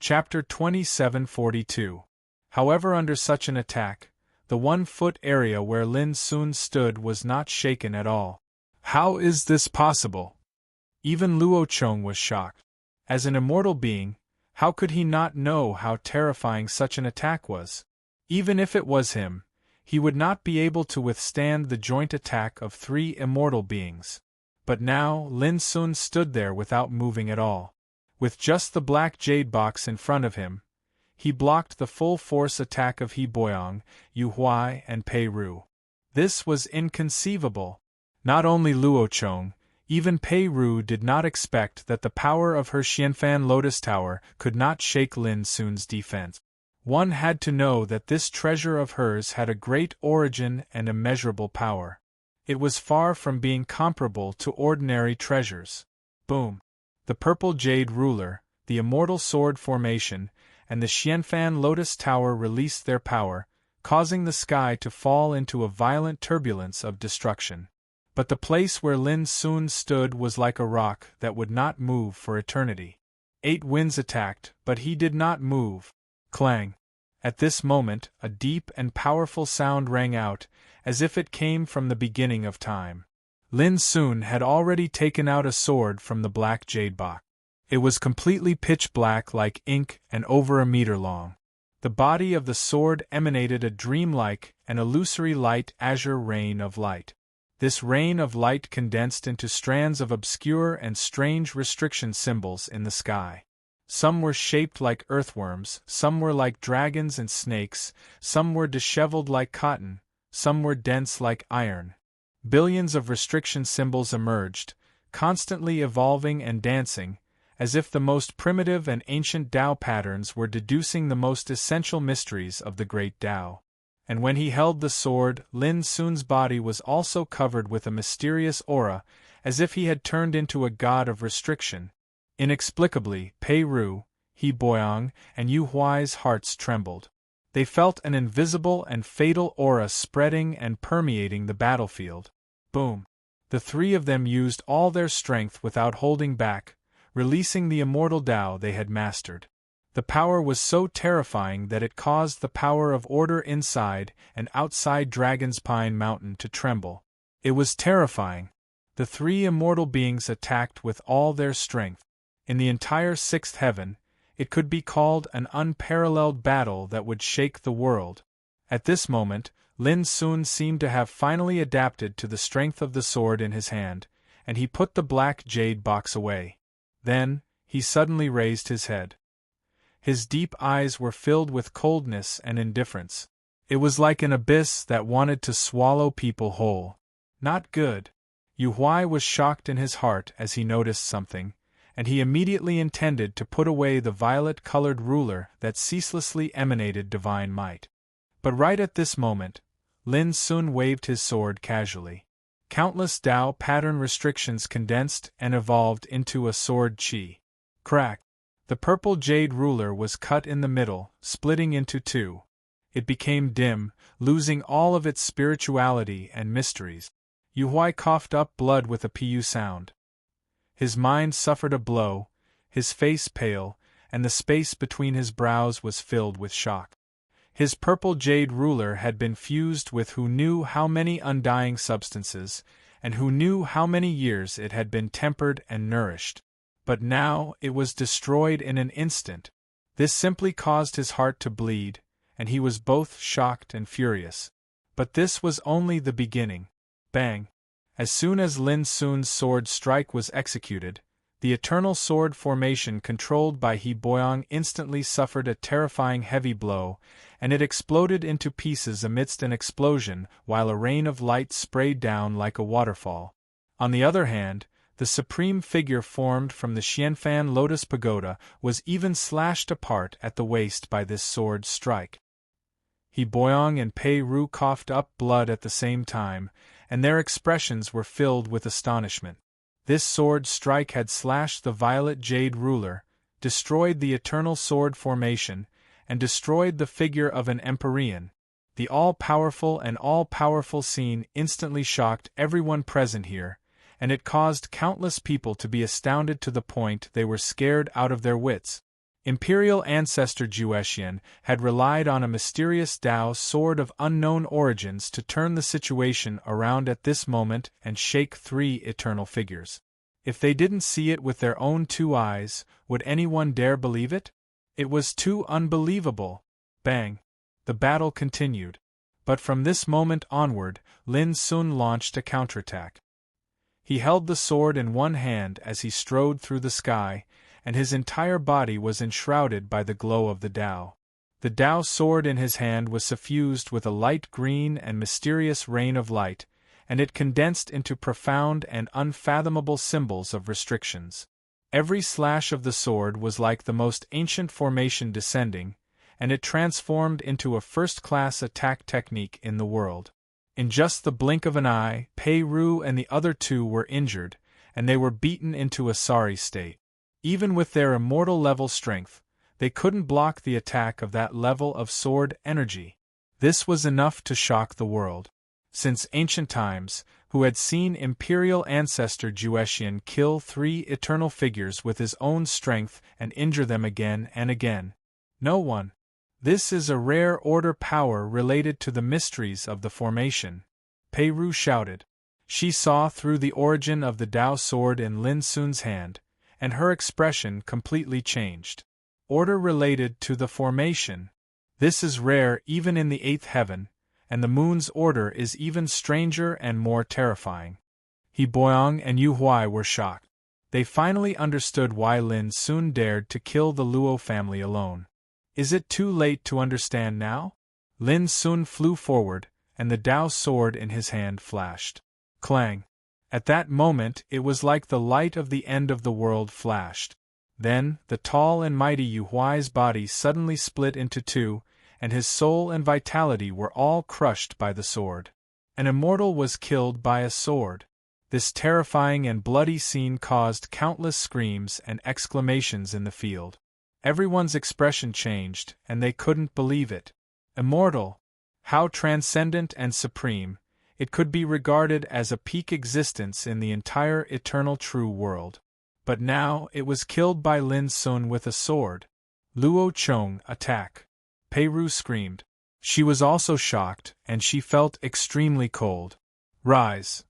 Chapter 2742. However, under such an attack, the 1-foot area where Lin Sun stood was not shaken at all. How is this possible? Even Luo Chong was shocked. As an immortal being, how could he not know how terrifying such an attack was? Even if it was him, he would not be able to withstand the joint attack of 3 immortal beings. But now Lin Sun stood there without moving at all. With just the black jade box in front of him, he blocked the full-force attack of He Boyong, Yu Huai, and Pei Ru. This was inconceivable. Not only Luo Chong, even Pei Ru did not expect that the power of her Xianfan Lotus Tower could not shake Lin Sun's defense. One had to know that this treasure of hers had a great origin and immeasurable power. It was far from being comparable to ordinary treasures. Boom! The purple jade ruler, the immortal sword formation, and the Xianfan Lotus Tower released their power, causing the sky to fall into a violent turbulence of destruction. But the place where Lin Sun stood was like a rock that would not move for eternity. 8 winds attacked, but he did not move. Clang! At this moment, a deep and powerful sound rang out, as if it came from the beginning of time. Lin Sun had already taken out a sword from the black jade box. It was completely pitch black like ink and over a meter long. The body of the sword emanated a dreamlike and illusory light azure rain of light. This rain of light condensed into strands of obscure and strange restriction symbols in the sky. Some were shaped like earthworms, some were like dragons and snakes, some were disheveled like cotton, some were dense like iron. Billions of restriction symbols emerged, constantly evolving and dancing, as if the most primitive and ancient Tao patterns were deducing the most essential mysteries of the great Tao. And when he held the sword, Lin Sun's body was also covered with a mysterious aura, as if he had turned into a god of restriction. Inexplicably, Pei Ru, He Boyong, and Yu Huai's hearts trembled. They felt an invisible and fatal aura spreading and permeating the battlefield. Boom! The 3 of them used all their strength without holding back, releasing the immortal Tao they had mastered. The power was so terrifying that it caused the power of order inside and outside Dragon's Pine Mountain to tremble. It was terrifying. The 3 immortal beings attacked with all their strength. In the entire 6th heaven, it could be called an unparalleled battle that would shake the world. At this moment, Lin Sun seemed to have finally adapted to the strength of the sword in his hand, and he put the black jade box away. Then, he suddenly raised his head. His deep eyes were filled with coldness and indifference. It was like an abyss that wanted to swallow people whole. Not good. Yu Huai was shocked in his heart as he noticed something, and he immediately intended to put away the violet-colored ruler that ceaselessly emanated divine might. But right at this moment, Lin Sun waved his sword casually. Countless Tao pattern restrictions condensed and evolved into a sword chi. Crack! The purple jade ruler was cut in the middle, splitting into 2. It became dim, losing all of its spirituality and mysteries. Yu Huai coughed up blood with a pu sound. His mind suffered a blow, his face pale, and the space between his brows was filled with shock. His purple jade ruler had been fused with who knew how many undying substances, and who knew how many years it had been tempered and nourished. But now it was destroyed in an instant. This simply caused his heart to bleed, and he was both shocked and furious. But this was only the beginning. Bang! As soon as Lin Sun's sword strike was executed, the eternal sword formation controlled by He Boyong instantly suffered a terrifying heavy blow, and it exploded into pieces amidst an explosion while a rain of light sprayed down like a waterfall. On the other hand, the supreme figure formed from the Xianfan Lotus Pagoda was even slashed apart at the waist by this sword strike. He Boyong and Pei Ru coughed up blood at the same time, and their expressions were filled with astonishment. This sword strike had slashed the violet jade ruler, destroyed the eternal sword formation, and destroyed the figure of an Empyrean. The all-powerful and all-powerful scene instantly shocked everyone present here, and it caused countless people to be astounded to the point they were scared out of their wits. Imperial ancestor Juetian had relied on a mysterious Tao sword of unknown origins to turn the situation around at this moment and shake three eternal figures. If they didn't see it with their own two eyes, would anyone dare believe it? It was too unbelievable. Bang! The battle continued. But from this moment onward, Lin Sun launched a counterattack. He held the sword in one hand as he strode through the sky, and his entire body was enshrouded by the glow of the Tao. The Tao sword in his hand was suffused with a light green and mysterious rain of light, and it condensed into profound and unfathomable symbols of restrictions. Every slash of the sword was like the most ancient formation descending, and it transformed into a first-class attack technique in the world. In just the blink of an eye, Pei Ru and the other two were injured, and they were beaten into a sorry state. Even with their immortal-level strength, they couldn't block the attack of that level of sword energy. This was enough to shock the world. Since ancient times, who had seen imperial ancestor Juetian kill three eternal figures with his own strength and injure them again and again? No one. This is a rare order power related to the mysteries of the formation. Pei Ru shouted. She saw through the origin of the Tao sword in Lin Sun's hand, and her expression completely changed. Order related to the formation. This is rare even in the eighth heaven, and the moon's order is even stranger and more terrifying. He Boyang and Yu Huai were shocked. They finally understood why Lin Sun dared to kill the Luo family alone. Is it too late to understand now? Lin Sun flew forward, and the Tao sword in his hand flashed. Clang! At that moment it was like the light of the end of the world flashed. Then, the tall and mighty Yu Huai's body suddenly split into two, and his soul and vitality were all crushed by the sword. An immortal was killed by a sword. This terrifying and bloody scene caused countless screams and exclamations in the field. Everyone's expression changed, and they couldn't believe it. Immortal! How transcendent and supreme! It could be regarded as a peak existence in the entire eternal true world. But now it was killed by Lin Sun with a sword. Luo Chong, attack! Pei Ru screamed. She was also shocked, and she felt extremely cold. Rise!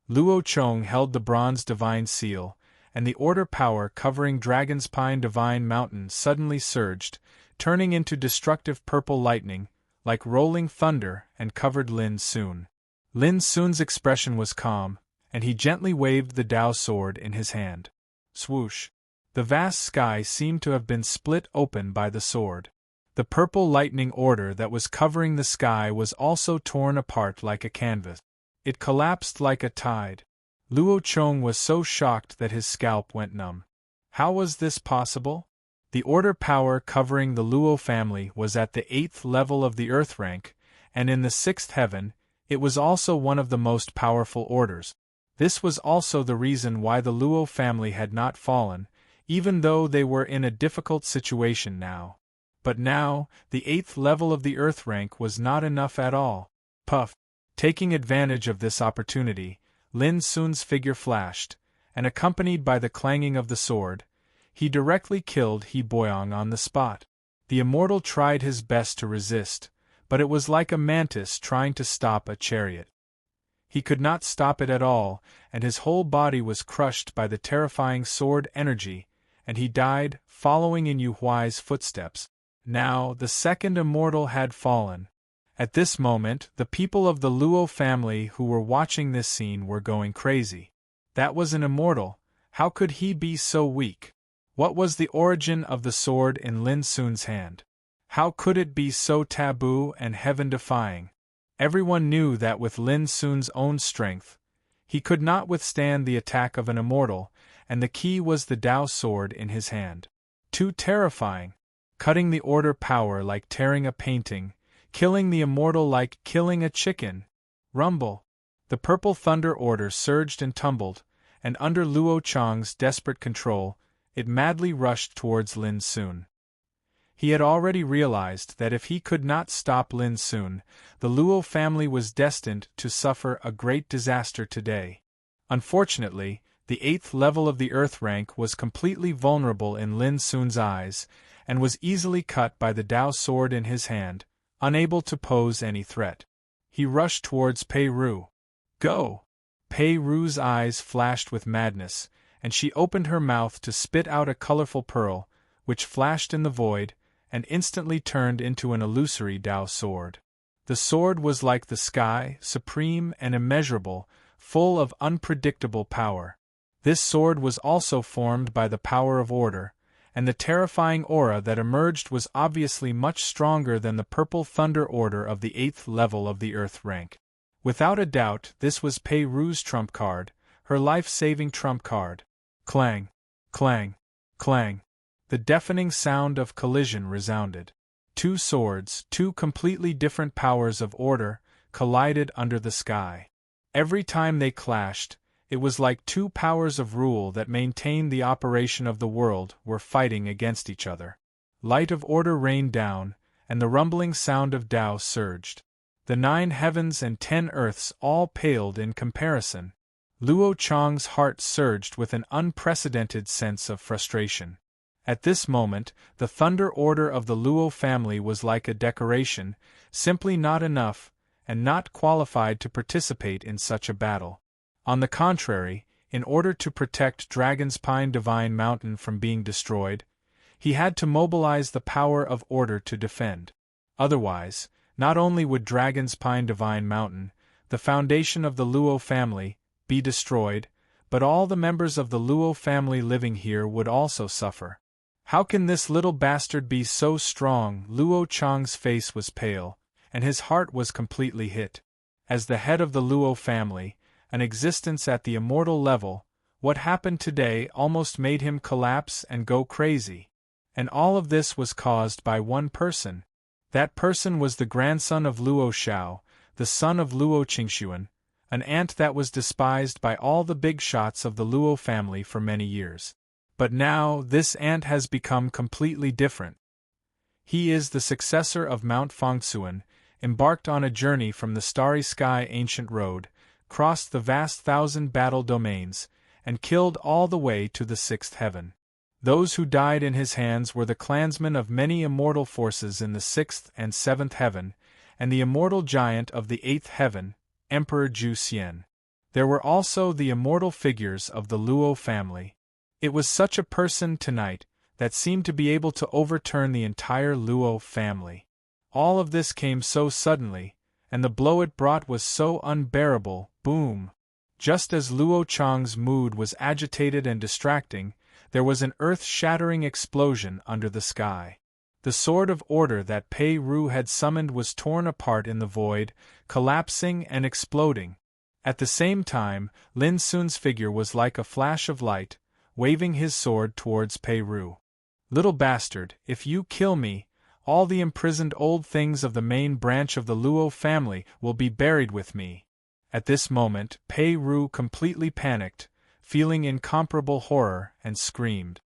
Luo Chong held the bronze divine seal, and the order power covering Dragon's Pine Divine Mountain suddenly surged, turning into destructive purple lightning, like rolling thunder, and covered Lin Sun. Lin Sun's expression was calm, and he gently waved the Tao sword in his hand. Swoosh! The vast sky seemed to have been split open by the sword. The purple lightning order that was covering the sky was also torn apart like a canvas. It collapsed like a tide. Luo Chong was so shocked that his scalp went numb. How was this possible? The order power covering the Luo family was at the 8th level of the Earth rank, and in the 6th heaven, it was also one of the most powerful orders. This was also the reason why the Luo family had not fallen, even though they were in a difficult situation now. But now, the 8th level of the Earth rank was not enough at all. Puff! Taking advantage of this opportunity, Lin Sun's figure flashed, and accompanied by the clanging of the sword, he directly killed He Boyang on the spot. The immortal tried his best to resist, but it was like a mantis trying to stop a chariot. He could not stop it at all, and his whole body was crushed by the terrifying sword energy, and he died, following in Yu Huai's footsteps. Now, the second immortal had fallen. At this moment, the people of the Luo family who were watching this scene were going crazy. That was an immortal. How could he be so weak? What was the origin of the sword in Lin Sun's hand? How could it be so taboo and heaven-defying? Everyone knew that with Lin Sun's own strength, he could not withstand the attack of an immortal, and the key was the Tao sword in his hand. Too terrifying! Cutting the order power like tearing a painting, killing the immortal like killing a chicken. Rumble! The purple thunder order surged and tumbled, and under Luo Chong's desperate control, it madly rushed towards Lin Sun. He had already realized that if he could not stop Lin Sun, the Luo family was destined to suffer a great disaster today. Unfortunately, the 8th level of the Earth rank was completely vulnerable in Lin Sun's eyes, and was easily cut by the Dao sword in his hand, unable to pose any threat. He rushed towards Pei Ru. Go! Pei Ru's eyes flashed with madness, and she opened her mouth to spit out a colorful pearl, which flashed in the void, and instantly turned into an illusory Dao sword. The sword was like the sky, supreme and immeasurable, full of unpredictable power. This sword was also formed by the power of order, and the terrifying aura that emerged was obviously much stronger than the purple thunder order of the 8th level of the Earth rank. Without a doubt, this was Pei Ru's trump card, her life-saving trump card. Clang! Clang! Clang! The deafening sound of collision resounded. Two swords, two completely different powers of order, collided under the sky. Every time they clashed, it was like two powers of rule that maintained the operation of the world were fighting against each other. Light of order rained down, and the rumbling sound of Tao surged. The 9 heavens and 10 earths all paled in comparison. Luo Chang's heart surged with an unprecedented sense of frustration. At this moment, the thunder order of the Luo family was like a decoration, simply not enough, and not qualified to participate in such a battle. On the contrary, in order to protect Dragon's Pine Divine Mountain from being destroyed, he had to mobilize the power of order to defend. Otherwise, not only would Dragon's Pine Divine Mountain, the foundation of the Luo family, be destroyed, but all the members of the Luo family living here would also suffer. How can this little bastard be so strong? Luo Chang's face was pale, and his heart was completely hit. As the head of the Luo family, an existence at the immortal level, what happened today almost made him collapse and go crazy. And all of this was caused by one person. That person was the grandson of Luo Xiao, the son of Luo Qingxuan, an ant that was despised by all the big shots of the Luo family for many years. But now this ant has become completely different. He is the successor of Mount Fangsuan, embarked on a journey from the starry sky ancient road, crossed the vast 1,000 battle domains, and killed all the way to the 6th heaven. Those who died in his hands were the clansmen of many immortal forces in the 6th and 7th heaven, and the immortal giant of the 8th heaven, Emperor Zhu Xian. There were also the immortal figures of the Luo family. It was such a person tonight that seemed to be able to overturn the entire Luo family. All of this came so suddenly, and the blow it brought was so unbearable. Boom! Just as Luo Chang's mood was agitated and distracting, there was an earth-shattering explosion under the sky. The sword of order that Pei Ru had summoned was torn apart in the void, collapsing and exploding. At the same time, Lin Sun's figure was like a flash of light, waving his sword towards Pei Ru. Little bastard, if you kill me, all the imprisoned old things of the main branch of the Luo family will be buried with me. At this moment, Pei Ru completely panicked, feeling incomparable horror, and screamed.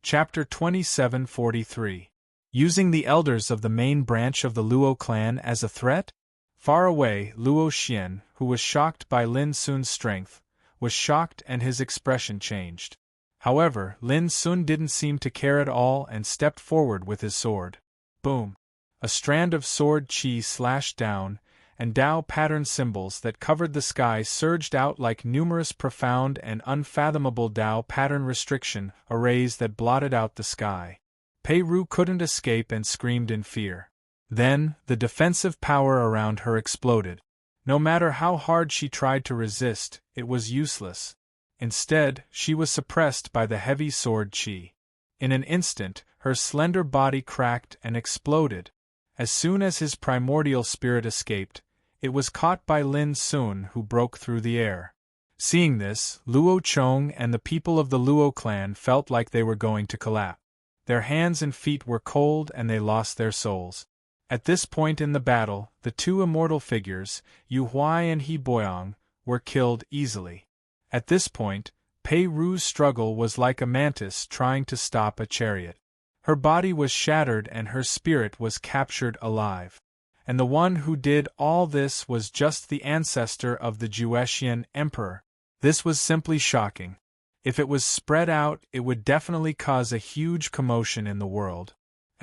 Chapter 2743. Using the elders of the main branch of the Luo clan as a threat? Far away, Luo Xian, who was shocked by Lin Sun's strength, was shocked and his expression changed. However, Lin Sun didn't seem to care at all and stepped forward with his sword. Boom! A strand of sword chi slashed down, and Dao pattern symbols that covered the sky surged out like numerous profound and unfathomable Dao pattern restriction arrays that blotted out the sky. Pei Ru couldn't escape and screamed in fear. Then, the defensive power around her exploded. No matter how hard she tried to resist, it was useless. Instead, she was suppressed by the heavy sword chi. In an instant, her slender body cracked and exploded. As soon as his primordial spirit escaped, it was caught by Lin Sun, who broke through the air. Seeing this, Luo Chong and the people of the Luo clan felt like they were going to collapse. Their hands and feet were cold and they lost their souls. At this point in the battle, the two immortal figures, Yu Huai and He Boyong, were killed easily. At this point, Pei Ru's struggle was like a mantis trying to stop a chariot. Her body was shattered and her spirit was captured alive. And the one who did all this was just the ancestor of the Juetian emperor. This was simply shocking. If it was spread out, it would definitely cause a huge commotion in the world.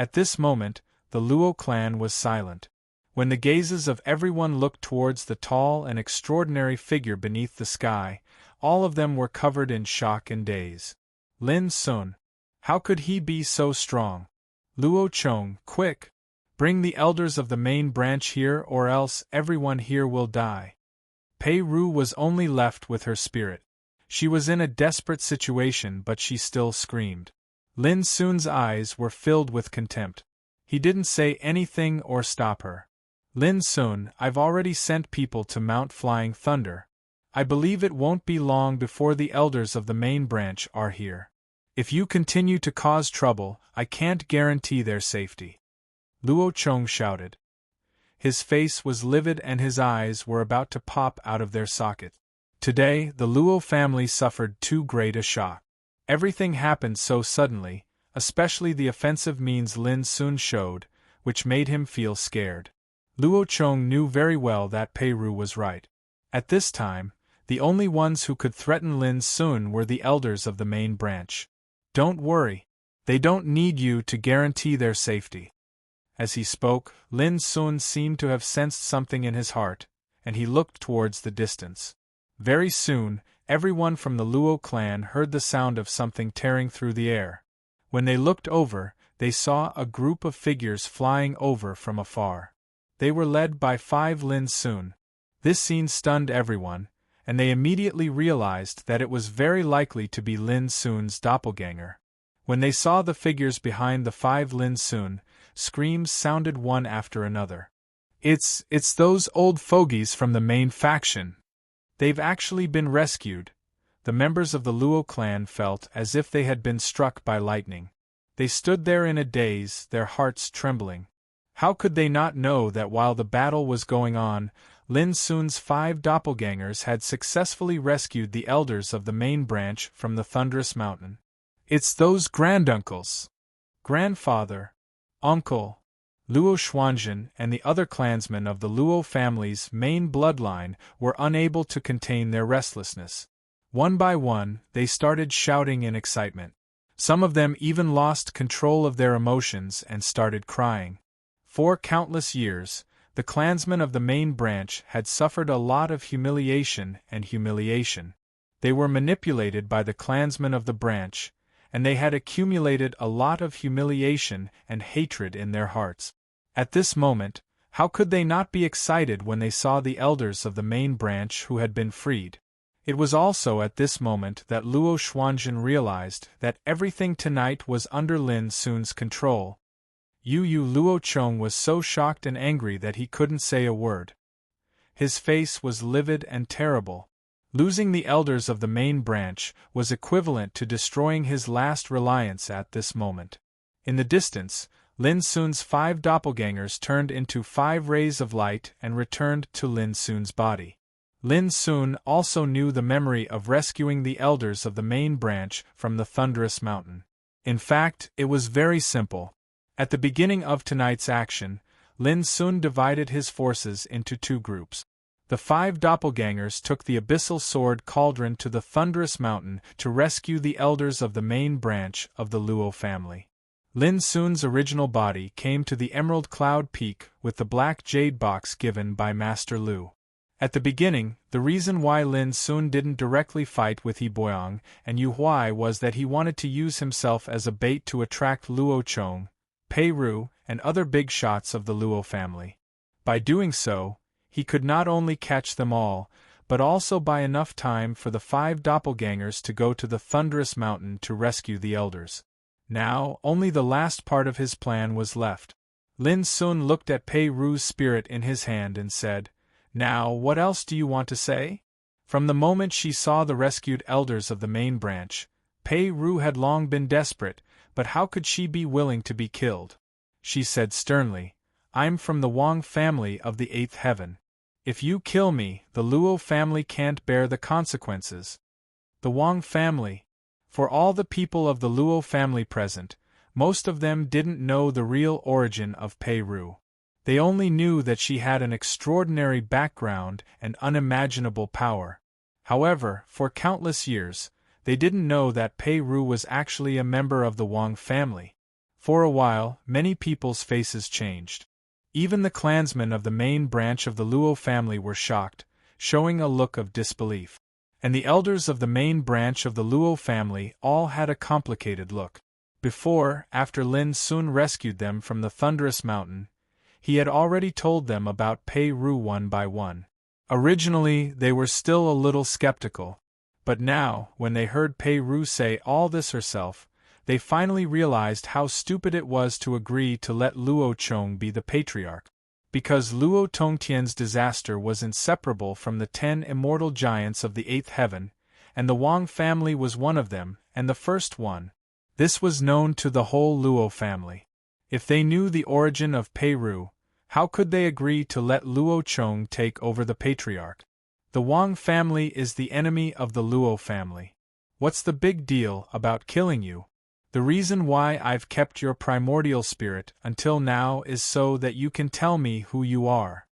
At this moment, the Luo clan was silent. When the gazes of everyone looked towards the tall and extraordinary figure beneath the sky, all of them were covered in shock and daze. Lin Sun. How could he be so strong? Luo Chong, quick! Bring the elders of the main branch here or else everyone here will die. Pei Ru was only left with her spirit. She was in a desperate situation but she still screamed. Lin Sun's eyes were filled with contempt. He didn't say anything or stop her. Lin Sun, I've already sent people to Mount Flying Thunder. I believe it won't be long before the elders of the main branch are here. If you continue to cause trouble, I can't guarantee their safety. Luo Chong shouted. His face was livid and his eyes were about to pop out of their socket. Today, the Luo family suffered too great a shock. Everything happened so suddenly, especially the offensive means Lin Sun showed, which made him feel scared. Luo Chong knew very well that Pei Ru was right. At this time, the only ones who could threaten Lin Sun were the elders of the main branch. Don't worry. They don't need you to guarantee their safety. As he spoke, Lin Sun seemed to have sensed something in his heart, and he looked towards the distance. Very soon, everyone from the Luo clan heard the sound of something tearing through the air. When they looked over, they saw a group of figures flying over from afar. They were led by 5 Lin Sun. This scene stunned everyone, and they immediately realized that it was very likely to be Lin Sun's doppelganger. When they saw the figures behind the 5 Lin Sun, screams sounded one after another. It's those old fogies from the main faction. They've actually been rescued. The members of the Luo clan felt as if they had been struck by lightning. They stood there in a daze, their hearts trembling. How could they not know that while the battle was going on, Lin Sun's 5 doppelgangers had successfully rescued the elders of the main branch from the thunderous mountain? It's those granduncles. Grandfather. Uncle. Luo Xuanzhen and the other clansmen of the Luo family's main bloodline were unable to contain their restlessness. One by one, they started shouting in excitement. Some of them even lost control of their emotions and started crying. For countless years, the clansmen of the main branch had suffered a lot of humiliation. They were manipulated by the clansmen of the branch, and they had accumulated a lot of humiliation and hatred in their hearts. At this moment, how could they not be excited when they saw the elders of the main branch who had been freed? It was also at this moment that Luo Xuanzhen realized that everything tonight was under Lin Sun's control. Luo Chong was so shocked and angry that he couldn't say a word. His face was livid and terrible. Losing the elders of the main branch was equivalent to destroying his last reliance at this moment. In the distance, Lin Sun's 5 doppelgangers turned into 5 rays of light and returned to Lin Sun's body. Lin Sun also knew the memory of rescuing the elders of the main branch from the thunderous mountain. In fact, it was very simple. At the beginning of tonight's action, Lin Sun divided his forces into 2 groups. The 5 doppelgangers took the abyssal sword cauldron to the thunderous mountain to rescue the elders of the main branch of the Luo family. Lin Sun's original body came to the Emerald Cloud Peak with the black jade box given by Master Lu. At the beginning, the reason why Lin Sun didn't directly fight with He Boyang and Yu Huai was that he wanted to use himself as a bait to attract Luo Chong, Pei Ru, and other big shots of the Luo family. By doing so, he could not only catch them all, but also buy enough time for the 5 doppelgangers to go to the thunderous mountain to rescue the elders. Now, only the last part of his plan was left. Lin Sun looked at Pei Ru's spirit in his hand and said, "Now, what else do you want to say?" From the moment she saw the rescued elders of the main branch, Pei Ru had long been desperate, but how could she be willing to be killed? She said sternly, "I'm from the Wang family of the 8th heaven. If you kill me, the Luo family can't bear the consequences." The Wang family. For all the people of the Luo family present, most of them didn't know the real origin of Pei Ru. They only knew that she had an extraordinary background and unimaginable power. However, for countless years, they didn't know that Pei Ru was actually a member of the Wang family. For a while, many people's faces changed. Even the clansmen of the main branch of the Luo family were shocked, showing a look of disbelief. And the elders of the main branch of the Luo family all had a complicated look. After Lin Sun rescued them from the thunderous mountain, he had already told them about Pei Ru one by one. Originally, they were still a little skeptical. But now, when they heard Pei Ru say all this herself, they finally realized how stupid it was to agree to let Luo Chong be the patriarch. Because Luo Tongtian's disaster was inseparable from the 10 immortal giants of the 8th heaven, and the Wang family was one of them, and the first one. This was known to the whole Luo family. If they knew the origin of Pei Ru, how could they agree to let Luo Chong take over the patriarch? The Wang family is the enemy of the Luo family. What's the big deal about killing you? The reason why I've kept your primordial spirit until now is so that you can tell me who you are.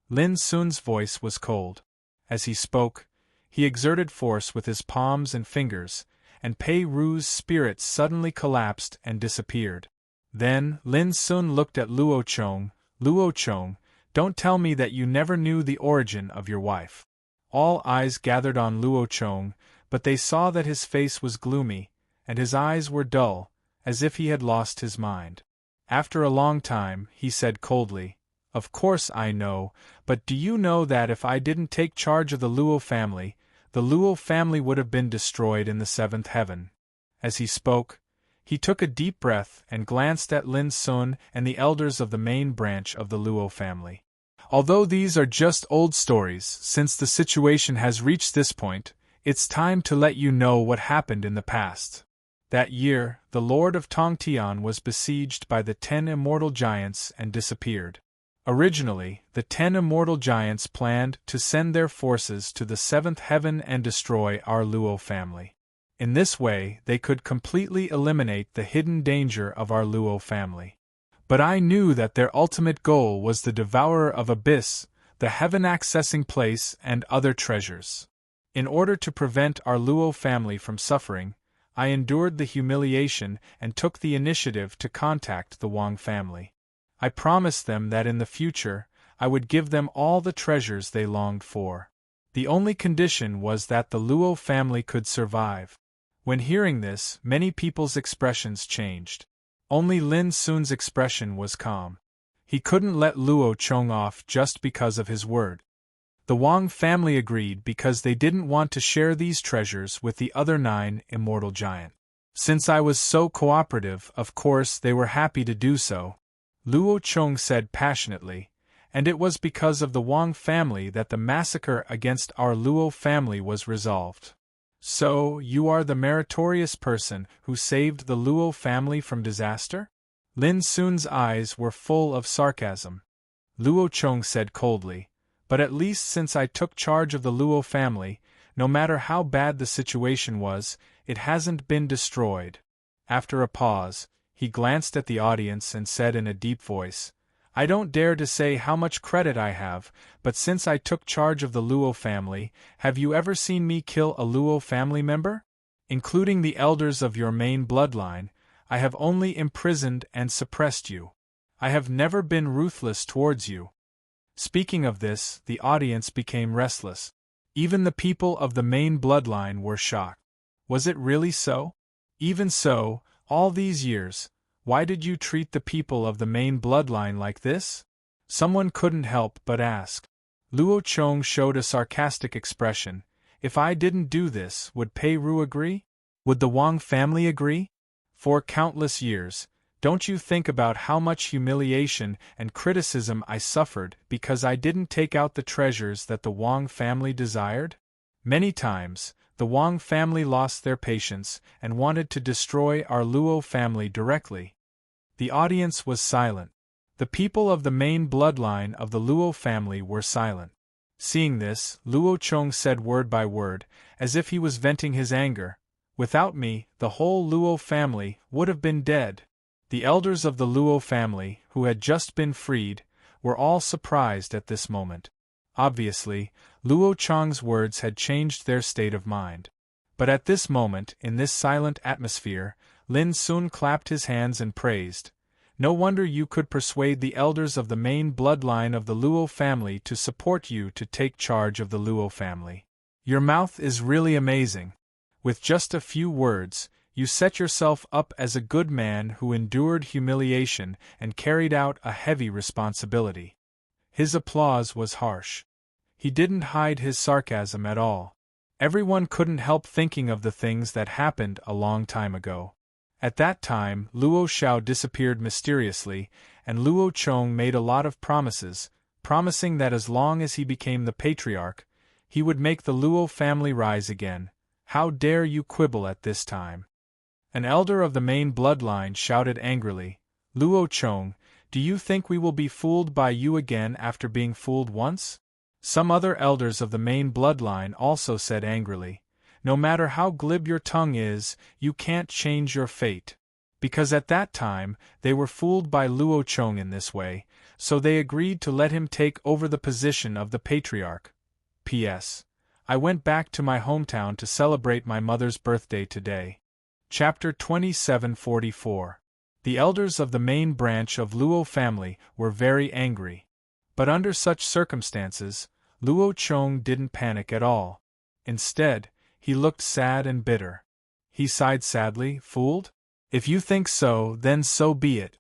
Lin Sun's voice was cold. As he spoke, he exerted force with his palms and fingers, and Pei Ru's spirit suddenly collapsed and disappeared. Then, Lin Sun looked at Luo Chong. Luo Chong, don't tell me that you never knew the origin of your wife. All eyes gathered on Luo Chong, but they saw that his face was gloomy, and his eyes were dull, as if he had lost his mind. After a long time, he said coldly, "Of course I know, but do you know that if I didn't take charge of the Luo family would have been destroyed in the 7th heaven?" As he spoke, he took a deep breath and glanced at Lin Sun and the elders of the main branch of the Luo family. Although these are just old stories, since the situation has reached this point, it's time to let you know what happened in the past. That year, the Lord of Tongtian was besieged by the 10 immortal giants and disappeared. Originally, the 10 immortal giants planned to send their forces to the 7th heaven and destroy our Luo family. In this way, they could completely eliminate the hidden danger of our Luo family. But I knew that their ultimate goal was the devourer of abyss, the heaven-accessing place, and other treasures. In order to prevent our Luo family from suffering, I endured the humiliation and took the initiative to contact the Wang family. I promised them that in the future, I would give them all the treasures they longed for. The only condition was that the Luo family could survive. When hearing this, many people's expressions changed. Only Lin Sun's expression was calm. He couldn't let Luo Chong off just because of his word. The Wang family agreed because they didn't want to share these treasures with the other 9 immortal giants. Since I was so cooperative, of course they were happy to do so, Luo Chong said passionately, and it was because of the Wang family that the massacre against our Luo family was resolved. So, you are the meritorious person who saved the Luo family from disaster? Lin Sun's eyes were full of sarcasm. Luo Chong said coldly, "But at least since I took charge of the Luo family, no matter how bad the situation was, it hasn't been destroyed." After a pause, he glanced at the audience and said in a deep voice, "I don't dare to say how much credit I have, but since I took charge of the Luo family, have you ever seen me kill a Luo family member? Including the elders of your main bloodline, I have only imprisoned and suppressed you. I have never been ruthless towards you." Speaking of this, the audience became restless. Even the people of the main bloodline were shocked. Was it really so? Even so, all these years, why did you treat the people of the main bloodline like this? Someone couldn't help but ask. Luo Chong showed a sarcastic expression. If I didn't do this, would Pei Ru agree? Would the Wang family agree? For countless years, don't you think about how much humiliation and criticism I suffered because I didn't take out the treasures that the Wang family desired? Many times, the Wang family lost their patience and wanted to destroy our Luo family directly. The audience was silent. The people of the main bloodline of the Luo family were silent. Seeing this, Luo Chong said word by word, as if he was venting his anger, "Without me, the whole Luo family would have been dead." The elders of the Luo family, who had just been freed, were all surprised at this moment. Obviously, Luo Chong's words had changed their state of mind. But at this moment, in this silent atmosphere, Lin Sun clapped his hands and praised. No wonder you could persuade the elders of the main bloodline of the Luo family to support you to take charge of the Luo family. Your mouth is really amazing. With just a few words, you set yourself up as a good man who endured humiliation and carried out a heavy responsibility. His applause was harsh. He didn't hide his sarcasm at all. Everyone couldn't help thinking of the things that happened a long time ago. At that time, Luo Xiao disappeared mysteriously, and Luo Chong made a lot of promises, promising that as long as he became the patriarch, he would make the Luo family rise again. How dare you quibble at this time? An elder of the main bloodline shouted angrily, Luo Chong, do you think we will be fooled by you again after being fooled once? Some other elders of the main bloodline also said angrily, no matter how glib your tongue is, you can't change your fate. Because at that time, they were fooled by Luo Chong in this way, so they agreed to let him take over the position of the patriarch. P.S. I went back to my hometown to celebrate my mother's birthday today. Chapter 2744. The elders of the main branch of Luo family were very angry. But under such circumstances, Luo Chong didn't panic at all. Instead, he looked sad and bitter. He sighed sadly, fooled? If you think so, then so be it.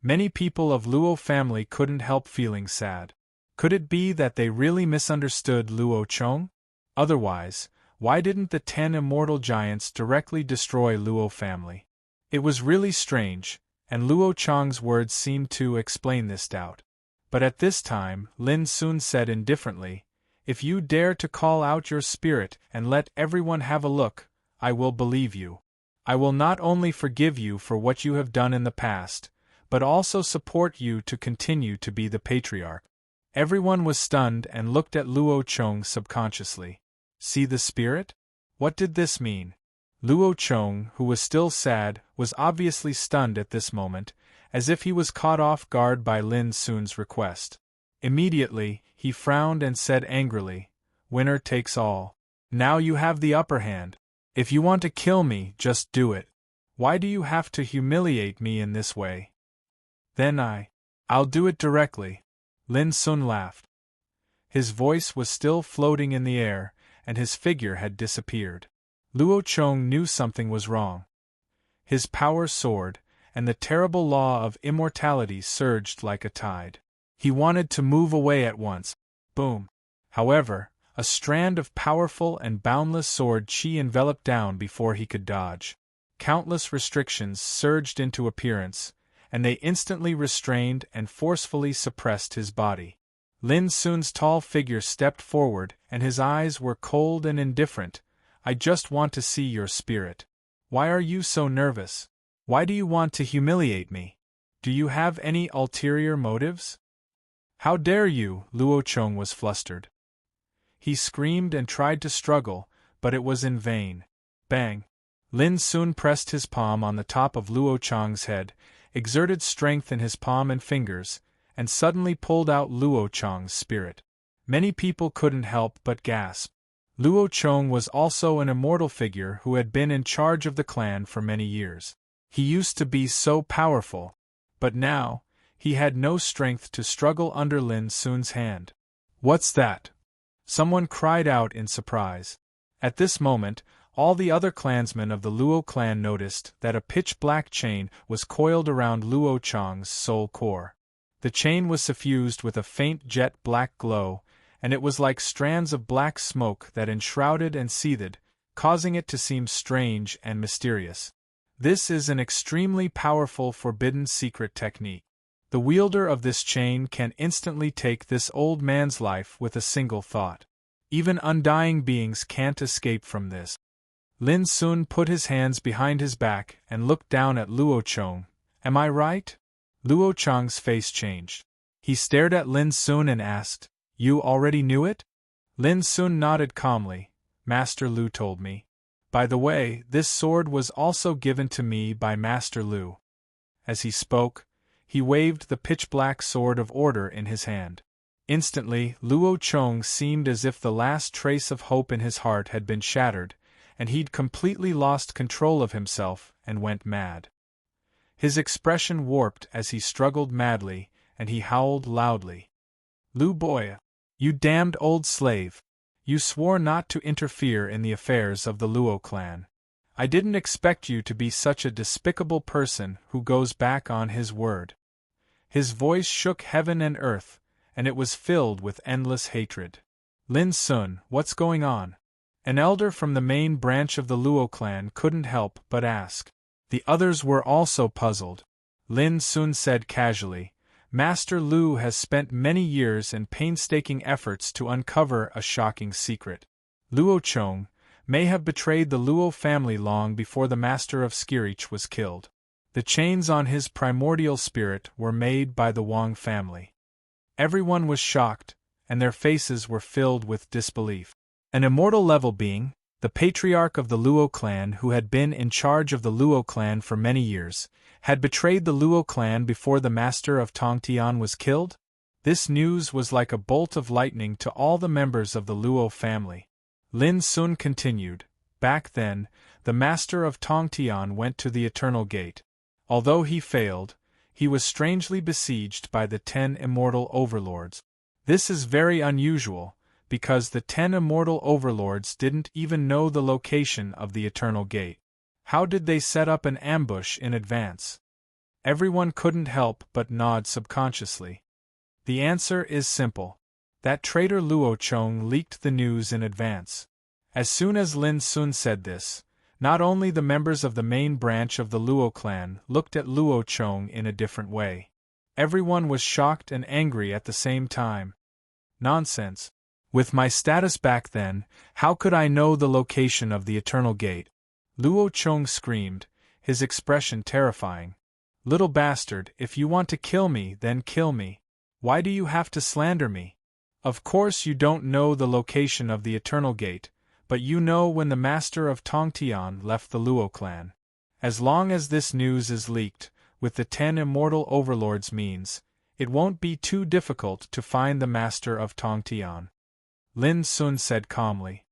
Many people of Luo family couldn't help feeling sad. Could it be that they really misunderstood Luo Chong? Otherwise, why didn't the 10 immortal giants directly destroy Luo family? It was really strange, and Luo Chong's words seemed to explain this doubt. But at this time, Lin Sun said indifferently, if you dare to call out your spirit and let everyone have a look, I will believe you. I will not only forgive you for what you have done in the past, but also support you to continue to be the patriarch. Everyone was stunned and looked at Luo Chong subconsciously. See the spirit? What did this mean? Luo Chong, who was still sad, was obviously stunned at this moment, as if he was caught off guard by Lin Sun's request. Immediately, he frowned and said angrily, winner takes all. Now you have the upper hand. If you want to kill me, just do it. Why do you have to humiliate me in this way? Then I'll do it directly. Lin Sun laughed. His voice was still floating in the air, and his figure had disappeared. Luo Chong knew something was wrong. His power soared, and the terrible law of immortality surged like a tide. He wanted to move away at once. Boom! However, a strand of powerful and boundless sword chi enveloped down before he could dodge. Countless restrictions surged into appearance, and they instantly restrained and forcefully suppressed his body. Lin Sun's tall figure stepped forward, and his eyes were cold and indifferent. I just want to see your spirit. Why are you so nervous? Why do you want to humiliate me? Do you have any ulterior motives? How dare you? Luo Chong was flustered. He screamed and tried to struggle, but it was in vain. Bang! Lin Sun pressed his palm on the top of Luo Chong's head, exerted strength in his palm and fingers, and suddenly pulled out Luo Chong's spirit. Many people couldn't help but gasp. Luo Chong was also an immortal figure who had been in charge of the clan for many years. He used to be so powerful, but now, he had no strength to struggle under Lin Sun's hand. What's that? Someone cried out in surprise. At this moment, all the other clansmen of the Luo clan noticed that a pitch-black chain was coiled around Luo Chong's soul core. The chain was suffused with a faint jet-black glow, and it was like strands of black smoke that enshrouded and seethed, causing it to seem strange and mysterious. This is an extremely powerful forbidden secret technique. The wielder of this chain can instantly take this old man's life with a single thought. Even undying beings can't escape from this. Lin Sun put his hands behind his back and looked down at Luo Chong. Am I right? Luo Chong's face changed. He stared at Lin Sun and asked, You already knew it? Lin Sun nodded calmly. Master Lu told me. By the way, this sword was also given to me by Master Lu. As he spoke, he waved the pitch-black sword of order in his hand. Instantly, Luo Chong seemed as if the last trace of hope in his heart had been shattered, and he'd completely lost control of himself and went mad. His expression warped as he struggled madly, and he howled loudly. "Lu Boya! You damned old slave! You swore not to interfere in the affairs of the Luo clan. I didn't expect you to be such a despicable person who goes back on his word." His voice shook heaven and earth, and it was filled with endless hatred. "Lin Sun, what's going on?" An elder from the main branch of the Luo clan couldn't help but ask. The others were also puzzled. Lin Sun said casually, "Master Lu has spent many years and painstaking efforts to uncover a shocking secret. Luo Chong may have betrayed the Luo family long before the Master of Skirich was killed. The chains on his primordial spirit were made by the Wang family." Everyone was shocked, and their faces were filled with disbelief. An immortal level being, the patriarch of the Luo clan who had been in charge of the Luo clan for many years, had betrayed the Luo clan before the master of Tongtian was killed? This news was like a bolt of lightning to all the members of the Luo family. Lin Sun continued, "Back then, the master of Tongtian went to the Eternal Gate. Although he failed, he was strangely besieged by the 10 immortal overlords. This is very unusual, because the 10 immortal overlords didn't even know the location of the Eternal Gate. How did they set up an ambush in advance?" Everyone couldn't help but nod subconsciously. The answer is simple. That traitor Luo Chong leaked the news in advance. As soon as Lin Sun said this, not only the members of the main branch of the Luo clan looked at Luo Chong in a different way. Everyone was shocked and angry at the same time. Nonsense. With my status back then, how could I know the location of the Eternal Gate? Luo Chong screamed, his expression terrifying. "Little bastard, if you want to kill me, then kill me. Why do you have to slander me? Of course you don't know the location of the Eternal Gate, but you know when the master of Tongtian left the Luo clan. As long as this news is leaked, with the 10 immortal overlords means, it won't be too difficult to find the master of Tongtian." Lin Sun said calmly.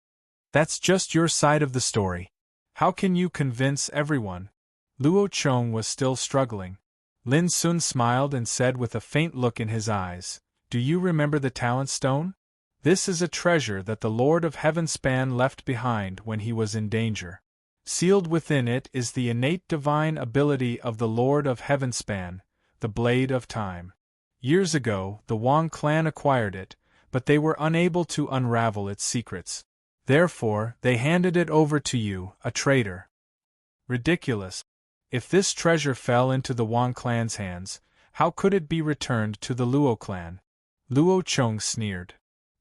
"That's just your side of the story. How can you convince everyone?" Luo Chong was still struggling. Lin Sun smiled and said with a faint look in his eyes, "Do you remember the Talent Stone? This is a treasure that the Lord of Heavenspan left behind when he was in danger. Sealed within it is the innate divine ability of the Lord of Heavenspan, the Blade of Time. Years ago, the Wang clan acquired it, but they were unable to unravel its secrets. Therefore, they handed it over to you, a traitor." Ridiculous. If this treasure fell into the Wang clan's hands, how could it be returned to the Luo clan? Luo Chong sneered.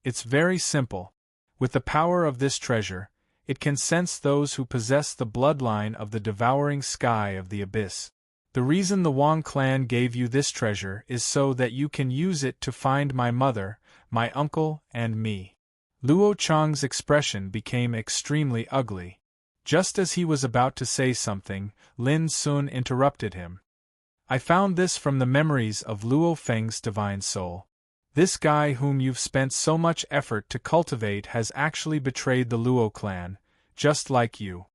"It's very simple. With the power of this treasure, it can sense those who possess the bloodline of the devouring sky of the abyss. The reason the Wang clan gave you this treasure is so that you can use it to find my mother, my uncle, and me." Luo Chong's expression became extremely ugly. Just as he was about to say something, Lin Sun interrupted him. "I found this from the memories of Luo Feng's divine soul. This guy whom you've spent so much effort to cultivate has actually betrayed the Luo clan, just like you."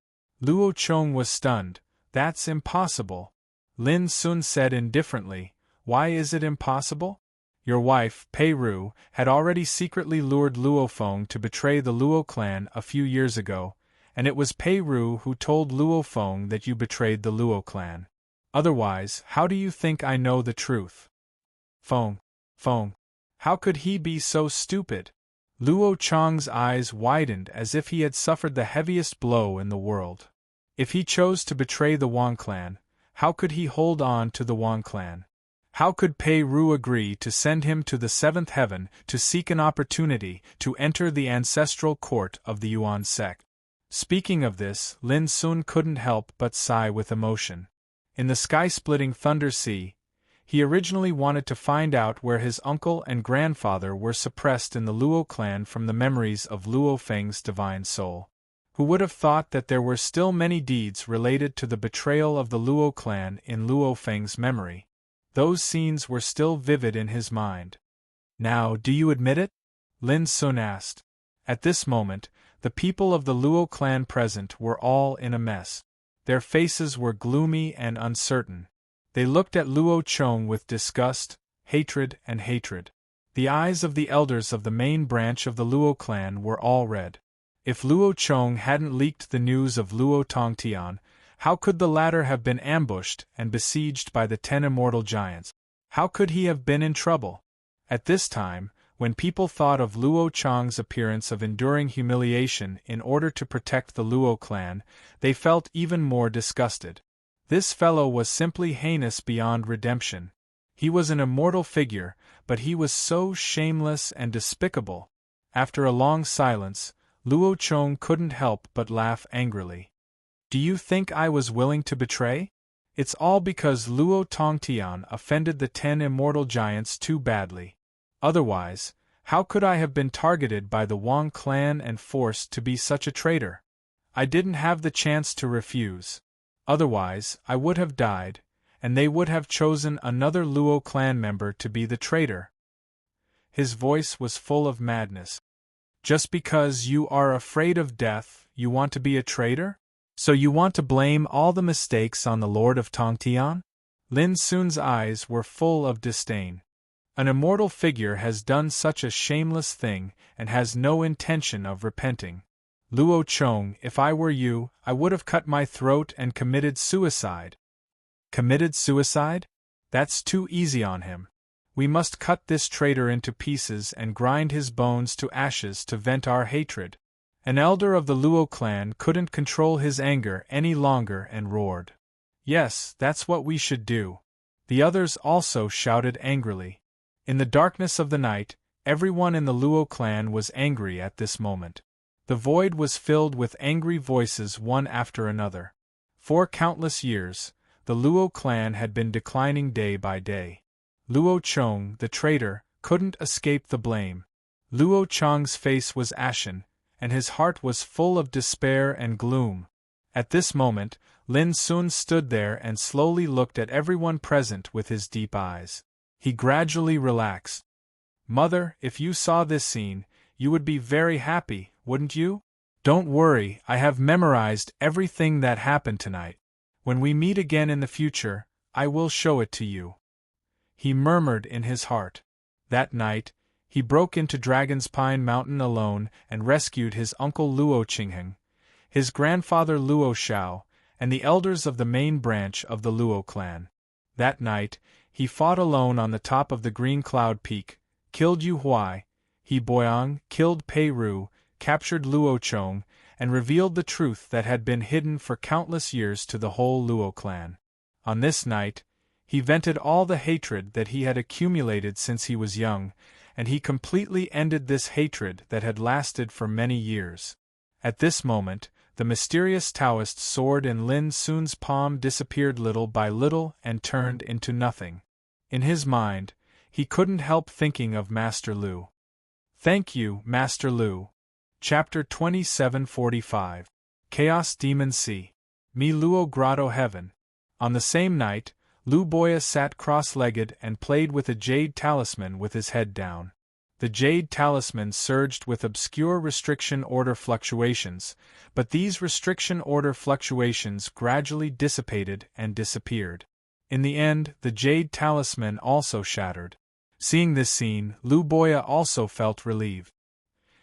Luo Chong was stunned. "That's impossible." Lin Sun said indifferently, "Why is it impossible? Your wife, Pei Ru, had already secretly lured Luo Feng to betray the Luo clan a few years ago, and it was Pei Ru who told Luo Feng that you betrayed the Luo clan. Otherwise, how do you think I know the truth?" Feng. How could he be so stupid? Luo Chong's eyes widened as if he had suffered the heaviest blow in the world. If he chose to betray the Wang clan, how could he hold on to the Wang clan? How could Pei Ru agree to send him to the seventh heaven to seek an opportunity to enter the ancestral court of the Yuan sect? Speaking of this, Lin Sun couldn't help but sigh with emotion. In the sky-splitting Thunder Sea, he originally wanted to find out where his uncle and grandfather were suppressed in the Luo clan from the memories of Luo Feng's divine soul. Who would have thought that there were still many deeds related to the betrayal of the Luo clan in Luo Feng's memory? Those scenes were still vivid in his mind. "Now, do you admit it?" Lin Sun asked. At this moment, the people of the Luo clan present were all in a mess. Their faces were gloomy and uncertain. They looked at Luo Chong with disgust, hatred, and hatred. The eyes of the elders of the main branch of the Luo clan were all red. If Luo Chong hadn't leaked the news of Luo Tongtian, how could the latter have been ambushed and besieged by the 10 immortal giants? How could he have been in trouble? At this time, when people thought of Luo Chang's appearance of enduring humiliation in order to protect the Luo clan, they felt even more disgusted. This fellow was simply heinous beyond redemption. He was an immortal figure, but he was so shameless and despicable. After a long silence, Luo Chong couldn't help but laugh angrily. Do you think I was willing to betray? It's all because Luo Tongtian offended the 10 immortal giants too badly. Otherwise, how could I have been targeted by the Wang clan and forced to be such a traitor? I didn't have the chance to refuse. Otherwise, I would have died, and they would have chosen another Luo clan member to be the traitor. His voice was full of madness. Just because you are afraid of death, you want to be a traitor? So you want to blame all the mistakes on the Lord of Tongtian? Lin Sun's eyes were full of disdain. An immortal figure has done such a shameless thing and has no intention of repenting. Luo Chong, if I were you, I would have cut my throat and committed suicide. Committed suicide? That's too easy on him. We must cut this traitor into pieces and grind his bones to ashes to vent our hatred. An elder of the Luo clan couldn't control his anger any longer and roared. Yes, that's what we should do. The others also shouted angrily. In the darkness of the night, everyone in the Luo clan was angry at this moment. The void was filled with angry voices one after another. For countless years, the Luo clan had been declining day by day. Luo Chong, the traitor, couldn't escape the blame. Luo Chang's face was ashen, and his heart was full of despair and gloom. At this moment, Lin Sun stood there and slowly looked at everyone present with his deep eyes. He gradually relaxed. Mother, if you saw this scene, you would be very happy, wouldn't you? Don't worry, I have memorized everything that happened tonight. When we meet again in the future, I will show it to you. He murmured in his heart. That night, he broke into Dragon's Pine Mountain alone and rescued his uncle Luo Qingheng, his grandfather Luo Shao, and the elders of the main branch of the Luo clan. That night, he fought alone on the top of the Green Cloud Peak, killed Yu Huai, He Boyang, killed Pei Ru, captured Luo Chong, and revealed the truth that had been hidden for countless years to the whole Luo clan. On this night, he vented all the hatred that he had accumulated since he was young, and he completely ended this hatred that had lasted for many years. At this moment, the mysterious Taoist sword in Lin Sun's palm disappeared little by little and turned into nothing. In his mind, he couldn't help thinking of Master Lu. Thank you, Master Lu. Chapter 2745. Chaos Demon Sea. Mi Luo Grotto Heaven. On the same night, Lu Boya sat cross-legged and played with a jade talisman with his head down. The jade talisman surged with obscure restriction order fluctuations, but these restriction order fluctuations gradually dissipated and disappeared. In the end, the jade talisman also shattered. Seeing this scene, Lu Boya also felt relieved.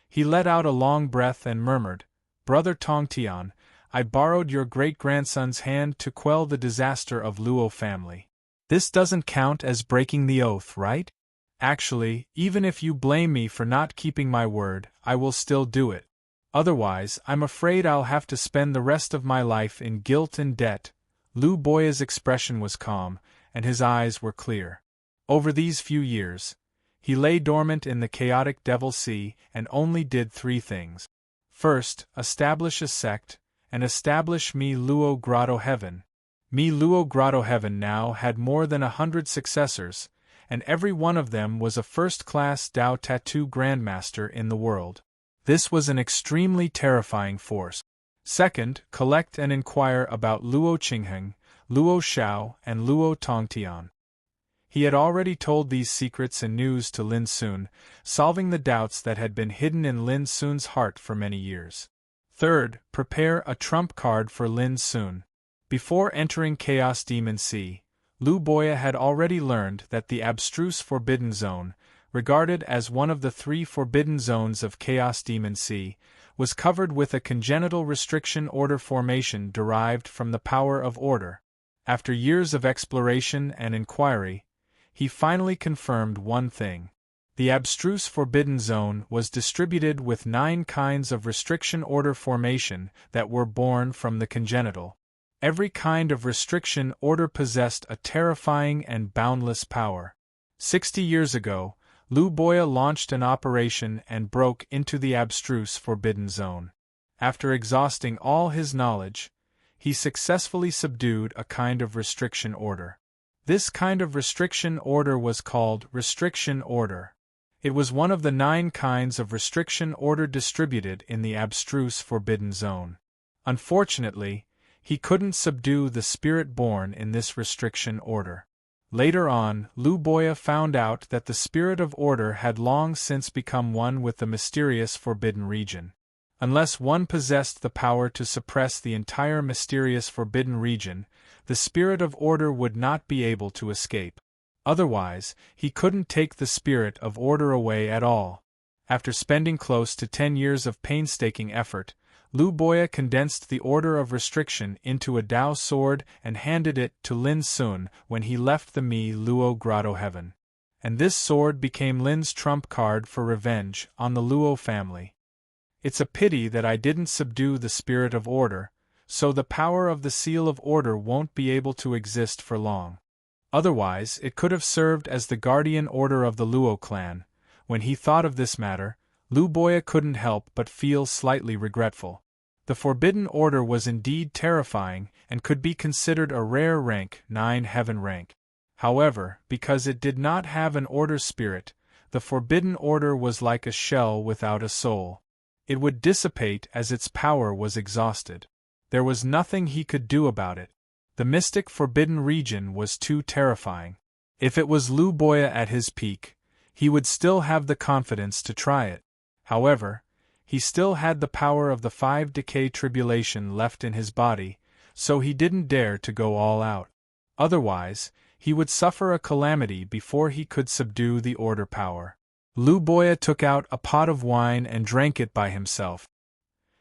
He let out a long breath and murmured, "Brother Tongtian, I borrowed your great-grandson's hand to quell the disaster of Luo family. This doesn't count as breaking the oath, right? Actually, even if you blame me for not keeping my word, I will still do it. Otherwise, I'm afraid I'll have to spend the rest of my life in guilt and debt." Lu Boya's expression was calm, and his eyes were clear. Over these few years, he lay dormant in the chaotic Devil Sea and only did 3 things. First, establish a sect, and establish Mi Luo Grotto Heaven. Mi Luo Grotto Heaven now had more than 100 successors, and every one of them was a first-class Dao Tattoo Grandmaster in the world. This was an extremely terrifying force. Second, collect and inquire about Luo Qingheng, Luo Shao, and Luo Tongtian. He had already told these secrets and news to Lin Sun, solving the doubts that had been hidden in Lin Sun's heart for many years. Third, prepare a trump card for Lin Sun. Before entering Chaos Demon Sea, Lu Boya had already learned that the abstruse Forbidden Zone, regarded as one of the 3 forbidden zones of Chaos Demon Sea, was covered with a congenital restriction order formation derived from the power of order. After years of exploration and inquiry, he finally confirmed one thing. The abstruse Forbidden Zone was distributed with 9 kinds of restriction order formation that were born from the congenital. Every kind of restriction order possessed a terrifying and boundless power. 60 years ago, Lu Boya launched an operation and broke into the abstruse Forbidden Zone. After exhausting all his knowledge, he successfully subdued a kind of restriction order. This kind of restriction order was called restriction order. It was one of the 9 kinds of restriction order distributed in the abstruse Forbidden Zone. Unfortunately, he couldn't subdue the spirit born in this restriction order. Later on, Lu Boya found out that the spirit of order had long since become one with the mysterious forbidden region. Unless one possessed the power to suppress the entire mysterious forbidden region, the spirit of order would not be able to escape. Otherwise, he couldn't take the spirit of order away at all. After spending close to 10 years of painstaking effort, Lu Boya condensed the order of restriction into a Dao sword and handed it to Lin Sun when he left the Mi Luo Grotto Heaven. And this sword became Lin's trump card for revenge on the Luo family. It's a pity that I didn't subdue the spirit of order, so the power of the seal of order won't be able to exist for long. Otherwise, it could have served as the guardian order of the Luo clan. When he thought of this matter, Lu Boya couldn't help but feel slightly regretful. The Forbidden Order was indeed terrifying and could be considered a rare rank, 9 heaven rank. However, because it did not have an order spirit, the Forbidden Order was like a shell without a soul. It would dissipate as its power was exhausted. There was nothing he could do about it. The mystic forbidden region was too terrifying. If it was Lu Boya at his peak, he would still have the confidence to try it. However, he still had the power of the 5 decay tribulation left in his body, so he didn't dare to go all out. Otherwise, he would suffer a calamity before he could subdue the order power. Lu Boya took out a pot of wine and drank it by himself.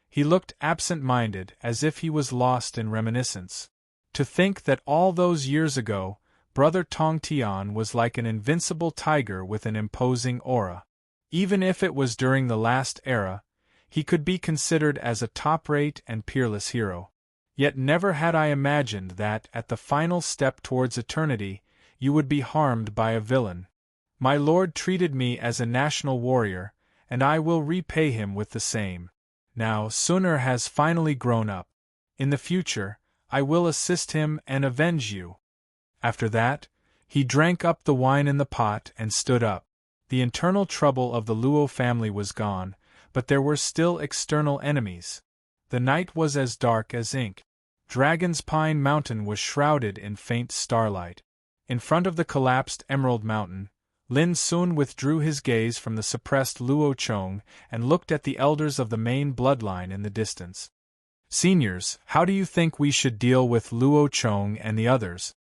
He looked absent-minded, as if he was lost in reminiscence. To think that all those years ago, Brother Tong Tian was like an invincible tiger with an imposing aura. Even if it was during the last era, he could be considered as a top-rate and peerless hero. Yet never had I imagined that, at the final step towards eternity, you would be harmed by a villain. My lord treated me as a national warrior, and I will repay him with the same. Now Sun'er has finally grown up. In the future, I will assist him and avenge you. After that, he drank up the wine in the pot and stood up. The internal trouble of the Luo family was gone, but there were still external enemies. The night was as dark as ink. Dragon's Pine Mountain was shrouded in faint starlight. In front of the collapsed Emerald Mountain, Lin Sun withdrew his gaze from the suppressed Luo Chong and looked at the elders of the main bloodline in the distance. "Seniors, how do you think we should deal with Luo Chong and the others?"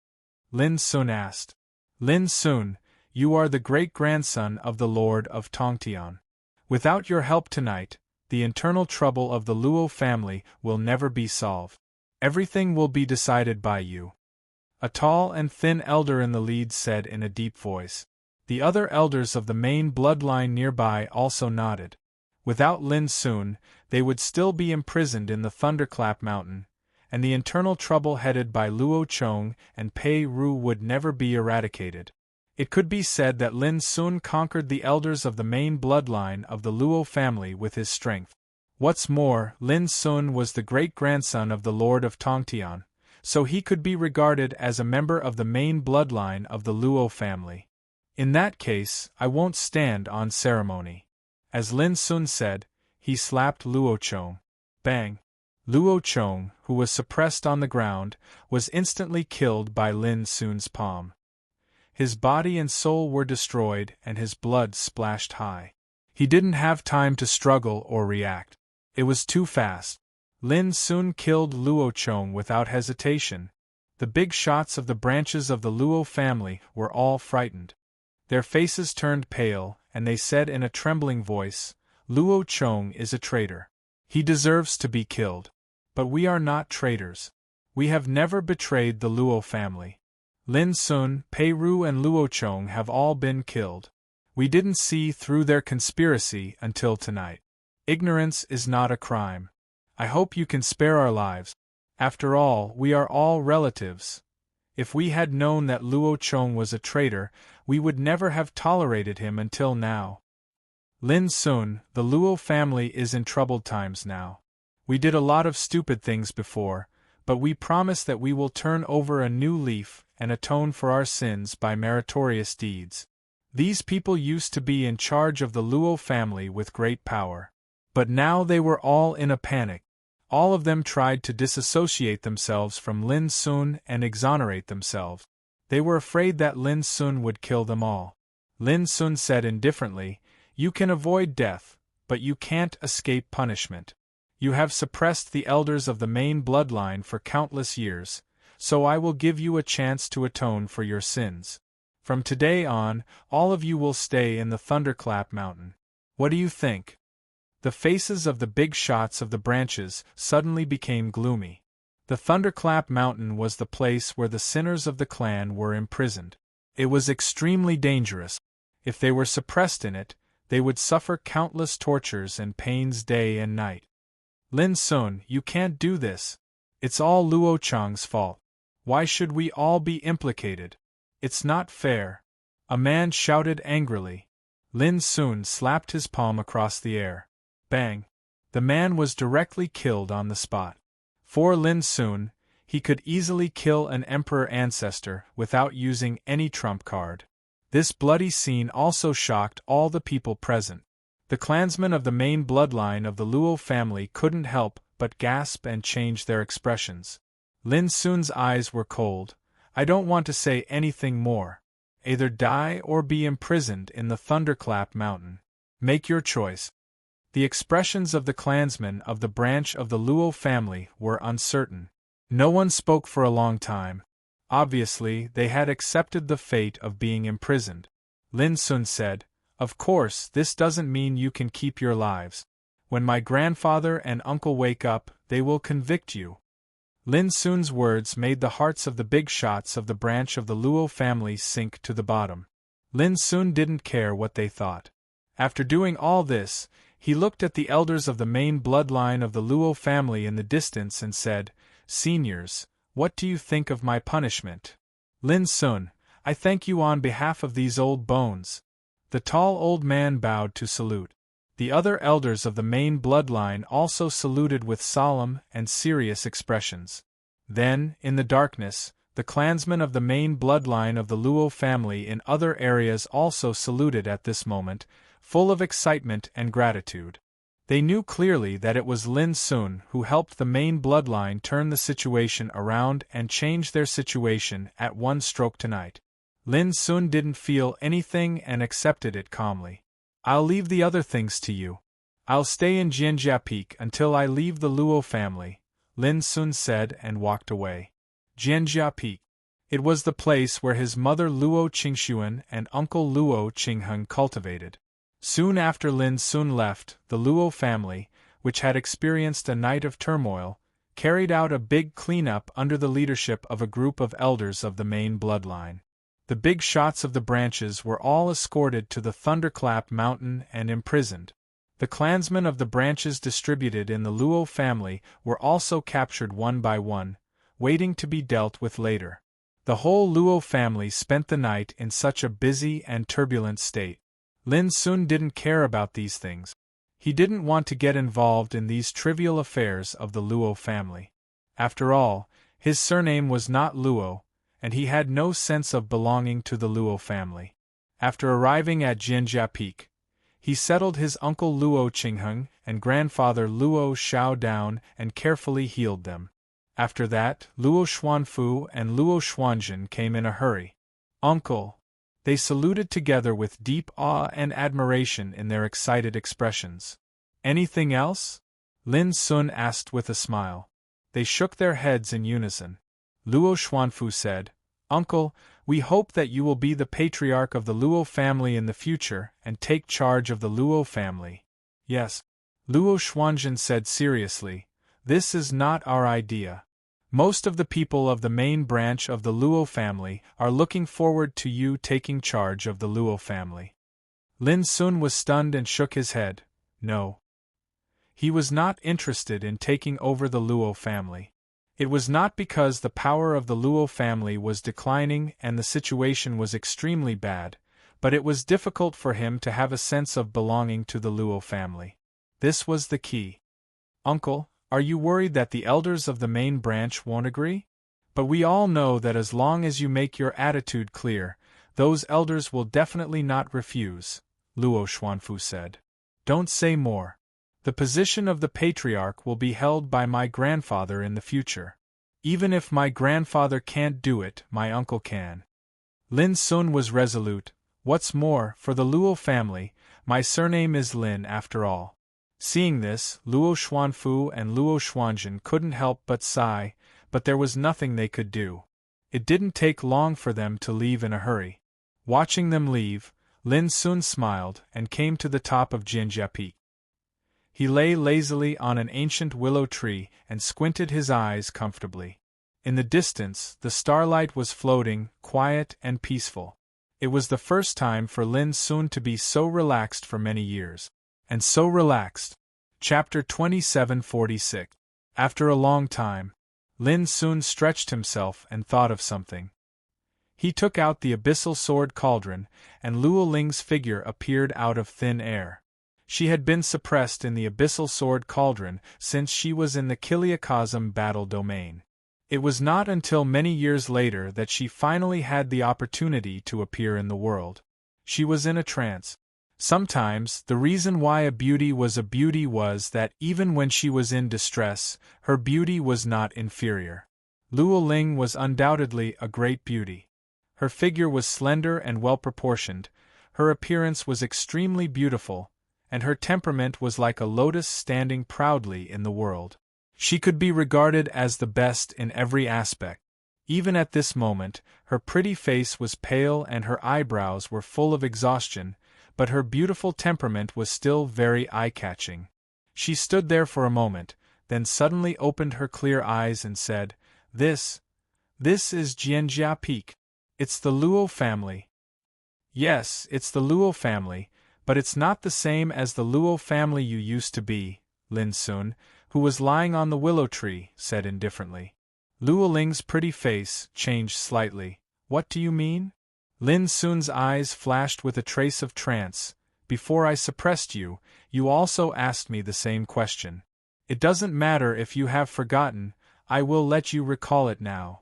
Lin Sun asked. "Lin Sun, you are the great-grandson of the Lord of Tongtian. Without your help tonight, the internal trouble of the Luo family will never be solved. Everything will be decided by you." A tall and thin elder in the lead said in a deep voice. The other elders of the main bloodline nearby also nodded. Without Lin Sun, they would still be imprisoned in the Thunderclap Mountain, and the internal trouble headed by Luo Chong and Pei Ru would never be eradicated. It could be said that Lin Sun conquered the elders of the main bloodline of the Luo family with his strength. What's more, Lin Sun was the great-grandson of the Lord of Tongtian, so he could be regarded as a member of the main bloodline of the Luo family. In that case, I won't stand on ceremony. As Lin Sun said, he slapped Luo Chong. Bang! Luo Chong, who was suppressed on the ground, was instantly killed by Lin Sun's palm. His body and soul were destroyed and his blood splashed high. He didn't have time to struggle or react. It was too fast. Lin soon killed Luo Chong without hesitation. The big shots of the branches of the Luo family were all frightened. Their faces turned pale, and they said in a trembling voice, "Luo Chong is a traitor. He deserves to be killed. But we are not traitors. We have never betrayed the Luo family. Lin Sun, Pei Ru and Luo Chong have all been killed. We didn't see through their conspiracy until tonight. Ignorance is not a crime. I hope you can spare our lives. After all, we are all relatives. If we had known that Luo Chong was a traitor, we would never have tolerated him until now. Lin Sun, the Luo family is in troubled times now. We did a lot of stupid things before, but we promise that we will turn over a new leaf and atone for our sins by meritorious deeds. These people used to be in charge of the Luo family with great power. But now they were all in a panic. All of them tried to disassociate themselves from Lin Sun and exonerate themselves. They were afraid that Lin Sun would kill them all. Lin Sun said indifferently, "You can avoid death, but you can't escape punishment. You have suppressed the elders of the main bloodline for countless years, so I will give you a chance to atone for your sins. From today on, all of you will stay in the Thunderclap Mountain. What do you think?" The faces of the big shots of the branches suddenly became gloomy. The Thunderclap Mountain was the place where the sinners of the clan were imprisoned. It was extremely dangerous. If they were suppressed in it, they would suffer countless tortures and pains day and night. "Lin Sun, you can't do this. It's all Luo Chong's fault. Why should we all be implicated? It's not fair," a man shouted angrily. Lin Sun slapped his palm across the air. Bang! The man was directly killed on the spot. For Lin Sun, he could easily kill an emperor ancestor without using any trump card. This bloody scene also shocked all the people present. The clansmen of the main bloodline of the Luo family couldn't help but gasp and change their expressions. Lin Sun's eyes were cold. "I don't want to say anything more. Either die or be imprisoned in the Thunderclap Mountain. Make your choice." The expressions of the clansmen of the branch of the Luo family were uncertain. No one spoke for a long time. Obviously, they had accepted the fate of being imprisoned. Lin Sun said, "Of course, this doesn't mean you can keep your lives. When my grandfather and uncle wake up, they will convict you." Lin Sun's words made the hearts of the big shots of the branch of the Luo family sink to the bottom. Lin Sun didn't care what they thought. After doing all this, he looked at the elders of the main bloodline of the Luo family in the distance and said, "Seniors, what do you think of my punishment?" "Lin Sun, I thank you on behalf of these old bones." The tall old man bowed to salute. The other elders of the main bloodline also saluted with solemn and serious expressions. Then, in the darkness, the clansmen of the main bloodline of the Luo family in other areas also saluted at this moment, full of excitement and gratitude. They knew clearly that it was Lin Sun who helped the main bloodline turn the situation around and change their situation at one stroke tonight. Lin Sun didn't feel anything and accepted it calmly. "I'll leave the other things to you. I'll stay in Jianjia Peak until I leave the Luo family," Lin Sun said and walked away. Jianjia Peak. It was the place where his mother Luo Qingxuan and uncle Luo Qingheng cultivated. Soon after Lin Sun left, the Luo family, which had experienced a night of turmoil, carried out a big cleanup under the leadership of a group of elders of the main bloodline. The big shots of the branches were all escorted to the Thunderclap Mountain and imprisoned. The clansmen of the branches distributed in the Luo family were also captured one by one, waiting to be dealt with later. The whole Luo family spent the night in such a busy and turbulent state. Lin Sun didn't care about these things. He didn't want to get involved in these trivial affairs of the Luo family. After all, his surname was not Luo, and he had no sense of belonging to the Luo family. After arriving at Jianjia Peak, he settled his uncle Luo Qingheng and grandfather Luo Xiao down and carefully healed them. After that, Luo Xuanfu and Luo Xuanjun came in a hurry. "Uncle!" They saluted together with deep awe and admiration in their excited expressions. "Anything else?" Lin Sun asked with a smile. They shook their heads in unison. Luo Xuanfu said, Uncle, we hope that you will be the patriarch of the Luo family in the future and take charge of the Luo family. Yes. Luo Xuanzhen said seriously, this is not our idea. Most of the people of the main branch of the Luo family are looking forward to you taking charge of the Luo family. Lin Sun was stunned and shook his head. No. He was not interested in taking over the Luo family. It was not because the power of the Luo family was declining and the situation was extremely bad, but it was difficult for him to have a sense of belonging to the Luo family. This was the key. Uncle, are you worried that the elders of the main branch won't agree? But we all know that as long as you make your attitude clear, those elders will definitely not refuse, Luo Xuanfu said. Don't say more. The position of the patriarch will be held by my grandfather in the future. Even if my grandfather can't do it, my uncle can. Lin Sun was resolute. What's more, for the Luo family, my surname is Lin after all. Seeing this, Luo Xuanfu and Luo Xuanzhen couldn't help but sigh, but there was nothing they could do. It didn't take long for them to leave in a hurry. Watching them leave, Lin Sun smiled and came to the top of Jianjia Peak. He lay lazily on an ancient willow tree and squinted his eyes comfortably. In the distance, the starlight was floating, quiet and peaceful. It was the first time for Lin Sun to be so relaxed for many years. And so relaxed. Chapter 2746. After a long time, Lin Sun stretched himself and thought of something. He took out the abyssal sword cauldron, and Luo Ling's figure appeared out of thin air. She had been suppressed in the abyssal sword cauldron since she was in the Kiliakosm battle domain. It was not until many years later that she finally had the opportunity to appear in the world. She was in a trance. Sometimes, the reason why a beauty was that even when she was in distress, her beauty was not inferior. Luo Ling was undoubtedly a great beauty. Her figure was slender and well-proportioned, her appearance was extremely beautiful, and her temperament was like a lotus standing proudly in the world. She could be regarded as the best in every aspect. Even at this moment, her pretty face was pale and her eyebrows were full of exhaustion, but her beautiful temperament was still very eye-catching. She stood there for a moment, then suddenly opened her clear eyes and said, This is Jianjia Peak. It's the Luo family. Yes, it's the Luo family, but it's not the same as the Luo family you used to be, Lin Sun, who was lying on the willow tree, said indifferently. Luo Ling's pretty face changed slightly. What do you mean? Lin Sun's eyes flashed with a trace of trance. Before I suppressed you, you also asked me the same question. It doesn't matter if you have forgotten, I will let you recall it now.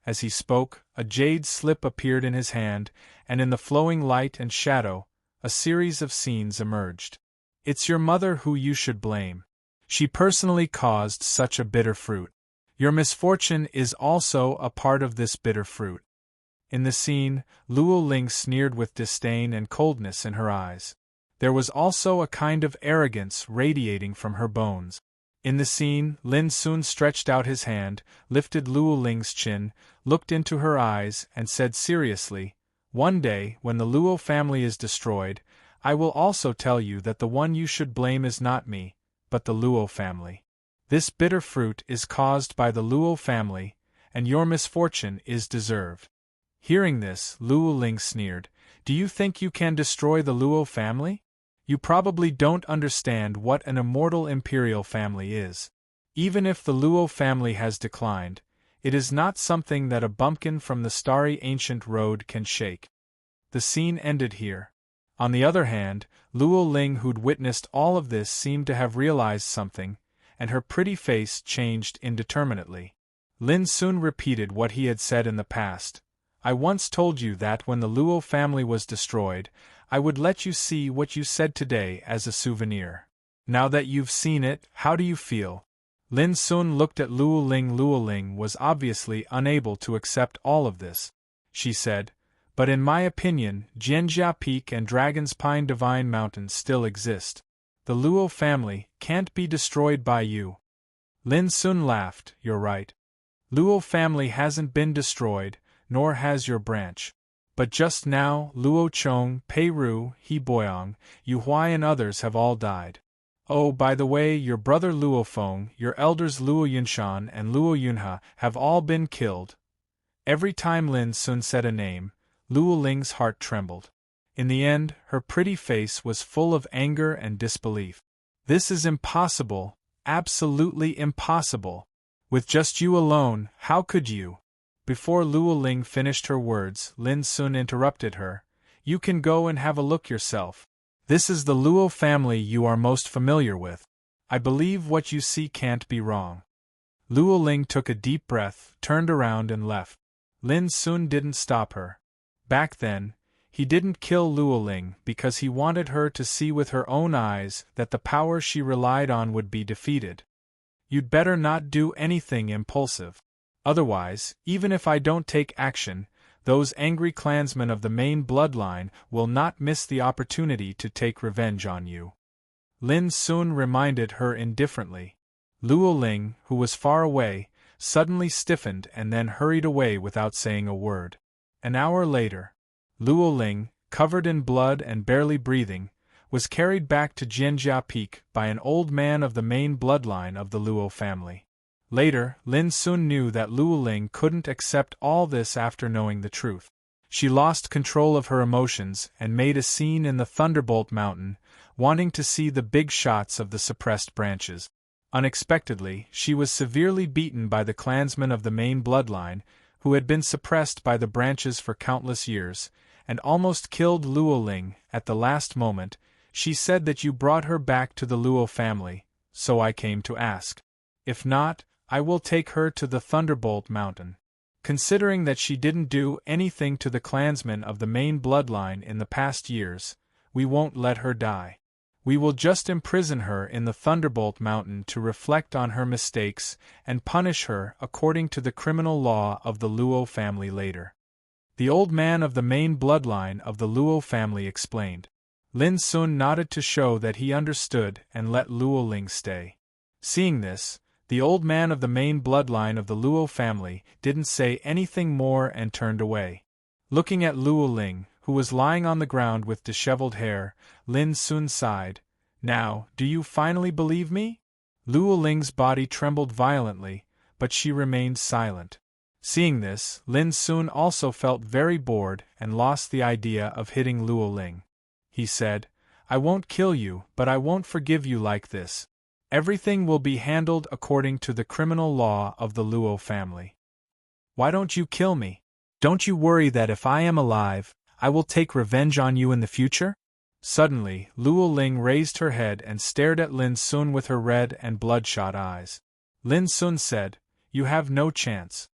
As he spoke, a jade slip appeared in his hand, and in the flowing light and shadow, a series of scenes emerged. It's your mother who you should blame. She personally caused such a bitter fruit. Your misfortune is also a part of this bitter fruit. In the scene, Luo Ling sneered with disdain and coldness in her eyes. There was also a kind of arrogance radiating from her bones. In the scene, Lin Sun stretched out his hand, lifted Luo Ling's chin, looked into her eyes, and said seriously, One day, when the Luo family is destroyed, I will also tell you that the one you should blame is not me, but the Luo family. This bitter fruit is caused by the Luo family, and your misfortune is deserved. Hearing this, Luo Ling sneered, Do you think you can destroy the Luo family? You probably don't understand what an immortal imperial family is. Even if the Luo family has declined, it is not something that a bumpkin from the starry ancient road can shake. The scene ended here. On the other hand, Luo Ling, who'd witnessed all of this, seemed to have realized something, and her pretty face changed indeterminately. Lin Sun repeated what he had said in the past. I once told you that when the Luo family was destroyed, I would let you see what you said today as a souvenir. Now that you've seen it, how do you feel? Lin Sun looked at Luo Ling. Luo Ling was obviously unable to accept all of this. She said, But in my opinion, Jianjia Peak and Dragon's Pine Divine Mountain still exist. The Luo family can't be destroyed by you. Lin Sun laughed. You're right. Luo family hasn't been destroyed, nor has your branch. But just now, Luo Chong, Pei Ru, He Boyong, Yu Huai and others have all died. Oh, by the way, your brother Luo Feng, your elders Luo Yunshan and Luo Yunha have all been killed. Every time Lin Sun said a name, Luo Ling's heart trembled. In the end, her pretty face was full of anger and disbelief. This is impossible, absolutely impossible. With just you alone, how could you? Before Luo Ling finished her words, Lin Sun interrupted her. You can go and have a look yourself. This is the Luo family you are most familiar with. I believe what you see can't be wrong. Luo Ling took a deep breath, turned around and left. Lin Sun didn't stop her. Back then, he didn't kill Luo Ling because he wanted her to see with her own eyes that the power she relied on would be defeated. You'd better not do anything impulsive. Otherwise, even if I don't take action, those angry clansmen of the main bloodline will not miss the opportunity to take revenge on you. Lin Sun reminded her indifferently. Luo Ling, who was far away, suddenly stiffened and then hurried away without saying a word. An hour later, Luo Ling, covered in blood and barely breathing, was carried back to Jianjia Peak by an old man of the main bloodline of the Luo family. Later, Lin Sun knew that Luo Ling couldn't accept all this after knowing the truth. She lost control of her emotions and made a scene in the Thunderbolt Mountain, wanting to see the big shots of the suppressed branches. Unexpectedly, she was severely beaten by the clansmen of the main bloodline, who had been suppressed by the branches for countless years, and almost killed Luo Ling. At the last moment, she said that you brought her back to the Luo family, so I came to ask. If not, I will take her to the Thunderbolt Mountain. Considering that she didn't do anything to the clansmen of the main bloodline in the past years, we won't let her die. We will just imprison her in the Thunderbolt Mountain to reflect on her mistakes and punish her according to the criminal law of the Luo family later. The old man of the main bloodline of the Luo family explained. Lin Sun nodded to show that he understood and let Luo Ling stay. Seeing this, the old man of the main bloodline of the Luo family didn't say anything more and turned away. Looking at Luo Ling, who was lying on the ground with disheveled hair, Lin Sun sighed. Now, do you finally believe me? Luo Ling's body trembled violently, but she remained silent. Seeing this, Lin Sun also felt very bored and lost the idea of hitting Luo Ling. He said, I won't kill you, but I won't forgive you like this. Everything will be handled according to the criminal law of the Luo family. Why don't you kill me? Don't you worry that if I am alive, I will take revenge on you in the future? Suddenly, Luo Ling raised her head and stared at Lin Sun with her red and bloodshot eyes. Lin Sun said, You have no chance.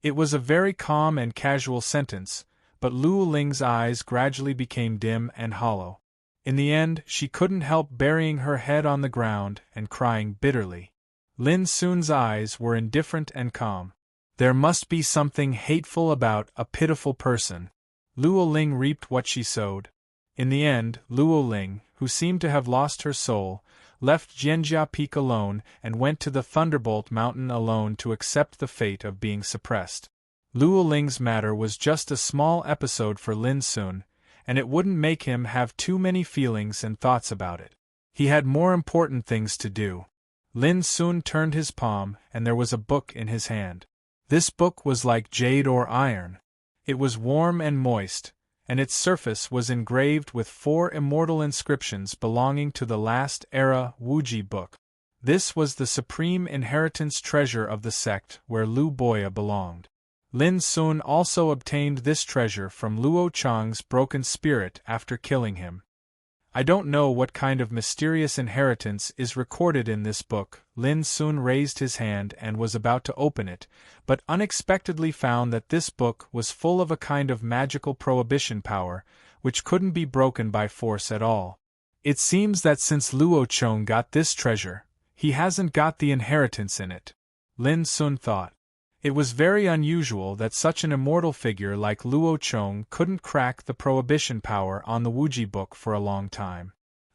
It was a very calm and casual sentence, but Luo Ling's eyes gradually became dim and hollow. In the end, she couldn't help burying her head on the ground and crying bitterly. Lin Sun's eyes were indifferent and calm. There must be something hateful about a pitiful person. Luo Ling reaped what she sowed. In the end, Luo Ling, who seemed to have lost her soul, left Jianjia Peak alone and went to the Thunderbolt Mountain alone to accept the fate of being suppressed. Luo Ling's matter was just a small episode for Lin Sun, and it wouldn't make him have too many feelings and thoughts about it. He had more important things to do. Lin Sun turned his palm, and there was a book in his hand. This book was like jade or iron. It was warm and moist, and its surface was engraved with 4 immortal inscriptions belonging to the last era Wuji book. This was the supreme inheritance treasure of the sect where Lu Boya belonged. Lin Sun also obtained this treasure from Luo Chang's broken spirit after killing him. I don't know what kind of mysterious inheritance is recorded in this book. Lin Sun raised his hand and was about to open it, but unexpectedly found that this book was full of a kind of magical prohibition power, which couldn't be broken by force at all. It seems that since Luo Chang got this treasure, he hasn't got the inheritance in it. Lin Sun thought. It was very unusual that such an immortal figure like Luo Chang couldn't crack the prohibition power on the Wuji book for a long time.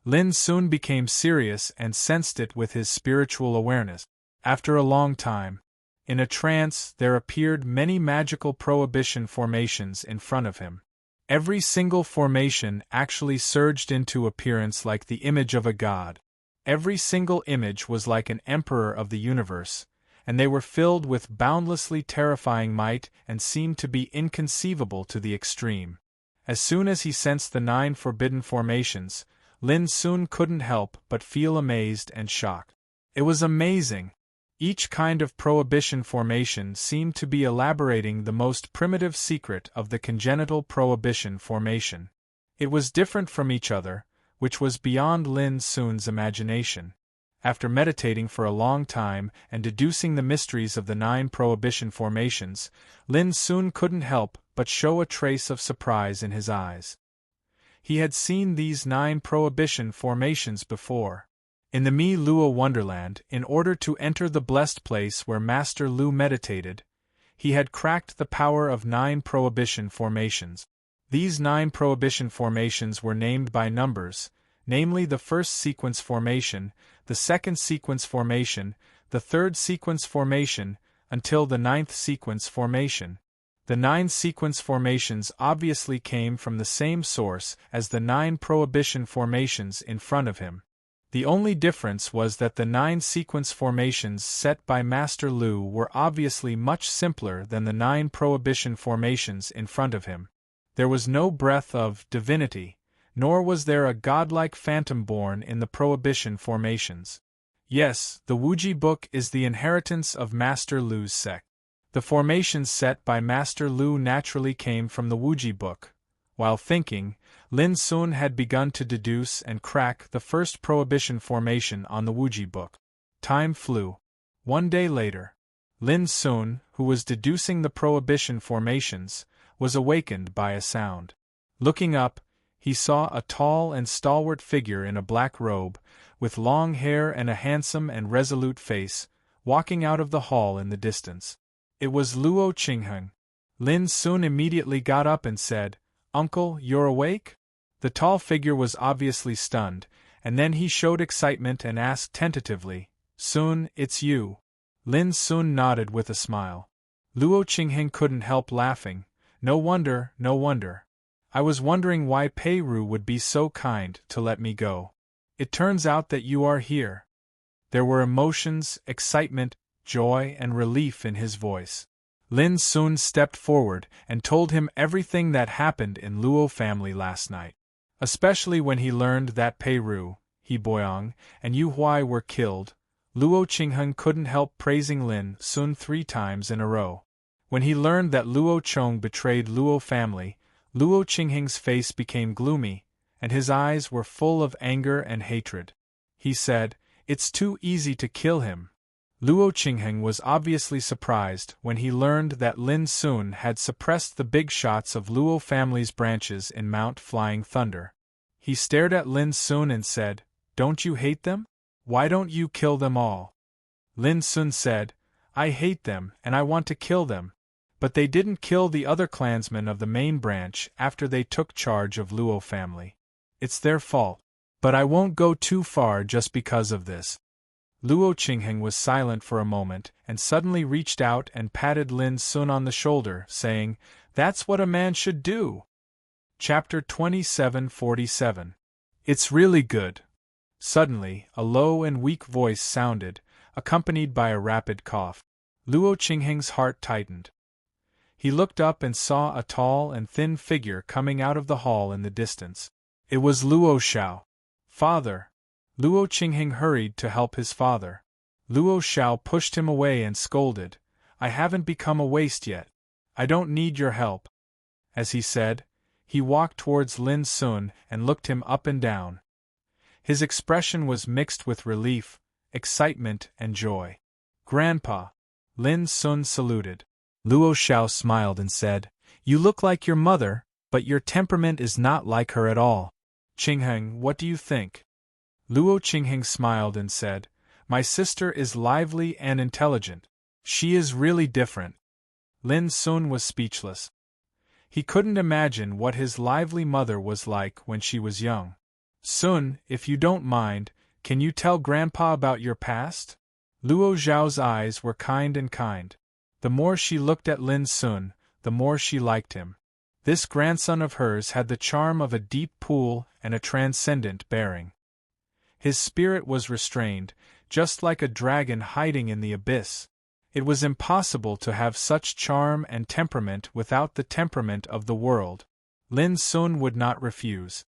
Lin soon became serious and sensed it with his spiritual awareness. After a long time, in a trance, there appeared many magical prohibition formations in front of him. Every single formation actually surged into appearance like the image of a god. Every single image was like an emperor of the universe, and they were filled with boundlessly terrifying might and seemed to be inconceivable to the extreme. As soon as he sensed the 9 forbidden formations, Lin soon couldn't help but feel amazed and shocked. It was amazing. Each kind of prohibition formation seemed to be elaborating the most primitive secret of the congenital prohibition formation. It was different from each other, which was beyond Lin soon's imagination. After meditating for a long time and deducing the mysteries of the 9 prohibition formations, Lin soon couldn't help but show a trace of surprise in his eyes. He had seen these 9 prohibition formations before. In the Mi Luo Wonderland, in order to enter the blessed place where Master Lu meditated, he had cracked the power of 9 prohibition formations. These 9 prohibition formations were named by numbers, namely the first sequence formation, the second sequence formation, the third sequence formation, until the 9th sequence formation. The 9 sequence formations obviously came from the same source as the 9 prohibition formations in front of him. The only difference was that the 9 sequence formations set by Master Lu were obviously much simpler than the 9 prohibition formations in front of him. There was no breath of divinity, nor was there a godlike phantom born in the prohibition formations. Yes, the Wuji book is the inheritance of Master Lu's sect. The formations set by Master Lu naturally came from the Wuji book. While thinking, Lin soon had begun to deduce and crack the first prohibition formation on the Wuji book. Time flew. One day later, Lin soon, who was deducing the prohibition formations, was awakened by a sound. Looking up, he saw a tall and stalwart figure in a black robe, with long hair and a handsome and resolute face, walking out of the hall in the distance. It was Luo Qingheng. Lin soon immediately got up and said, "Uncle, you're awake?" The tall figure was obviously stunned, and then he showed excitement and asked tentatively, "Soon, it's you." Lin soon nodded with a smile. Luo Qingheng couldn't help laughing. No wonder, no wonder. I was wondering why Pei Ru would be so kind to let me go. It turns out that you are here. There were emotions, excitement, joy, and relief in his voice. Lin soon stepped forward and told him everything that happened in Luo family last night. Especially when he learned that Pei Ru, He Boyang, and Yu Huai were killed, Luo Qingheng couldn't help praising Lin soon 3 times in a row. When he learned that Luo Chong betrayed Luo family, Luo Qingheng's face became gloomy, and his eyes were full of anger and hatred. He said, "It's too easy to kill him." Luo Qingheng was obviously surprised when he learned that Lin Sun had suppressed the big shots of Luo family's branches in Mount Flying Thunder. He stared at Lin Sun and said, "Don't you hate them? Why don't you kill them all?" Lin Sun said, "I hate them and I want to kill them. But they didn't kill the other clansmen of the main branch after they took charge of Luo family. It's their fault. But I won't go too far just because of this." Luo Qingheng was silent for a moment and suddenly reached out and patted Lin Sun on the shoulder, saying, "That's what a man should do." Chapter 2747. It's really good. Suddenly, a low and weak voice sounded, accompanied by a rapid cough. Luo Qingheng's heart tightened. He looked up and saw a tall and thin figure coming out of the hall in the distance. It was Luo Xiao. "Father!" Luo Qingheng hurried to help his father. Luo Xiao pushed him away and scolded, "I haven't become a waste yet. I don't need your help." As he said, he walked towards Lin Sun and looked him up and down. His expression was mixed with relief, excitement, and joy. "Grandpa!" Lin Sun saluted. Luo Xiao smiled and said, "You look like your mother, but your temperament is not like her at all. Qingheng, what do you think?" Luo Qingheng smiled and said, "My sister is lively and intelligent. She is really different." Lin Sun was speechless. He couldn't imagine what his lively mother was like when she was young. Sun, if you don't mind, can you tell Grandpa about your past? Luo Zhao's eyes were kind and kind. The more she looked at Lin Sun, the more she liked him. This grandson of hers had the charm of a deep pool and a transcendent bearing. His spirit was restrained, just like a dragon hiding in the abyss. It was impossible to have such charm and temperament without the temperament of the world. Lin Sun would not refuse.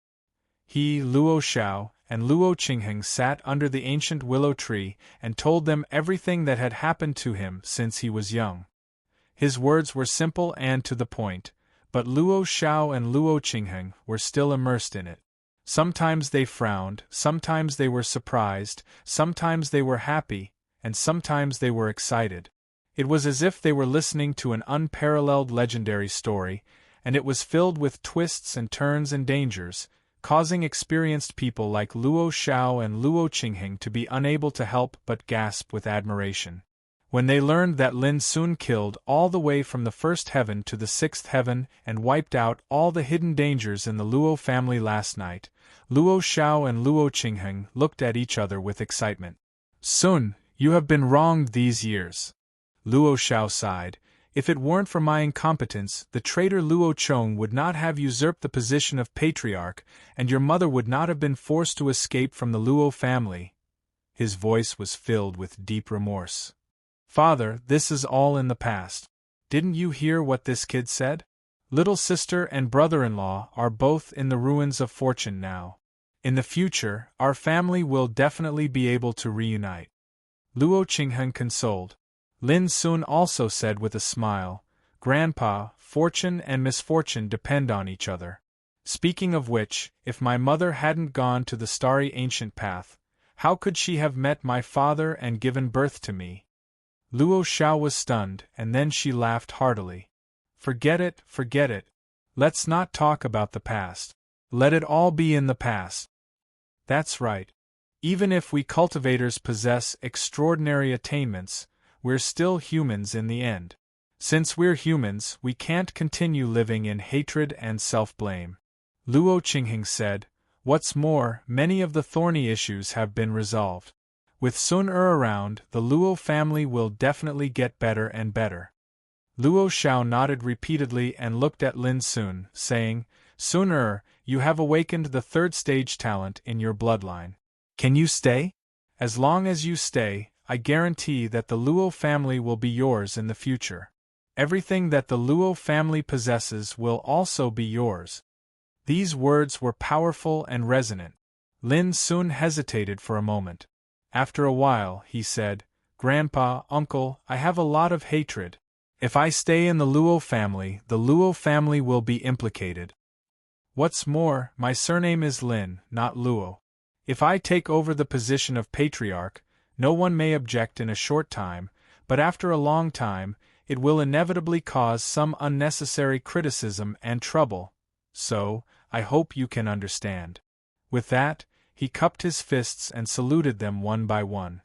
He, Luo Xiao, and Luo Qingheng sat under the ancient willow tree and told them everything that had happened to him since he was young. His words were simple and to the point, but Luo Xiao and Luo Qingheng were still immersed in it. Sometimes they frowned, sometimes they were surprised, sometimes they were happy, and sometimes they were excited. It was as if they were listening to an unparalleled legendary story, and it was filled with twists and turns and dangers, causing experienced people like Luo Xiao and Luo Qingheng to be unable to help but gasp with admiration. When they learned that Lin Sun killed all the way from the first heaven to the sixth heaven and wiped out all the hidden dangers in the Luo family last night, Luo Xiao and Luo Qingheng looked at each other with excitement. Sun, you have been wronged these years. Luo Xiao sighed. If it weren't for my incompetence, the traitor Luo Chong would not have usurped the position of patriarch, and your mother would not have been forced to escape from the Luo family. His voice was filled with deep remorse. Father, this is all in the past. Didn't you hear what this kid said? Little sister and brother-in-law are both in the ruins of fortune now. In the future, our family will definitely be able to reunite. Luo Qingheng consoled. Lin Sun also said with a smile, Grandpa, fortune and misfortune depend on each other. Speaking of which, if my mother hadn't gone to the starry ancient path, how could she have met my father and given birth to me? Luo Xiao was stunned, and then she laughed heartily. Forget it, forget it. Let's not talk about the past. Let it all be in the past. That's right. Even if we cultivators possess extraordinary attainments, we're still humans in the end. Since we're humans, we can't continue living in hatred and self-blame. Luo Qingheng said, what's more, many of the thorny issues have been resolved. With Sun around, the Luo family will definitely get better and better. Luo Xiao nodded repeatedly and looked at Lin Sun, saying, Sun you have awakened the third stage talent in your bloodline. Can you stay? As long as you stay, I guarantee that the Luo family will be yours in the future. Everything that the Luo family possesses will also be yours. These words were powerful and resonant. Lin Sun hesitated for a moment. After a while, he said, Grandpa, Uncle, I have a lot of hatred. If I stay in the Luo family will be implicated. What's more, my surname is Lin, not Luo. If I take over the position of patriarch, no one may object in a short time, but after a long time, it will inevitably cause some unnecessary criticism and trouble. So, I hope you can understand. With that, he cupped his fists and saluted them one by one.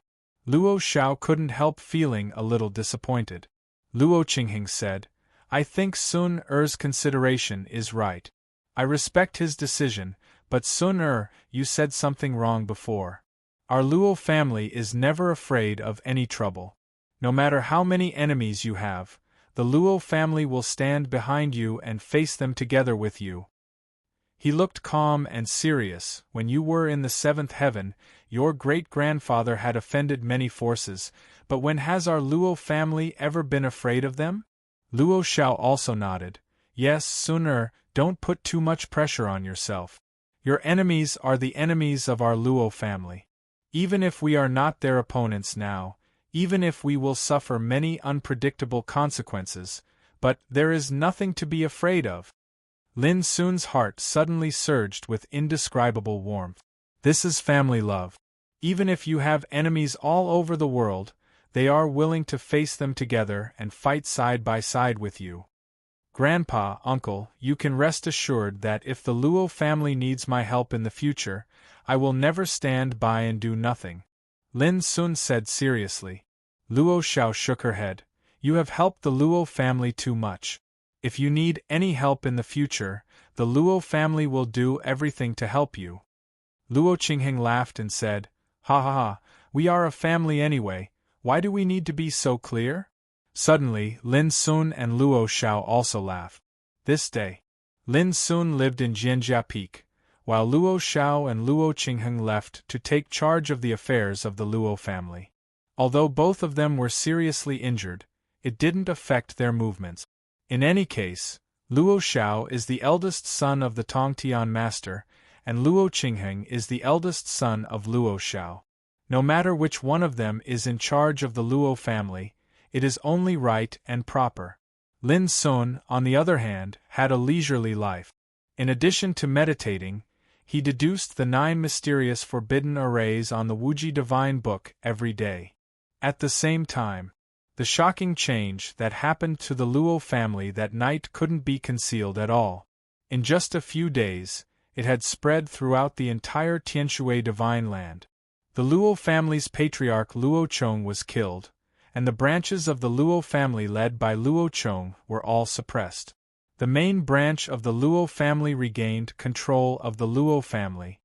Luo Xiao couldn't help feeling a little disappointed. Luo Qingheng said, I think Sun Er's consideration is right. I respect his decision, but Sun you said something wrong before. Our Luo family is never afraid of any trouble. No matter how many enemies you have, the Luo family will stand behind you and face them together with you. He looked calm and serious. When you were in the seventh heaven, your great-grandfather had offended many forces, but when has our Luo family ever been afraid of them? Luo Xiao also nodded. Yes, Sun don't put too much pressure on yourself. Your enemies are the enemies of our Luo family. Even if we are not their opponents now, even if we will suffer many unpredictable consequences, but there is nothing to be afraid of. Lin Sun's heart suddenly surged with indescribable warmth. This is family love. Even if you have enemies all over the world, they are willing to face them together and fight side by side with you. Grandpa, Uncle, you can rest assured that if the Luo family needs my help in the future, I will never stand by and do nothing. Lin Sun said seriously. Luo Xiao shook her head. You have helped the Luo family too much. If you need any help in the future, the Luo family will do everything to help you. Luo Qingheng laughed and said, "Ha ha ha, we are a family anyway, why do we need to be so clear?" Suddenly, Lin Sun and Luo Xiao also laughed. This day, Lin Sun lived in Jianjia Peak, while Luo Xiao and Luo Qingheng left to take charge of the affairs of the Luo family. Although both of them were seriously injured, it didn't affect their movements. In any case, Luo Xiao is the eldest son of the Tongtian master, and Luo Qingheng is the eldest son of Luo Xiao. No matter which one of them is in charge of the Luo family, it is only right and proper. Lin Sun, on the other hand, had a leisurely life. In addition to meditating, he deduced the 9 mysterious forbidden arrays on the Wuji Divine Book every day. At the same time, the shocking change that happened to the Luo family that night couldn't be concealed at all. In just a few days, it had spread throughout the entire Tianshui Divine Land. The Luo family's patriarch Luo Chong was killed, and the branches of the Luo family led by Luo Chong were all suppressed. The main branch of the Luo family regained control of the Luo family.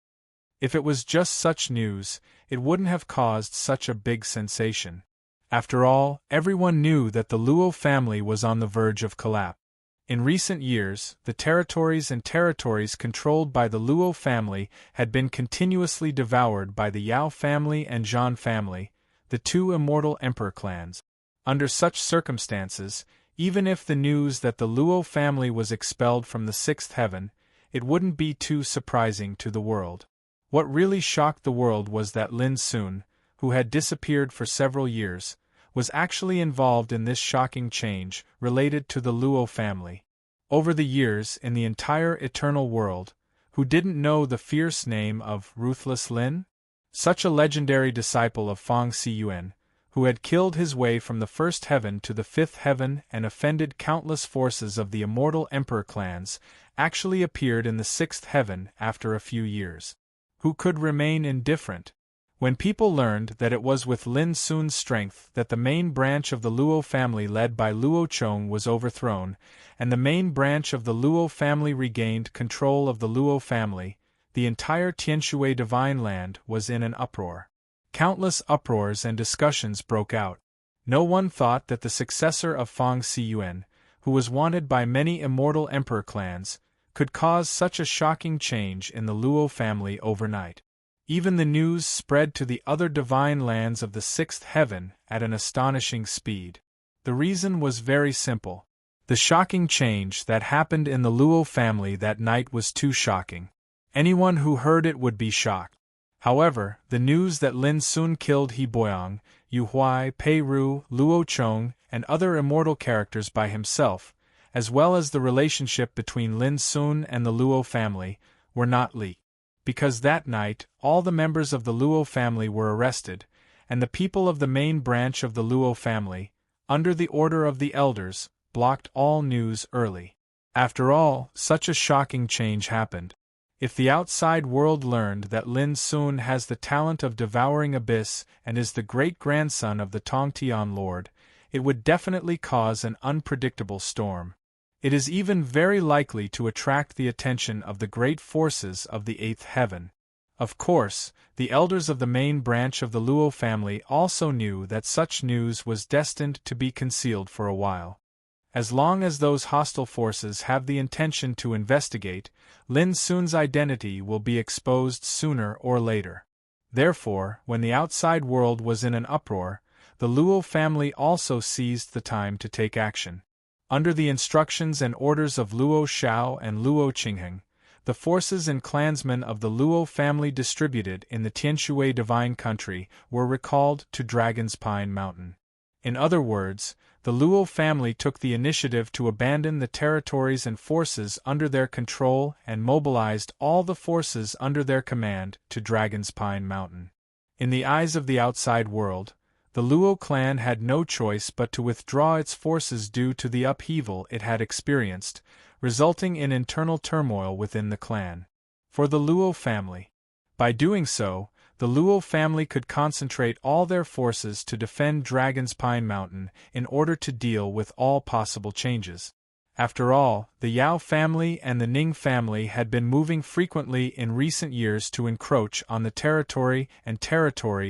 If it was just such news, it wouldn't have caused such a big sensation. After all, everyone knew that the Luo family was on the verge of collapse. In recent years, the territories controlled by the Luo family had been continuously devoured by the Yao family and Zhan family, the 2 immortal emperor clans. Under such circumstances, even if the news that the Luo family was expelled from the 6th heaven, it wouldn't be too surprising to the world. What really shocked the world was that Lin Sun, who had disappeared for several years, was actually involved in this shocking change related to the Luo family. Over the years in the entire eternal world, who didn't know the fierce name of Ruthless Lin? Such a legendary disciple of Fang Xiyuan, who had killed his way from the 1st heaven to the 5th heaven and offended countless forces of the immortal emperor clans, actually appeared in the 6th heaven after a few years. Who could remain indifferent? When people learned that it was with Lin Sun's strength that the main branch of the Luo family led by Luo Chong was overthrown, and the main branch of the Luo family regained control of the Luo family, the entire Tianshui Divine Land was in an uproar. Countless uproars and discussions broke out. No one thought that the successor of Fang Xiyuan, who was wanted by many immortal emperor clans, could cause such a shocking change in the Luo family overnight. Even the news spread to the other divine lands of the 6th heaven at an astonishing speed. The reason was very simple. The shocking change that happened in the Luo family that night was too shocking. Anyone who heard it would be shocked. However, the news that Lin Sun killed He Boyang, Yu Huai, Pei Ru, Luo Chong, and other immortal characters by himself, as well as the relationship between Lin Sun and the Luo family, were not leaked. Because that night, all the members of the Luo family were arrested, and the people of the main branch of the Luo family, under the order of the elders, blocked all news early. After all, such a shocking change happened. If the outside world learned that Lin Sun has the talent of devouring abyss and is the great-grandson of the Tongtian Lord, it would definitely cause an unpredictable storm. It is even very likely to attract the attention of the great forces of the 8th heaven. Of course, the elders of the main branch of the Luo family also knew that such news was destined to be concealed for a while. As long as those hostile forces have the intention to investigate, Lin Sun's identity will be exposed sooner or later. Therefore, when the outside world was in an uproar, the Luo family also seized the time to take action. Under the instructions and orders of Luo Xiao and Luo Qingheng, the forces and clansmen of the Luo family distributed in the Tianshui Divine Country were recalled to Dragon's Pine Mountain. In other words, the Luo family took the initiative to abandon the territories and forces under their control and mobilized all the forces under their command to Dragon's Pine Mountain. In the eyes of the outside world, the Luo clan had no choice but to withdraw its forces due to the upheaval it had experienced, resulting in internal turmoil within the clan. For the Luo family, by doing so, the Luo family could concentrate all their forces to defend Dragon's Pine Mountain in order to deal with all possible changes. After all, the Yao family and the Ning family had been moving frequently in recent years to encroach on the territory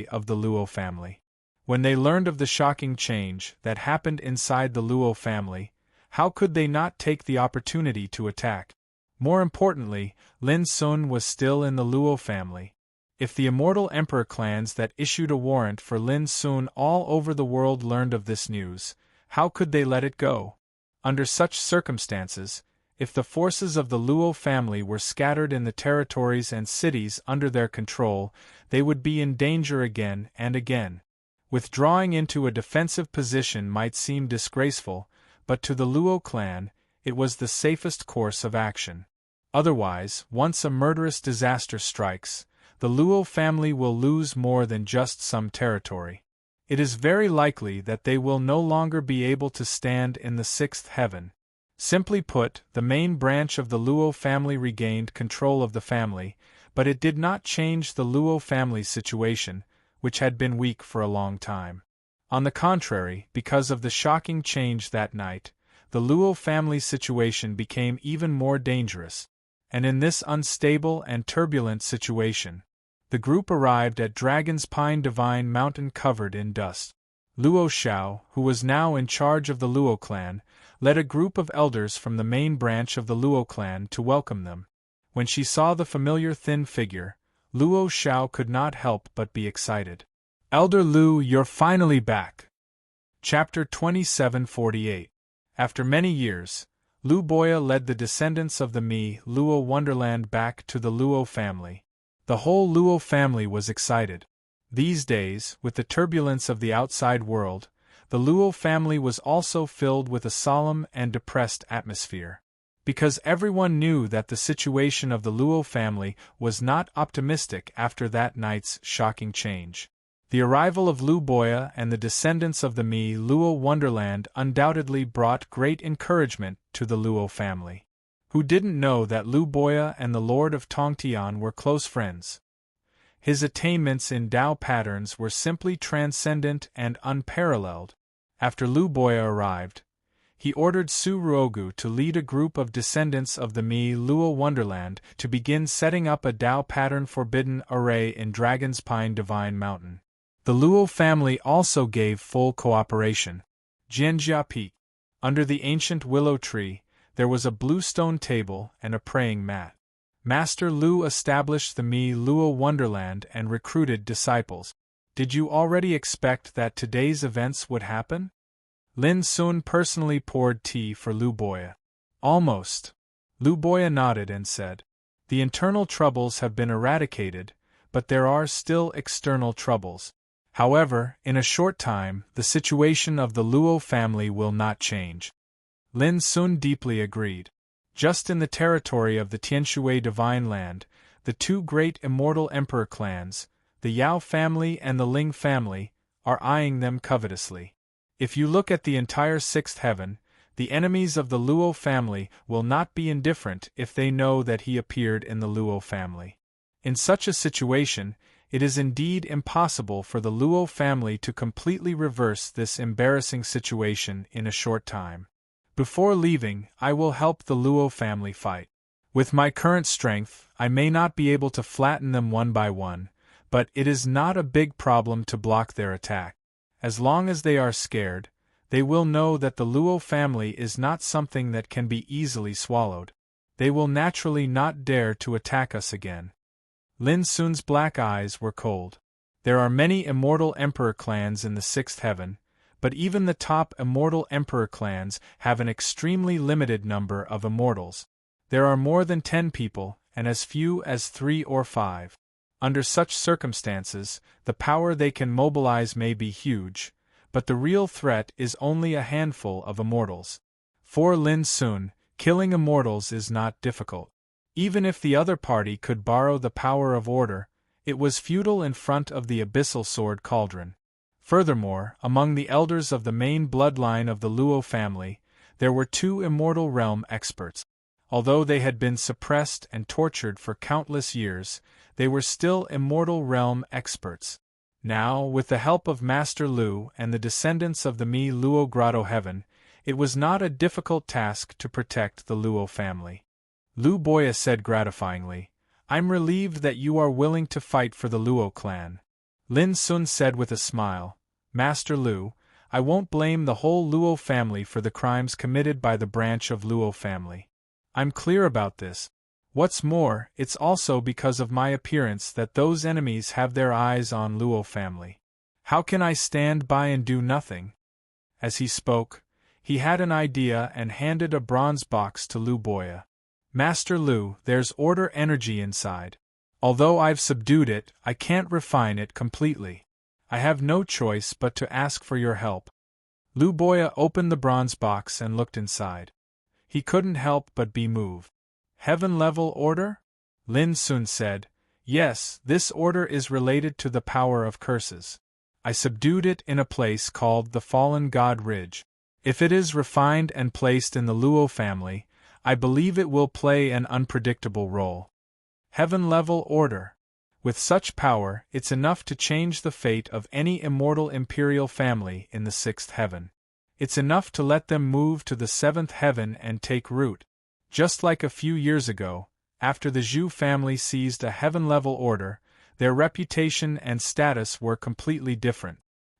of the Luo family. When they learned of the shocking change that happened inside the Luo family, how could they not take the opportunity to attack? More importantly, Lin Sun was still in the Luo family. If the immortal emperor clans that issued a warrant for Lin Sun all over the world learned of this news, how could they let it go? Under such circumstances, if the forces of the Luo family were scattered in the territories and cities under their control, they would be in danger again and again. Withdrawing into a defensive position might seem disgraceful, but to the Luo clan, it was the safest course of action. Otherwise, once a murderous disaster strikes, the Luo family will lose more than just some territory. It is very likely that they will no longer be able to stand in the sixth heaven. Simply put, the main branch of the Luo family regained control of the family, but it did not change the Luo family's situation, which had been weak for a long time. On the contrary, because of the shocking change that night, the Luo family's situation became even more dangerous. And in this unstable and turbulent situation, the group arrived at Dragon's Pine Divine Mountain covered in dust. Luo Xiao, who was now in charge of the Luo clan, led a group of elders from the main branch of the Luo clan to welcome them. When she saw the familiar thin figure, Luo Xiao could not help but be excited. "Elder Lu, you're finally back!" Chapter 2748. After many years, Lu Boya led the descendants of the Mi Luo Wonderland back to the Luo family. The whole Luo family was excited. These days, with the turbulence of the outside world, the Luo family was also filled with a solemn and depressed atmosphere. Because everyone knew that the situation of the Luo family was not optimistic after that night's shocking change. The arrival of Lu Boya and the descendants of the Mi Luo Wonderland undoubtedly brought great encouragement to the Luo family. Who didn't know that Lu Boya and the Lord of Tongtian were close friends? His attainments in Dao patterns were simply transcendent and unparalleled. After Lu Boya arrived, he ordered Su Ruogu to lead a group of descendants of the Mi Luo Wonderland to begin setting up a Dao pattern forbidden array in Dragon's Pine Divine Mountain. The Luo family also gave full cooperation. Jianjia Peak. Under the ancient willow tree, there was a blue stone table and a praying mat. Master Lu established the Mi Luo Wonderland and recruited disciples. Did you already expect that today's events would happen? Lin Sun personally poured tea for Lu Boya. Almost. Lu Boya nodded and said, "The internal troubles have been eradicated, but there are still external troubles. However, in a short time, the situation of the Luo family will not change." Lin Sun deeply agreed. Just in the territory of the Tianshui Divine Land, the two great immortal emperor clans, the Yao family and the Ling family, are eyeing them covetously. If you look at the entire sixth heaven, the enemies of the Luo family will not be indifferent if they know that he appeared in the Luo family. In such a situation, it is indeed impossible for the Luo family to completely reverse this embarrassing situation in a short time. Before leaving, I will help the Luo family fight. With my current strength, I may not be able to flatten them one by one, but it is not a big problem to block their attack. As long as they are scared, they will know that the Luo family is not something that can be easily swallowed. They will naturally not dare to attack us again. Lin Sun's black eyes were cold. There are many immortal emperor clans in the sixth heaven, but even the top immortal emperor clans have an extremely limited number of immortals. There are more than 10 people, and as few as 3 or 5. Under such circumstances, the power they can mobilize may be huge, but the real threat is only a handful of immortals. For Lin Sun, killing immortals is not difficult. Even if the other party could borrow the power of order, it was futile in front of the abyssal sword cauldron. Furthermore, among the elders of the main bloodline of the Luo family, there were 2 immortal realm experts. Although they had been suppressed and tortured for countless years, they were still immortal realm experts. Now, with the help of Master Lu and the descendants of the Mi Luo Grotto Heaven, It was not a difficult task to protect the Luo family. Lu Boya said gratifyingly, "I'm relieved that you are willing to fight for the Luo clan." Lin Sun said with a smile, "Master Lu, I won't blame the whole Luo family for the crimes committed by the branch of Luo family. I'm clear about this. What's more, it's also because of my appearance that those enemies have their eyes on Luo family. How can I stand by and do nothing?" As he spoke, he had an idea and handed a bronze box to Lu Boya. "Master Lu, there's order energy inside. Although I've subdued it, I can't refine it completely. I have no choice but to ask for your help." Lu Boya opened the bronze box and looked inside. He couldn't help but be moved. "Heaven-level order?" Lin Sun said, "Yes, this order is related to the power of curses. I subdued it in a place called the Fallen God Ridge. If it is refined and placed in the Luo family, I believe it will play an unpredictable role. Heaven-level order. With such power, it's enough to change the fate of any immortal imperial family in the sixth heaven. It's enough to let them move to the seventh heaven and take root. Just like a few years ago, after the Zhu family seized a heaven-level order, their reputation and status were completely different.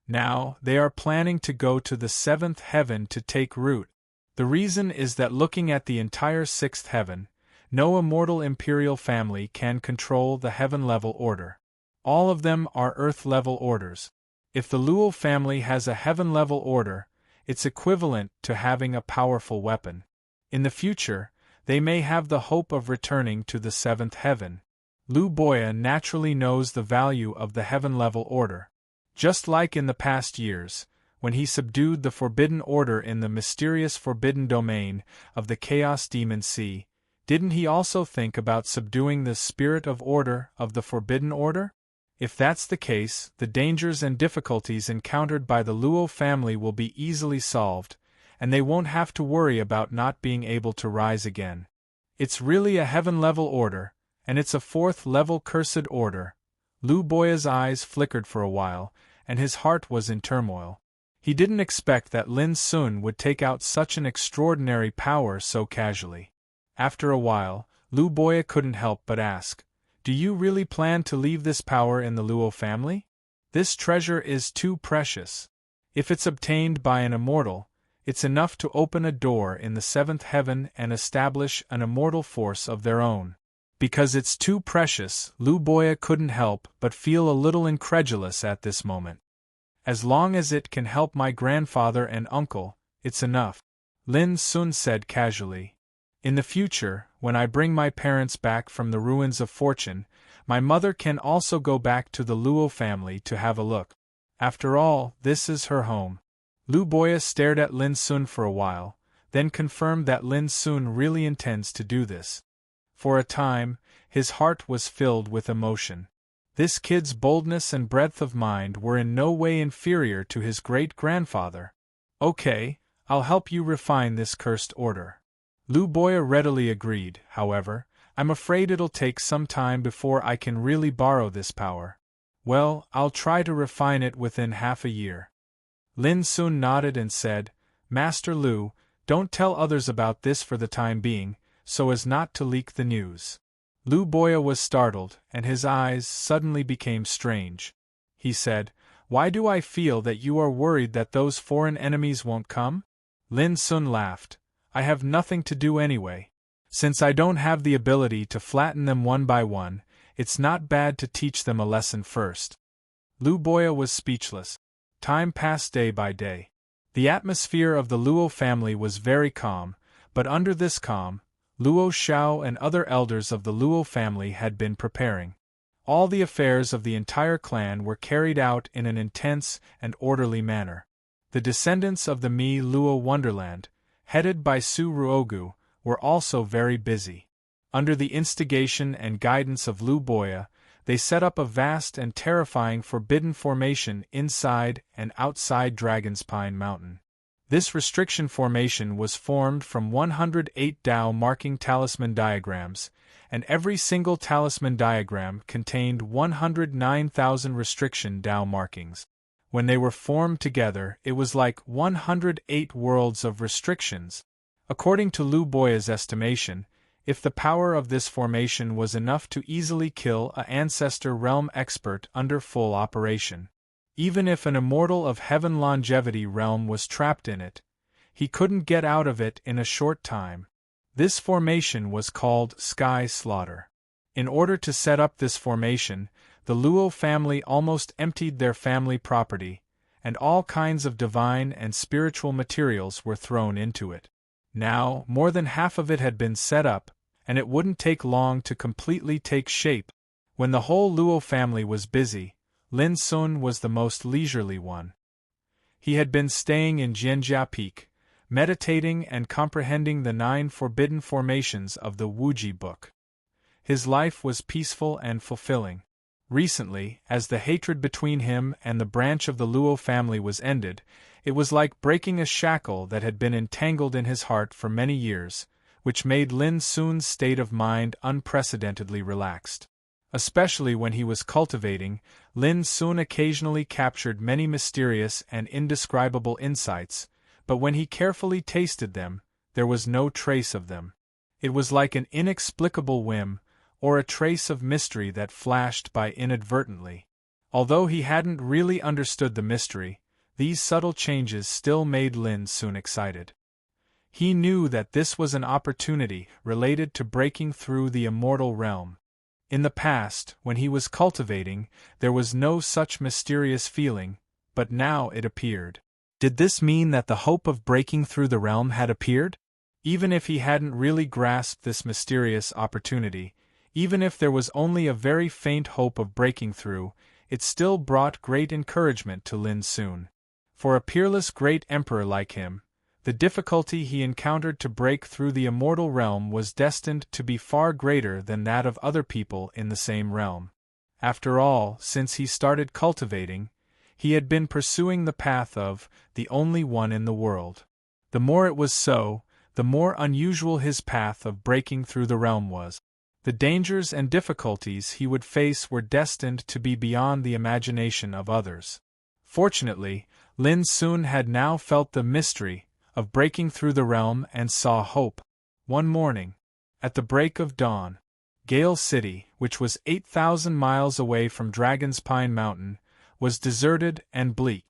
Now, they are planning to go to the seventh heaven to take root. The reason is that looking at the entire sixth heaven, no immortal imperial family can control the heaven-level order. All of them are earth-level orders. If the Luo family has a heaven-level order, it's equivalent to having a powerful weapon. In the future, they may have the hope of returning to the seventh heaven. Lu Boya naturally knows the value of the heaven-level order. Just like in the past years, when he subdued the Forbidden Order in the mysterious Forbidden Domain of the Chaos Demon Sea, didn't he also think about subduing the Spirit of Order of the Forbidden Order? If that's the case, the dangers and difficulties encountered by the Luo family will be easily solved, and they won't have to worry about not being able to rise again. It's really a heaven-level order, and it's a fourth-level cursed order. Lu Boya's eyes flickered for a while, and his heart was in turmoil. He didn't expect that Lin Sun would take out such an extraordinary power so casually. After a while, Lu Boya couldn't help but ask, "Do you really plan to leave this power in the Luo family? This treasure is too precious. If it's obtained by an immortal, it's enough to open a door in the seventh heaven and establish an immortal force of their own." Because it's too precious, Lu Boya couldn't help but feel a little incredulous at this moment. "As long as it can help my grandfather and uncle, it's enough," Lin Sun said casually. "In the future, when I bring my parents back from the ruins of fortune, my mother can also go back to the Luo family to have a look. After all, this is her home." Lu Boya stared at Lin Sun for a while, then confirmed that Lin Sun really intends to do this. For a time, his heart was filled with emotion. This kid's boldness and breadth of mind were in no way inferior to his great-grandfather. "Okay, I'll help you refine this cursed order." Lu Boya readily agreed. "However, I'm afraid it'll take some time before I can really borrow this power." "Well, I'll try to refine it within half a year." Lin Sun nodded and said, "Master Lu, don't tell others about this for the time being, so as not to leak the news." Lu Boya was startled, and his eyes suddenly became strange. He said, "Why do I feel that you are worried that those foreign enemies won't come?" Lin Sun laughed. "I have nothing to do anyway. Since I don't have the ability to flatten them one by one, it's not bad to teach them a lesson first." Lu Boya was speechless. Time passed day by day. The atmosphere of the Luo family was very calm, but under this calm, Luo Xiao and other elders of the Luo family had been preparing. All the affairs of the entire clan were carried out in an intense and orderly manner. The descendants of the Mi Luo Wonderland, headed by Su Ruogu, were also very busy. Under the instigation and guidance of Lu Boya, they set up a vast and terrifying forbidden formation inside and outside Dragon's Pine Mountain. This restriction formation was formed from 108 Dao marking talisman diagrams, and every single talisman diagram contained 109,000 restriction Dao markings. When they were formed together, it was like 108 worlds of restrictions. According to Lu Boya's estimation, if the power of this formation was enough to easily kill an ancestor realm expert under full operation. Even if an immortal of heaven longevity realm was trapped in it, he couldn't get out of it in a short time. This formation was called Sky Slaughter. In order to set up this formation, the Luo family almost emptied their family property, and all kinds of divine and spiritual materials were thrown into it. Now, more than half of it had been set up, and it wouldn't take long to completely take shape. When the whole Luo family was busy, Lin Sun was the most leisurely one. He had been staying in Jianjia Peak, meditating and comprehending the 9 forbidden formations of the Wuji book. His life was peaceful and fulfilling. Recently, as the hatred between him and the branch of the Luo family was ended, it was like breaking a shackle that had been entangled in his heart for many years, which made Lin Sun's state of mind unprecedentedly relaxed. Especially when he was cultivating, Lin Sun occasionally captured many mysterious and indescribable insights, but when he carefully tasted them, there was no trace of them. It was like an inexplicable whim, or a trace of mystery that flashed by inadvertently. Although he hadn't really understood the mystery, these subtle changes still made Lin Sun excited. He knew that this was an opportunity related to breaking through the immortal realm. In the past, when he was cultivating, there was no such mysterious feeling, but now it appeared. Did this mean that the hope of breaking through the realm had appeared? Even if he hadn't really grasped this mysterious opportunity, even if there was only a very faint hope of breaking through, it still brought great encouragement to Lin Sun. For a peerless great emperor like him, the difficulty he encountered to break through the immortal realm was destined to be far greater than that of other people in the same realm. After all, since he started cultivating, he had been pursuing the path of the only one in the world. The more it was so, the more unusual his path of breaking through the realm was. The dangers and difficulties he would face were destined to be beyond the imagination of others. Fortunately, Lin Sun had now felt the mystery of breaking through the realm and saw hope. One morning, at the break of dawn, Gale City, which was 8,000 miles away from Dragon's Pine Mountain, was deserted and bleak.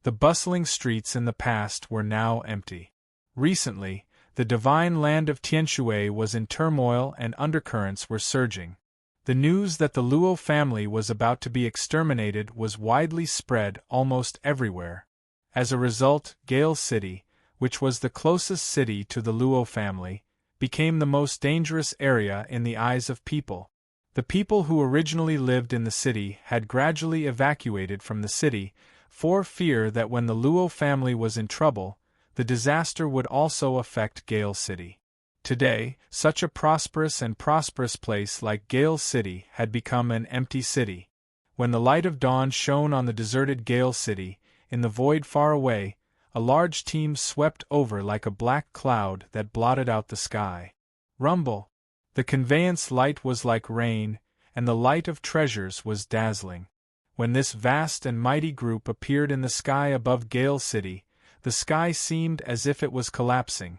The bustling streets in the past were now empty. Recently, the divine land of Tianshui was in turmoil and undercurrents were surging. The news that the Luo family was about to be exterminated was widely spread almost everywhere. As a result, Gale City, which was the closest city to the Luo family, became the most dangerous area in the eyes of people. The people who originally lived in the city had gradually evacuated from the city, for fear that when the Luo family was in trouble, the disaster would also affect Gale City. Today, such a prosperous place like Gale City had become an empty city. When the light of dawn shone on the deserted Gale City, in the void far away, a large team swept over like a black cloud that blotted out the sky. Rumble! The conveyance light was like rain, and the light of treasures was dazzling. When this vast and mighty group appeared in the sky above Gale City, the sky seemed as if it was collapsing.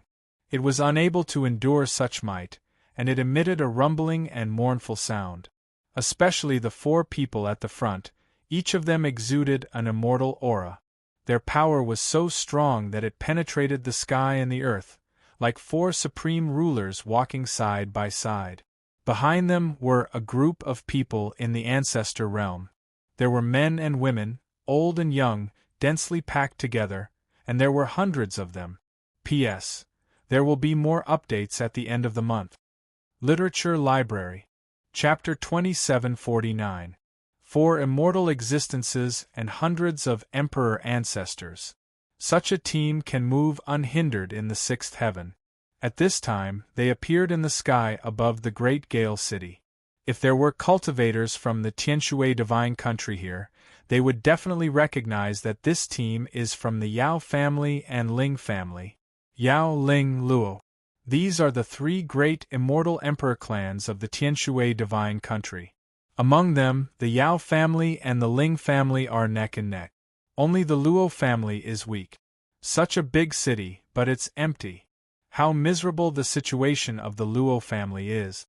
It was unable to endure such might, and it emitted a rumbling and mournful sound. Especially the 4 people at the front, each of them exuded an immortal aura. Their power was so strong that it penetrated the sky and the earth, like 4 supreme rulers walking side by side. Behind them were a group of people in the ancestor realm. There were men and women, old and young, densely packed together, and there were hundreds of them. P.S. There will be more updates at the end of the month. Literature Library. Chapter 2749. 4 immortal existences and hundreds of emperor ancestors. Such a team can move unhindered in the 6th heaven. At this time, they appeared in the sky above the great Gale City. If there were cultivators from the Tianshui divine country here, they would definitely recognize that this team is from the Yao family and Ling family. Yao, Ling, Luo. These are the 3 great immortal emperor clans of the Tianshui divine country. Among them, the Yao family and the Ling family are neck and neck. Only the Luo family is weak. Such a big city, but it's empty. How miserable the situation of the Luo family is.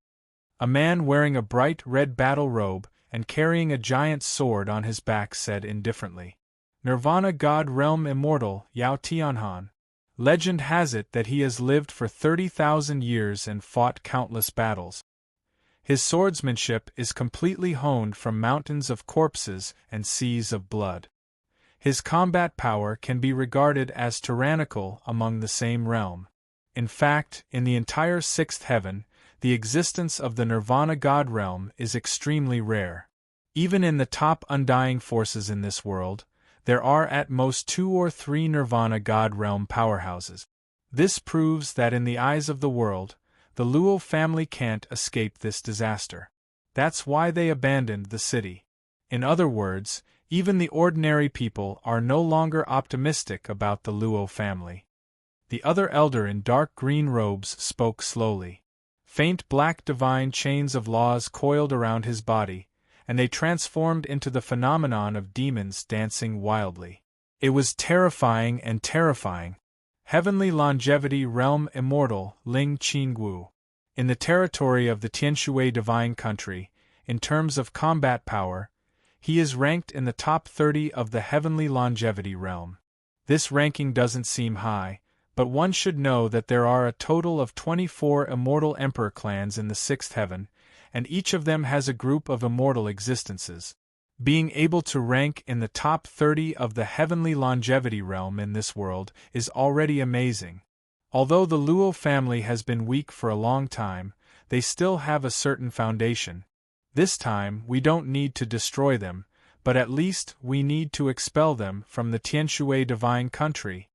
A man wearing a bright red battle robe and carrying a giant sword on his back said indifferently. Nirvana God Realm Immortal Yao Tianhan. Legend has it that he has lived for 30,000 years and fought countless battles. His swordsmanship is completely honed from mountains of corpses and seas of blood. His combat power can be regarded as tyrannical among the same realm. In fact, in the entire sixth heaven, the existence of the Nirvana God realm is extremely rare. Even in the top undying forces in this world, there are at most 2 or 3 Nirvana God realm powerhouses. This proves that in the eyes of the world, the Luo family can't escape this disaster. That's why they abandoned the city. In other words, even the ordinary people are no longer optimistic about the Luo family. The other elder in dark green robes spoke slowly. Faint black divine chains of laws coiled around his body, and they transformed into the phenomenon of demons dancing wildly. It was terrifying and terrifying. Heavenly Longevity Realm Immortal Ling Qingwu. In the territory of the Tianshui Divine Country, in terms of combat power, he is ranked in the top 30 of the Heavenly Longevity Realm. This ranking doesn't seem high, but one should know that there are a total of 24 immortal emperor clans in the sixth heaven, and each of them has a group of immortal existences. Being able to rank in the top 30 of the Heavenly Longevity Realm in this world is already amazing. Although the Luo family has been weak for a long time, they still have a certain foundation. This time we don't need to destroy them, but at least we need to expel them from the Tianshui Divine Country.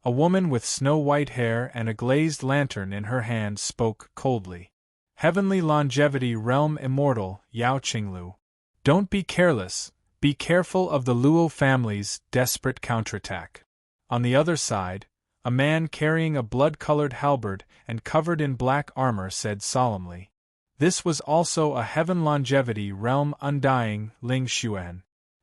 A woman with snow-white hair and a glazed lantern in her hand spoke coldly. Heavenly Longevity Realm Immortal Yao Qinglu. Don't be careless, be careful of the Luo family's desperate counterattack. On the other side, a man carrying a blood-colored halberd and covered in black armor said solemnly. This was also a Heaven Longevity Realm Undying Ling Xuan.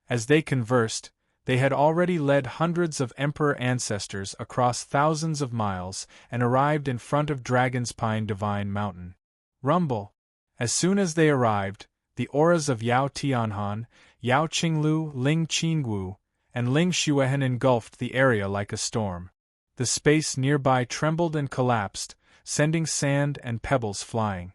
As they conversed, they had already led hundreds of emperor ancestors across thousands of miles and arrived in front of Dragon's Pine Divine Mountain. Rumble. As soon as they arrived, the auras of Yao Tianhan, Yao Qinglu, Ling Qingwu, and Ling Xuan engulfed the area like a storm. The space nearby trembled and collapsed, sending sand and pebbles flying.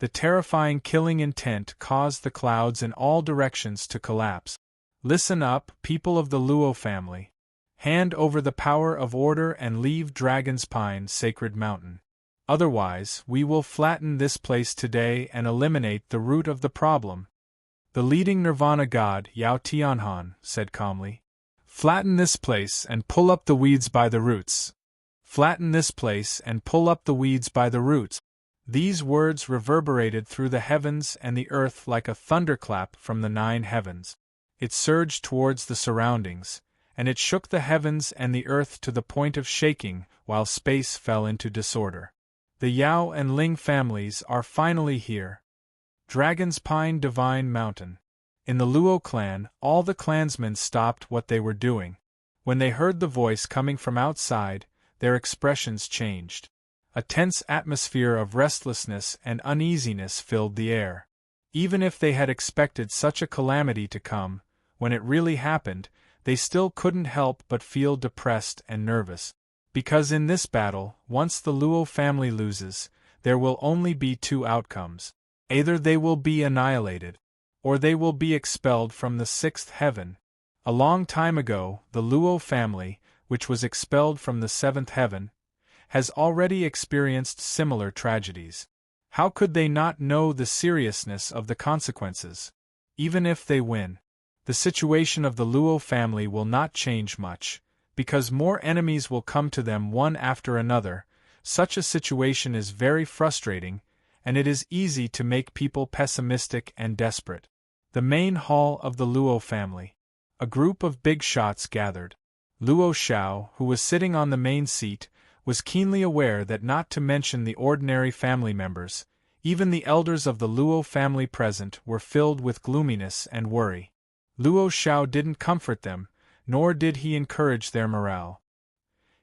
The terrifying killing intent caused the clouds in all directions to collapse. Listen up, people of the Luo family. Hand over the power of order and leave Dragon's Pine Sacred Mountain. Otherwise, we will flatten this place today and eliminate the root of the problem. The leading Nirvana god, Yao Tianhan, said calmly. Flatten this place and pull up the weeds by the roots. Flatten this place and pull up the weeds by the roots. These words reverberated through the heavens and the earth like a thunderclap from the 9 heavens. It surged towards the surroundings, and it shook the heavens and the earth to the point of shaking while space fell into disorder. The Yao and Ling families are finally here. Dragon's Pine Divine Mountain. In the Luo clan, all the clansmen stopped what they were doing. When they heard the voice coming from outside, their expressions changed. A tense atmosphere of restlessness and uneasiness filled the air. Even if they had expected such a calamity to come, when it really happened, they still couldn't help but feel depressed and nervous. Because in this battle, once the Luo family loses, there will only be 2 outcomes. Either they will be annihilated, or they will be expelled from the 6th heaven. A long time ago, the Luo family, which was expelled from the 7th heaven, has already experienced similar tragedies. How could they not know the seriousness of the consequences? Even if they win, the situation of the Luo family will not change much, because more enemies will come to them one after another. Such a situation is very frustrating, and it is easy to make people pessimistic and desperate. The main hall of the Luo family. A group of big shots gathered. Luo Xiao, who was sitting on the main seat, was keenly aware that not to mention the ordinary family members, even the elders of the Luo family present were filled with gloominess and worry. Luo Xiao didn't comfort them, nor did he encourage their morale.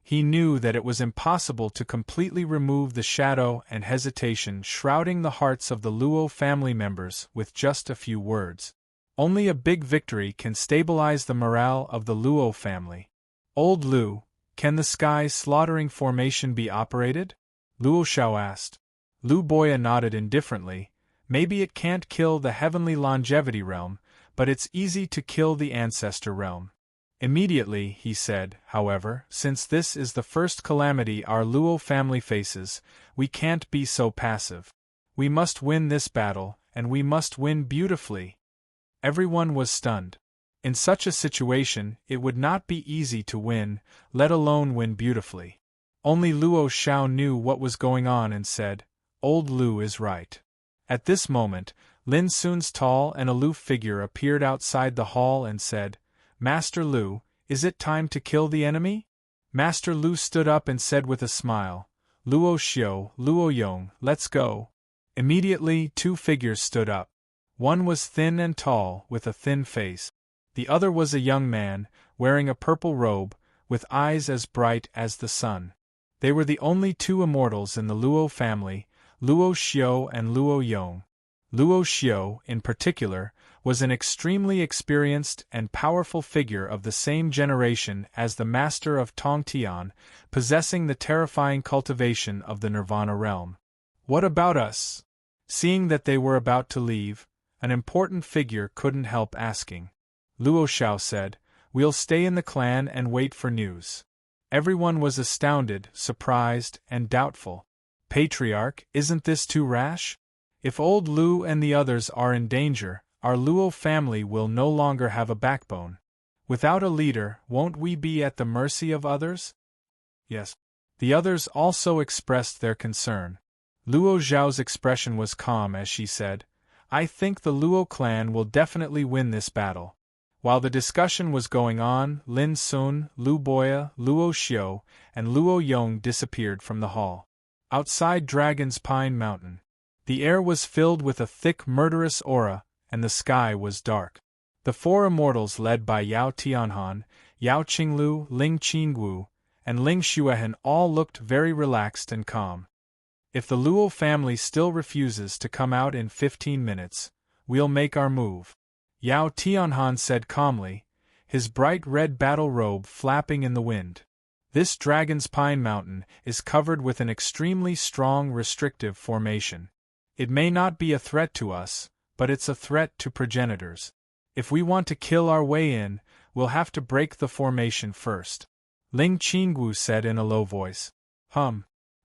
He knew that it was impossible to completely remove the shadow and hesitation shrouding the hearts of the Luo family members with just a few words. Only a big victory can stabilize the morale of the Luo family. Old Lu, can the sky slaughtering formation be operated? Luo Xiao asked. Lu Boya nodded indifferently. Maybe it can't kill the heavenly longevity realm, but it's easy to kill the ancestor realm. Immediately, he said, however, since this is the first calamity our Luo family faces, we can't be so passive. We must win this battle, and we must win beautifully. Everyone was stunned. In such a situation, it would not be easy to win, let alone win beautifully. Only Luo Xiao knew what was going on and said, Old Lu is right. At this moment, Lin Sun's tall and aloof figure appeared outside the hall and said, Master Lu, is it time to kill the enemy? Master Lu stood up and said with a smile, Luo Xiao, Luo Yong, let's go. Immediately, two figures stood up. One was thin and tall, with a thin face. The other was a young man, wearing a purple robe, with eyes as bright as the sun. They were the only two immortals in the Luo family, Luo Xiao and Luo Yong. Luo Xiao, in particular, was an extremely experienced and powerful figure of the same generation as the master of Tongtian, possessing the terrifying cultivation of the Nirvana realm. What about us? Seeing that they were about to leave, an important figure couldn't help asking. Luo Xiao said, We'll stay in the clan and wait for news. Everyone was astounded, surprised, and doubtful. Patriarch, isn't this too rash? If old Lu and the others are in danger, our Luo family will no longer have a backbone. Without a leader, won't we be at the mercy of others? Yes. The others also expressed their concern. Luo Zhao's expression was calm as she said, I think the Luo clan will definitely win this battle. While the discussion was going on, Lin Sun, Lu Boya, Luo Xiao, and Luo Yong disappeared from the hall. Outside Dragon's Pine Mountain, the air was filled with a thick murderous aura, and the sky was dark. The four immortals led by Yao Tianhan, Yao Qinglu, Ling Qingwu, and Ling Xuehen all looked very relaxed and calm. If the Luo family still refuses to come out in 15 minutes, we'll make our move. Yao Tianhan said calmly, his bright red battle robe flapping in the wind. This Dragon's Pine Mountain is covered with an extremely strong restrictive formation. It may not be a threat to us, but it's a threat to progenitors. If we want to kill our way in, we'll have to break the formation first. Ling Qingwu said in a low voice. Hum.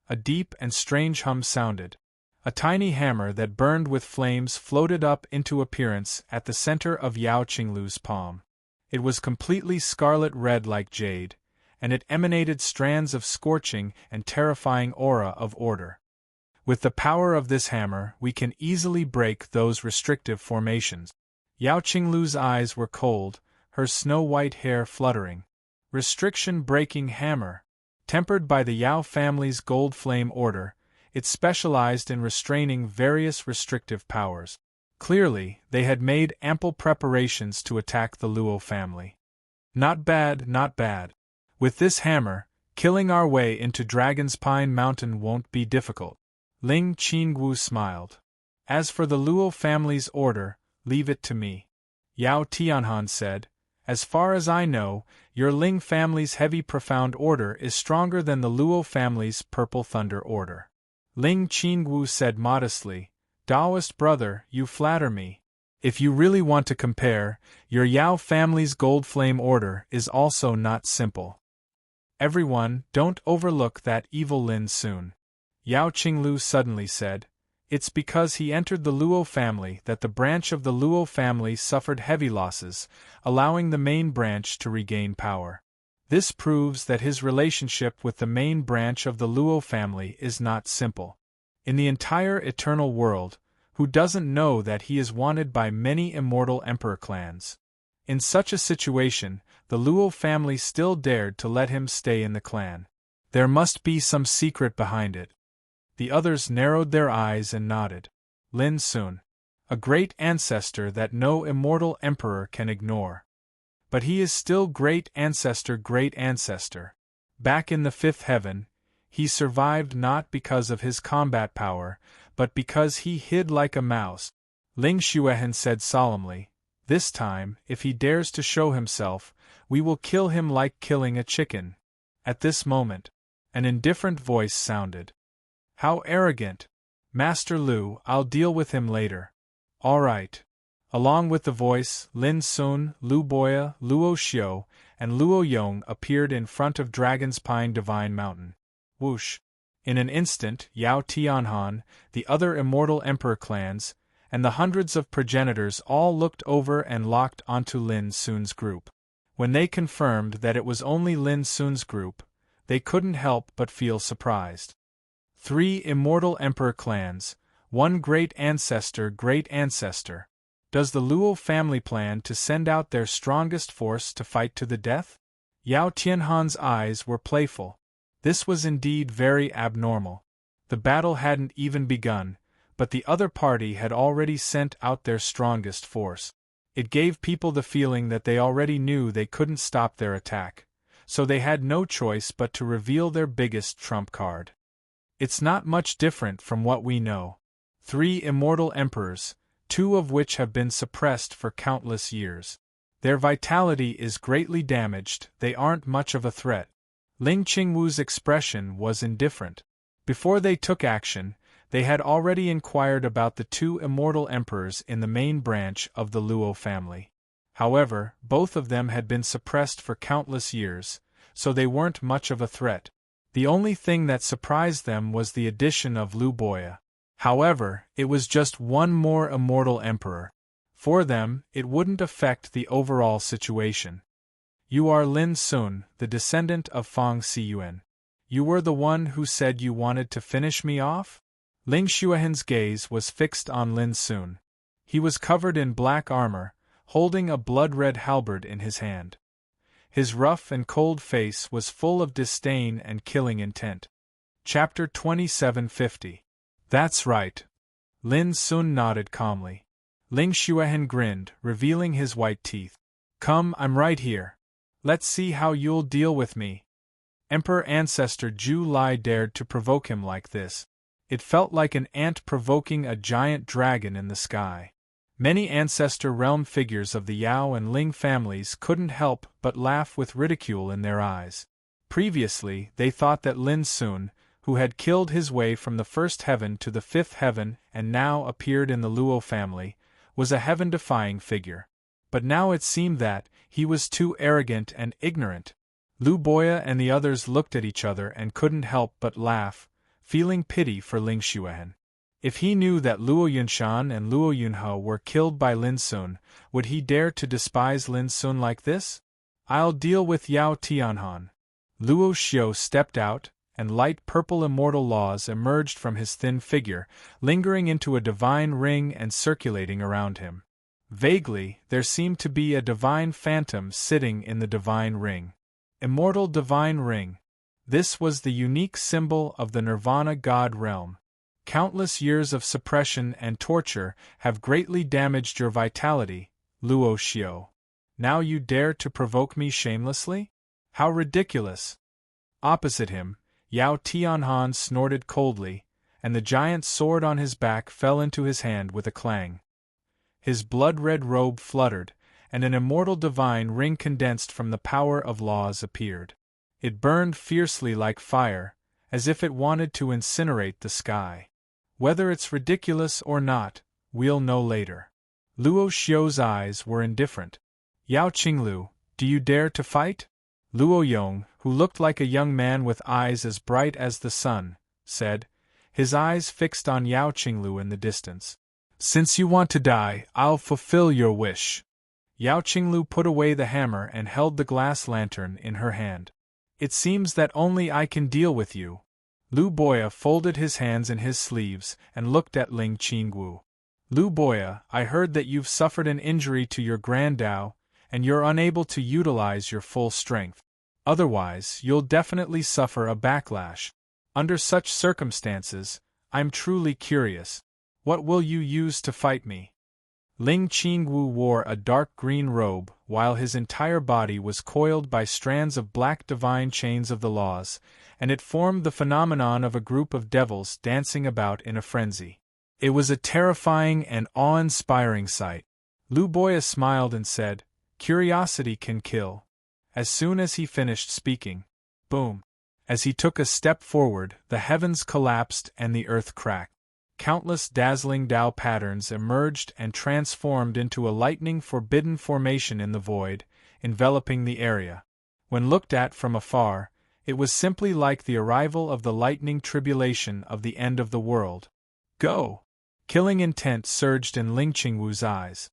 A deep and strange hum sounded. A tiny hammer that burned with flames floated up into appearance at the center of Yao Qinglu's palm. It was completely scarlet red like jade, and it emanated strands of scorching and terrifying aura of order. With the power of this hammer, we can easily break those restrictive formations. Yao Qinglu's eyes were cold, her snow-white hair fluttering. Restriction-breaking hammer. Tempered by the Yao family's gold flame order, it specialized in restraining various restrictive powers. Clearly, they had made ample preparations to attack the Luo family. Not bad, not bad. With this hammer, killing our way into Dragon's Pine Mountain won't be difficult. Ling Qingwu smiled. As for the Luo family's order, leave it to me. Yao Tianhan said, as far as I know, your Ling family's heavy profound order is stronger than the Luo family's purple thunder order. Ling Qingwu said modestly, Taoist brother, you flatter me. If you really want to compare, your Yao family's gold flame order is also not simple. Everyone, don't overlook that evil Lin Sun. Yao Qinglu suddenly said, it's because he entered the Luo family that the branch of the Luo family suffered heavy losses, allowing the main branch to regain power. This proves that his relationship with the main branch of the Luo family is not simple. In the entire eternal world, who doesn't know that he is wanted by many immortal emperor clans? In such a situation, the Luo family still dared to let him stay in the clan. There must be some secret behind it. The others narrowed their eyes and nodded. Lin Sun. A great ancestor that no immortal emperor can ignore. But he is still great ancestor. Back in the fifth heaven, he survived not because of his combat power, but because he hid like a mouse. Ling Xuehen said solemnly, "This time, if he dares to show himself, we will kill him like killing a chicken." At this moment, an indifferent voice sounded. "How arrogant! Master Lu, I'll deal with him later." "All right." Along with the voice, Lin Sun, Lu Boya, Luo Xiu, and Luo Yong appeared in front of Dragon's Pine Divine Mountain. Whoosh! In an instant, Yao Tianhan, the other immortal emperor clans, and the hundreds of progenitors all looked over and locked onto Lin Sun's group. When they confirmed that it was only Lin Sun's group, they couldn't help but feel surprised. 3 immortal emperor clans, 1 great ancestor. Does the Luo family plan to send out their strongest force to fight to the death? Yao Tianhan's eyes were playful. This was indeed very abnormal. The battle hadn't even begun, but the other party had already sent out their strongest force. It gave people the feeling that they already knew they couldn't stop their attack, so they had no choice but to reveal their biggest trump card. It's not much different from what we know. 3 immortal emperors, 2 of which have been suppressed for countless years. Their vitality is greatly damaged, they aren't much of a threat. Ling Qingwu's expression was indifferent. Before they took action, they had already inquired about the 2 immortal emperors in the main branch of the Luo family. However, both of them had been suppressed for countless years, so they weren't much of a threat. The only thing that surprised them was the addition of Lu Boya. However, it was just 1 more immortal emperor. For them, it wouldn't affect the overall situation. "You are Lin Sun, the descendant of Fang Xiyuan. You were the one who said you wanted to finish me off?" Ling Xuehen's gaze was fixed on Lin Sun. He was covered in black armor, holding a blood-red halberd in his hand. His rough and cold face was full of disdain and killing intent. Chapter 2750. "That's right." Lin Sun nodded calmly. Ling Xuehen grinned, revealing his white teeth. "Come, I'm right here. Let's see how you'll deal with me." Emperor Ancestor Zhu Lai dared to provoke him like this. It felt like an ant provoking a giant dragon in the sky. Many ancestor realm figures of the Yao and Ling families couldn't help but laugh with ridicule in their eyes. Previously, they thought that Lin Sun, who had killed his way from the first heaven to the fifth heaven and now appeared in the Luo family, was a heaven-defying figure. But now it seemed that he was too arrogant and ignorant. Lu Boya and the others looked at each other and couldn't help but laugh, feeling pity for Ling Xuehen. If he knew that Luo Yunshan and Luo Yunhe were killed by Lin Sun, would he dare to despise Lin Sun like this? "I'll deal with Yao Tianhan." Luo Xiu stepped out, and light purple immortal laws emerged from his thin figure, lingering into a divine ring and circulating around him. Vaguely, there seemed to be a divine phantom sitting in the divine ring. Immortal divine ring. This was the unique symbol of the Nirvana God realm. Countless years of suppression and torture have greatly damaged your vitality, Luo Xiu. Now you dare to provoke me shamelessly? How ridiculous! Opposite him, Yao Tianhan snorted coldly, and the giant sword on his back fell into his hand with a clang. His blood-red robe fluttered, and an immortal divine ring condensed from the power of laws appeared. It burned fiercely like fire, as if it wanted to incinerate the sky. Whether it's ridiculous or not, we'll know later. Luo Xiu's eyes were indifferent. "Yao Qinglu, do you dare to fight?" Luo Yong, who looked like a young man with eyes as bright as the sun, said, his eyes fixed on Yao Qinglu in the distance. "Since you want to die, I'll fulfill your wish." Yao Qinglu put away the hammer and held the glass lantern in her hand. "It seems that only I can deal with you." Lu Boya folded his hands in his sleeves and looked at Ling Qingwu. "Lu Boya, I heard that you've suffered an injury to your Grand Dao, and you're unable to utilize your full strength. Otherwise, you'll definitely suffer a backlash. Under such circumstances, I'm truly curious. What will you use to fight me?" Ling Qingwu wore a dark green robe, while his entire body was coiled by strands of black divine chains of the laws, and it formed the phenomenon of a group of devils dancing about in a frenzy. It was a terrifying and awe-inspiring sight. Lu Boya smiled and said, "Curiosity can kill." As soon as he finished speaking, boom! As he took a step forward, the heavens collapsed and the earth cracked. Countless dazzling Tao patterns emerged and transformed into a lightning forbidden formation in the void, enveloping the area. When looked at from afar, it was simply like the arrival of the lightning tribulation of the end of the world. Go! Killing intent surged in Ling Qingwu's eyes.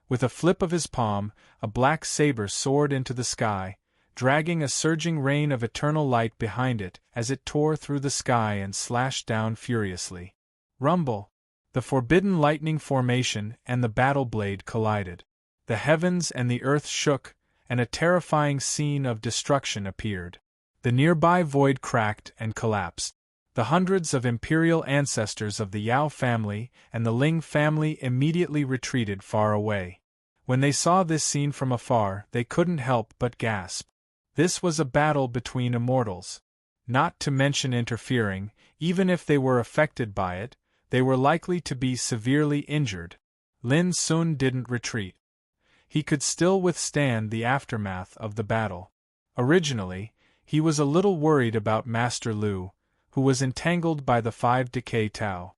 With a flip of his palm, a black saber soared into the sky, dragging a surging rain of eternal light behind it as it tore through the sky and slashed down furiously. Rumble! The forbidden lightning formation and the battle blade collided. The heavens and the earth shook, and a terrifying scene of destruction appeared. The nearby void cracked and collapsed. The hundreds of imperial ancestors of the Yao family and the Ling family immediately retreated far away. When they saw this scene from afar, they couldn't help but gasp. This was a battle between immortals. Not to mention interfering, even if they were affected by it, they were likely to be severely injured. Lin Sun didn't retreat. He could still withstand the aftermath of the battle. Originally, he was a little worried about Master Lu, who was entangled by the 5 decay Tao.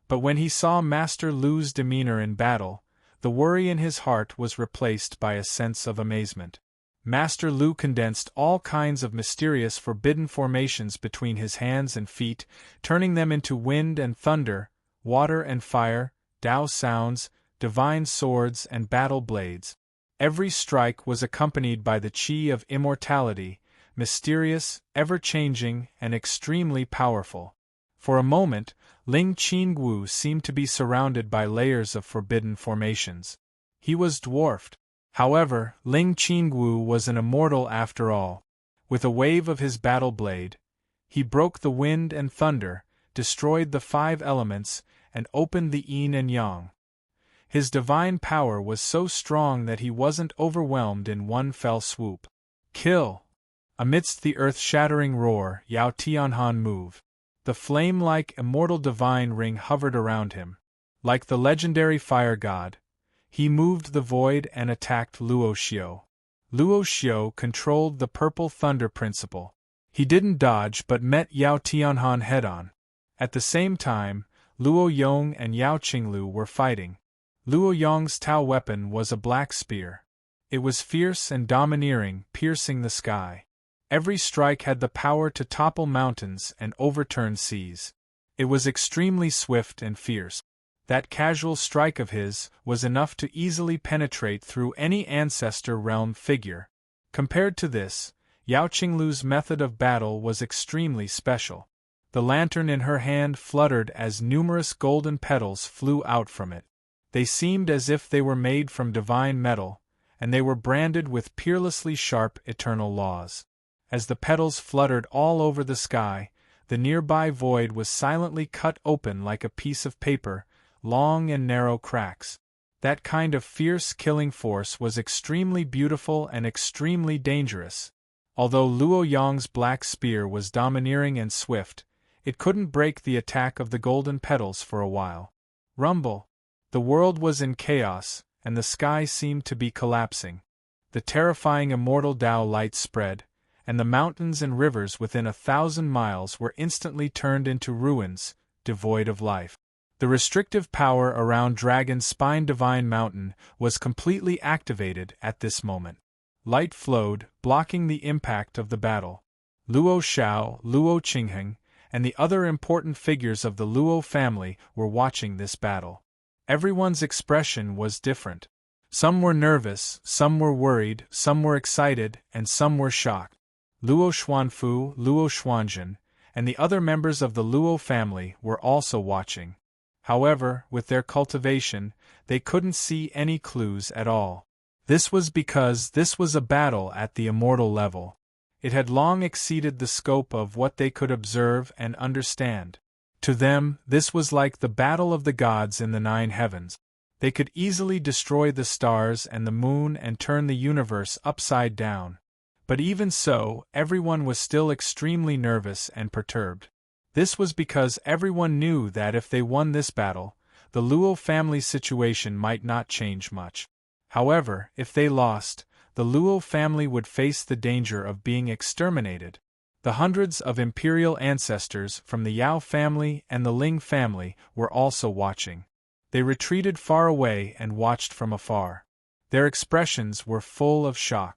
But when he saw Master Lu's demeanor in battle, the worry in his heart was replaced by a sense of amazement. Master Lu condensed all kinds of mysterious forbidden formations between his hands and feet, turning them into wind and thunder, water and fire, Tao sounds, divine swords and battle blades. Every strike was accompanied by the qi of immortality, mysterious, ever-changing, and extremely powerful. For a moment, Ling Qingwu seemed to be surrounded by layers of forbidden formations. He was dwarfed. However, Ling Qingwu was an immortal after all. With a wave of his battle blade, he broke the wind and thunder, destroyed the 5 elements, and opened the yin and yang. His divine power was so strong that he wasn't overwhelmed in one fell swoop. Kill! Amidst the earth-shattering roar, Yao Tianhan moved. The flame-like immortal divine ring hovered around him. Like the legendary fire god, he moved the void and attacked Luo Xiu. Luo Xiu controlled the purple thunder principle. He didn't dodge but met Yao Tianhan head-on. At the same time, Luo Yong and Yao Qinglu were fighting. Luo Yong's Tao weapon was a black spear. It was fierce and domineering, piercing the sky. Every strike had the power to topple mountains and overturn seas. It was extremely swift and fierce. That casual strike of his was enough to easily penetrate through any ancestor realm figure. Compared to this, Yao Qinglu's method of battle was extremely special. The lantern in her hand fluttered as numerous golden petals flew out from it. They seemed as if they were made from divine metal, and they were branded with peerlessly sharp eternal laws. As the petals fluttered all over the sky, the nearby void was silently cut open like a piece of paper, long and narrow cracks. That kind of fierce killing force was extremely beautiful and extremely dangerous. Although Luo Yong's black spear was domineering and swift, it couldn't break the attack of the golden petals for a while. Rumble! The world was in chaos, and the sky seemed to be collapsing. The terrifying immortal Tao light spread, and the mountains and rivers within 1,000 miles were instantly turned into ruins, devoid of life. The restrictive power around Dragon's Spine Divine Mountain was completely activated at this moment. Light flowed, blocking the impact of the battle. Luo Xiao, Luo Qingheng, and the other important figures of the Luo family were watching this battle. Everyone's expression was different. Some were nervous, some were worried, some were excited, and some were shocked. Luo Xuanfu, Luo Xuanzhen, and the other members of the Luo family were also watching. However, with their cultivation, they couldn't see any clues at all. This was because this was a battle at the immortal level. It had long exceeded the scope of what they could observe and understand. To them, this was like the battle of the gods in the 9 heavens. They could easily destroy the stars and the moon and turn the universe upside down. But even so, everyone was still extremely nervous and perturbed. This was because everyone knew that if they won this battle, the Luo family's situation might not change much. However, if they lost, the Luo family would face the danger of being exterminated. The hundreds of imperial ancestors from the Yao family and the Ling family were also watching. They retreated far away and watched from afar. Their expressions were full of shock.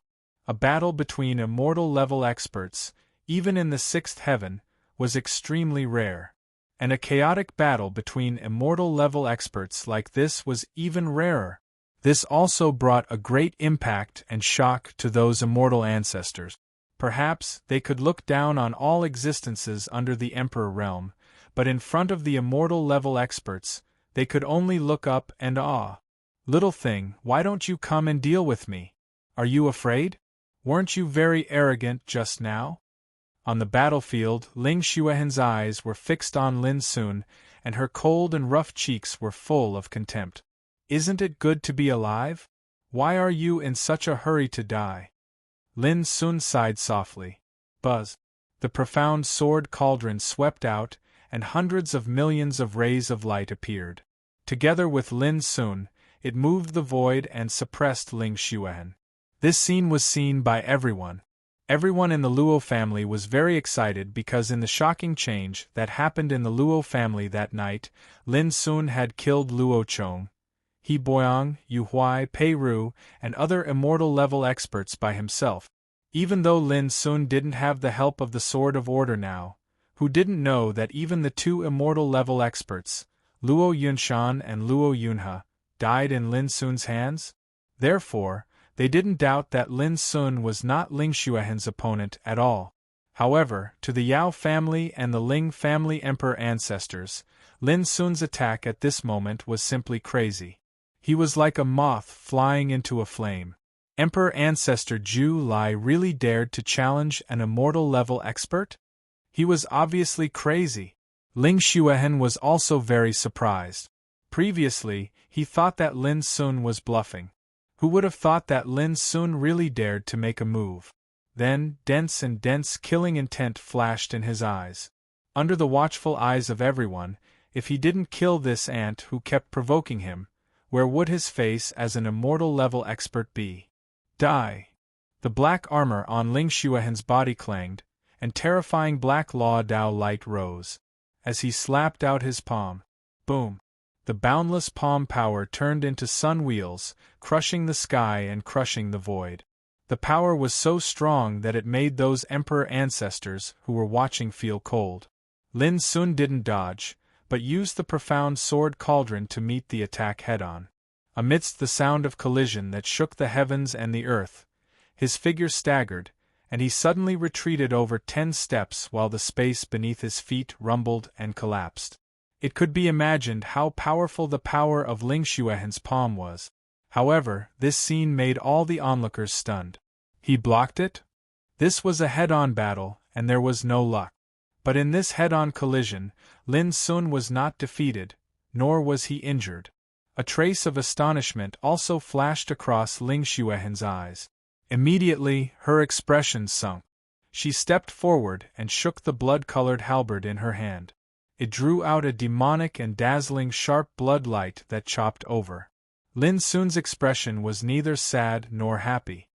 A battle between immortal-level experts, even in the sixth heaven, was extremely rare. And a chaotic battle between immortal-level experts like this was even rarer. This also brought a great impact and shock to those immortal ancestors. Perhaps they could look down on all existences under the Emperor realm, but in front of the immortal-level experts, they could only look up and awe. "Little thing, why don't you come and deal with me? Are you afraid? Weren't you very arrogant just now?" On the battlefield, Ling Xuehen's eyes were fixed on Lin Sun, and her cold and rough cheeks were full of contempt. "Isn't it good to be alive? Why are you in such a hurry to die?" Lin Sun sighed softly. Buzz. The profound sword cauldron swept out, and hundreds of millions of rays of light appeared. Together with Lin Sun, it moved the void and suppressed Ling Xuehen. This scene was seen by everyone. Everyone in the Luo family was very excited because in the shocking change that happened in the Luo family that night, Lin Sun had killed Luo Chong, He Boyang, Yu Huai, Pei Ru, and other immortal-level experts by himself. Even though Lin Sun didn't have the help of the Sword of Order now, who didn't know that even the two immortal-level experts, Luo Yunshan and Luo Yunhe, died in Lin Sun's hands? Therefore, they didn't doubt that Lin Sun was not Ling Xuehen's opponent at all. However, to the Yao family and the Ling family emperor ancestors, Lin Sun's attack at this moment was simply crazy. He was like a moth flying into a flame. Emperor ancestor Zhu Lai really dared to challenge an immortal-level expert? He was obviously crazy. Ling Xuehen was also very surprised. Previously, he thought that Lin Sun was bluffing. Who would have thought that Lin Sun really dared to make a move? Then, dense killing intent flashed in his eyes. Under the watchful eyes of everyone, if he didn't kill this ant who kept provoking him, where would his face as an immortal-level expert be? Die! The black armor on Ling Xuehen's body clanged, and terrifying black Law Dao light rose. As he slapped out his palm, boom! The boundless palm power turned into sun wheels, crushing the sky and crushing the void. The power was so strong that it made those emperor ancestors who were watching feel cold. Lin Sun didn't dodge, but used the profound sword cauldron to meet the attack head-on. Amidst the sound of collision that shook the heavens and the earth, his figure staggered, and he suddenly retreated over 10 steps while the space beneath his feet rumbled and collapsed. It could be imagined how powerful the power of Ling Xuehen's palm was. However, this scene made all the onlookers stunned. He blocked it? This was a head-on battle, and there was no luck. But in this head-on collision, Lin Sun was not defeated, nor was he injured. A trace of astonishment also flashed across Ling Xuehen's eyes. Immediately, her expression sunk. She stepped forward and shook the blood-colored halberd in her hand. It drew out a demonic and dazzling sharp blood light that chopped over. Lin Sun's expression was neither sad nor happy.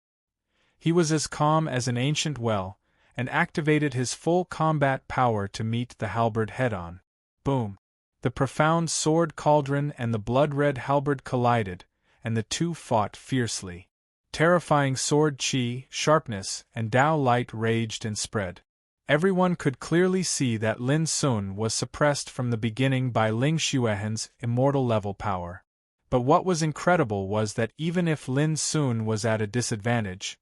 He was as calm as an ancient well, and activated his full combat power to meet the halberd head-on. Boom! The profound sword cauldron and the blood-red halberd collided, and the two fought fiercely. Terrifying sword chi, sharpness, and Dao light raged and spread. Everyone could clearly see that Lin Sun was suppressed from the beginning by Ling Xuehen's immortal-level power. But what was incredible was that even if Lin Sun was at a disadvantage,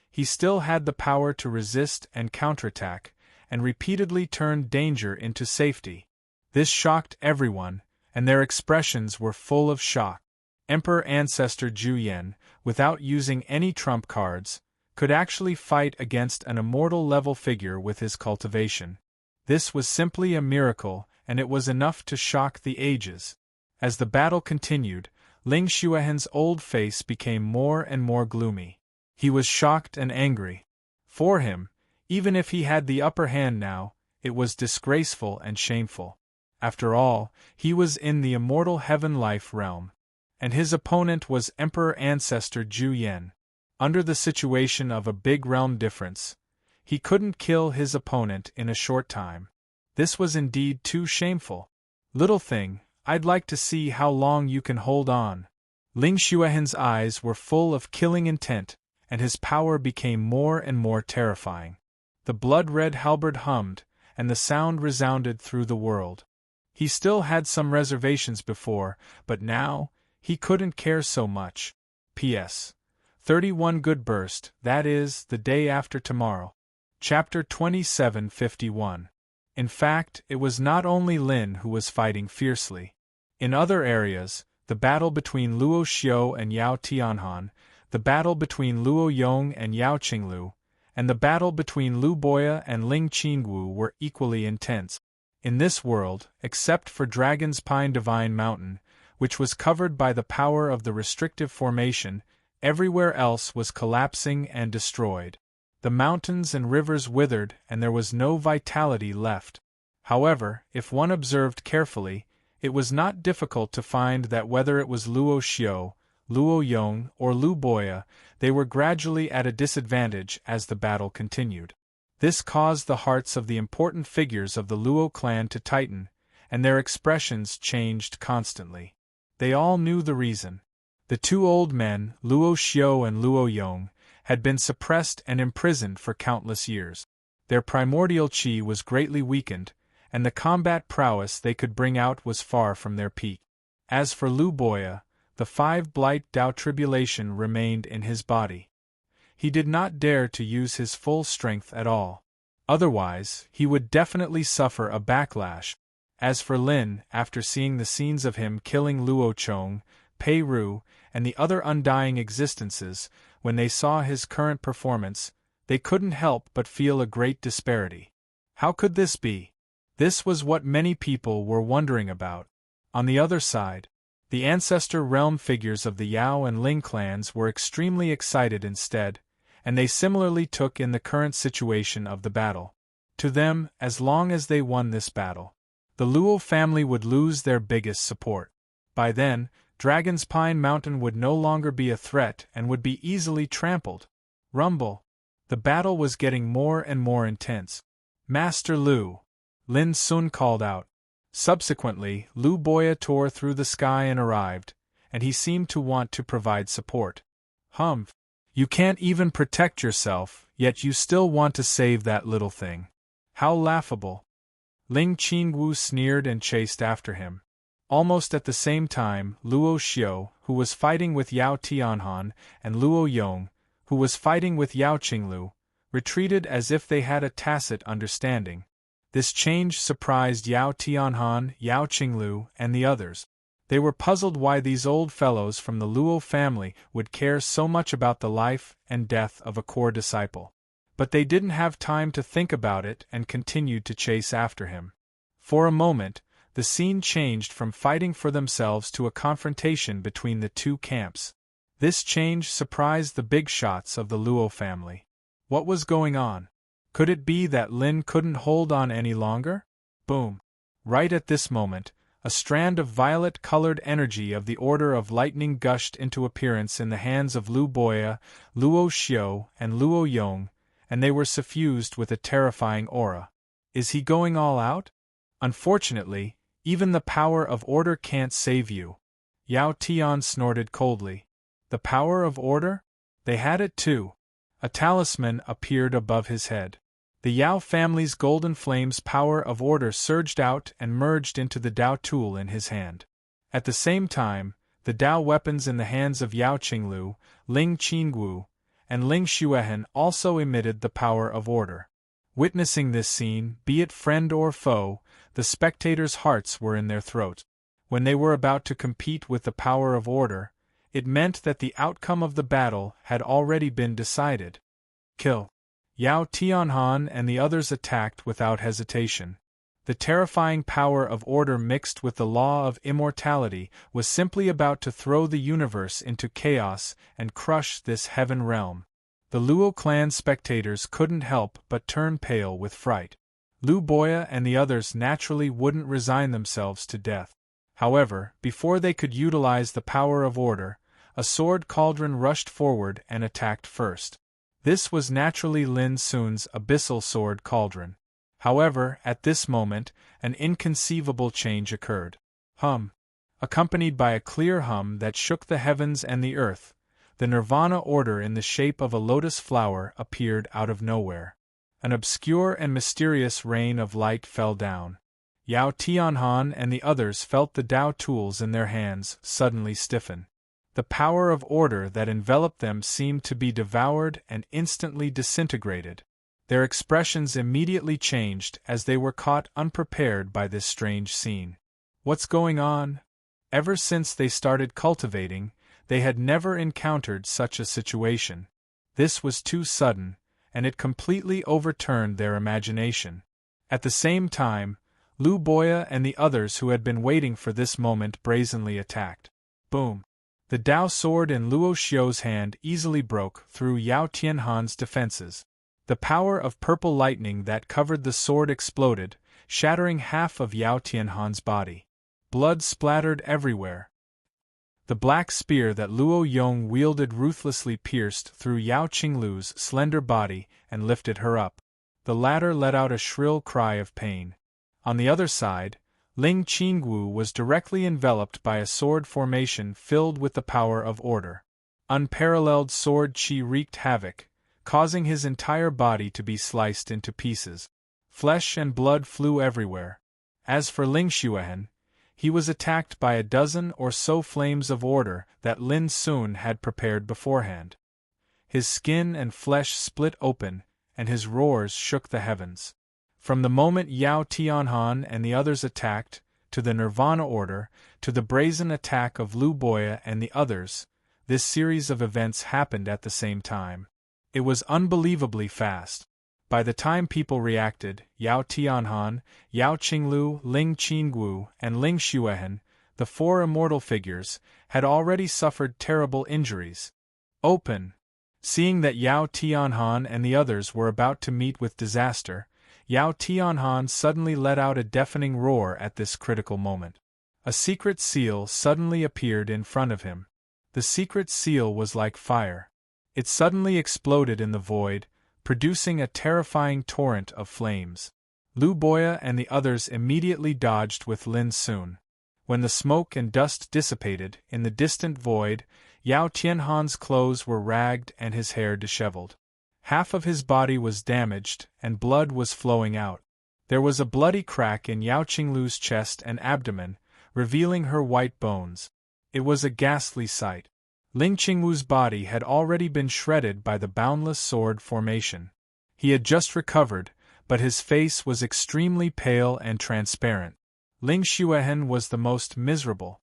he still had the power to resist and counterattack, and repeatedly turned danger into safety. This shocked everyone, and their expressions were full of shock. Emperor Ancestor Zhu Yan, without using any trump cards, could actually fight against an immortal-level figure with his cultivation. This was simply a miracle, and it was enough to shock the ages. As the battle continued, Ling Xuehen's old face became more and more gloomy. He was shocked and angry. For him, even if he had the upper hand now, it was disgraceful and shameful. After all, he was in the immortal heaven life realm. And his opponent was Emperor Ancestor Zhu Yan. Under the situation of a big realm difference, he couldn't kill his opponent in a short time. This was indeed too shameful. Little thing, I'd like to see how long you can hold on. Ling Xuehen's eyes were full of killing intent, and his power became more and more terrifying. The blood-red halberd hummed, and the sound resounded through the world. He still had some reservations before, but now, he couldn't care so much. P.S. 31 Good Burst, that is, the day after tomorrow. Chapter 2751. In fact, it was not only Lin who was fighting fiercely. In other areas, the battle between Luo Xiu and Yao Tianhan, the battle between Luo Yong and Yao Qinglu, and the battle between Lu Boya and Ling Qingwu were equally intense. In this world, except for Dragon's Pine Divine Mountain, which was covered by the power of the restrictive formation, everywhere else was collapsing and destroyed. The mountains and rivers withered and there was no vitality left. However, if one observed carefully, it was not difficult to find that whether it was Luo Xiu, Luo Yong, or Lu Boya, they were gradually at a disadvantage as the battle continued. This caused the hearts of the important figures of the Luo clan to tighten, and their expressions changed constantly. They all knew the reason. The two old men, Luo Xiu and Luo Yong, had been suppressed and imprisoned for countless years. Their primordial qi was greatly weakened, and the combat prowess they could bring out was far from their peak. As for Lu Boya, the 5 blight Dao tribulation remained in his body. He did not dare to use his full strength at all. Otherwise, he would definitely suffer a backlash. As for Lin, after seeing the scenes of him killing Luo Chong, Pei Ru, and the other undying existences, when they saw his current performance, they couldn't help but feel a great disparity. How could this be? This was what many people were wondering about. On the other side, the ancestor realm figures of the Yao and Ling clans were extremely excited instead, and they similarly took in the current situation of the battle. To them, as long as they won this battle, the Luo family would lose their biggest support. By then, Dragon's Pine Mountain would no longer be a threat and would be easily trampled. Rumble. The battle was getting more and more intense. Master Lu! Lin Sun called out. Subsequently, Lu Boya tore through the sky and arrived, and he seemed to want to provide support. Humph! You can't even protect yourself, yet you still want to save that little thing. How laughable! Ling Qingwu sneered and chased after him. Almost at the same time, Luo Xiu, who was fighting with Yao Tianhan, and Luo Yong, who was fighting with Yao Qinglu, retreated as if they had a tacit understanding. This change surprised Yao Tianhan, Yao Qinglu, and the others. They were puzzled why these old fellows from the Luo family would care so much about the life and death of a core disciple. But they didn't have time to think about it and continued to chase after him. For a moment, the scene changed from fighting for themselves to a confrontation between the two camps. This change surprised the big shots of the Luo family. What was going on? Could it be that Lin couldn't hold on any longer? Boom! Right at this moment, a strand of violet-colored energy of the Order of Lightning gushed into appearance in the hands of Lu Boya, Luo Xiu, and Luo Yong, and they were suffused with a terrifying aura. Is he going all out? Unfortunately, even the power of order can't save you. Yao Tian snorted coldly. The power of order? They had it too. A talisman appeared above his head. The Yao family's golden flame's power of order surged out and merged into the Dao tool in his hand. At the same time, the Dao weapons in the hands of Yao Qinglu, Ling Qingwu, and Ling Xuehen also emitted the power of order. Witnessing this scene, be it friend or foe, the spectators' hearts were in their throats. When they were about to compete with the power of order, it meant that the outcome of the battle had already been decided. Kill. Yao Tianhan and the others attacked without hesitation. The terrifying power of order mixed with the law of immortality was simply about to throw the universe into chaos and crush this heaven realm. The Luo clan spectators couldn't help but turn pale with fright. Lu Boya and the others naturally wouldn't resign themselves to death. However, before they could utilize the power of order, a sword cauldron rushed forward and attacked first. This was naturally Lin Sun's abyssal sword cauldron. However, at this moment, an inconceivable change occurred. Hum! Accompanied by a clear hum that shook the heavens and the earth, the Nirvana order in the shape of a lotus flower appeared out of nowhere. An obscure and mysterious rain of light fell down. Yao Tianhan and the others felt the Tao tools in their hands suddenly stiffen. The power of order that enveloped them seemed to be devoured and instantly disintegrated. Their expressions immediately changed as they were caught unprepared by this strange scene. What's going on? Ever since they started cultivating, they had never encountered such a situation. This was too sudden, and it completely overturned their imagination. At the same time, Lu Boya and the others who had been waiting for this moment brazenly attacked. Boom! The Tao sword in Luo Xiu's hand easily broke through Yao Tianhan's defenses. The power of purple lightning that covered the sword exploded, shattering half of Yao Tianhan's body. Blood splattered everywhere. The black spear that Luo Yong wielded ruthlessly pierced through Yao Qinglu's slender body and lifted her up. The latter let out a shrill cry of pain. On the other side, Ling Qingwu was directly enveloped by a sword formation filled with the power of order. Unparalleled sword qi wreaked havoc, causing his entire body to be sliced into pieces. Flesh and blood flew everywhere. As for Ling Xuehen, he was attacked by a dozen or so flames of order that Lin Sun had prepared beforehand. His skin and flesh split open, and his roars shook the heavens. From the moment Yao Tianhan and the others attacked, to the Nirvana order, to the brazen attack of Lu Boya and the others, this series of events happened at the same time. It was unbelievably fast. By the time people reacted, Yao Tianhan, Yao Qinglu, Ling Qingwu, and Ling Xuehen, the four immortal figures, had already suffered terrible injuries. Open! Seeing that Yao Tianhan and the others were about to meet with disaster, Yao Tianhan suddenly let out a deafening roar at this critical moment. A secret seal suddenly appeared in front of him. The secret seal was like fire. It suddenly exploded in the void, producing a terrifying torrent of flames. Lu Boya and the others immediately dodged with Lin Sun. When the smoke and dust dissipated in the distant void, Yao Tianhan's clothes were ragged and his hair disheveled. Half of his body was damaged, and blood was flowing out. There was a bloody crack in Yao Qinglu's chest and abdomen, revealing her white bones. It was a ghastly sight. Ling Qingwu's body had already been shredded by the boundless sword formation. He had just recovered, but his face was extremely pale and transparent. Ling Xuehen was the most miserable.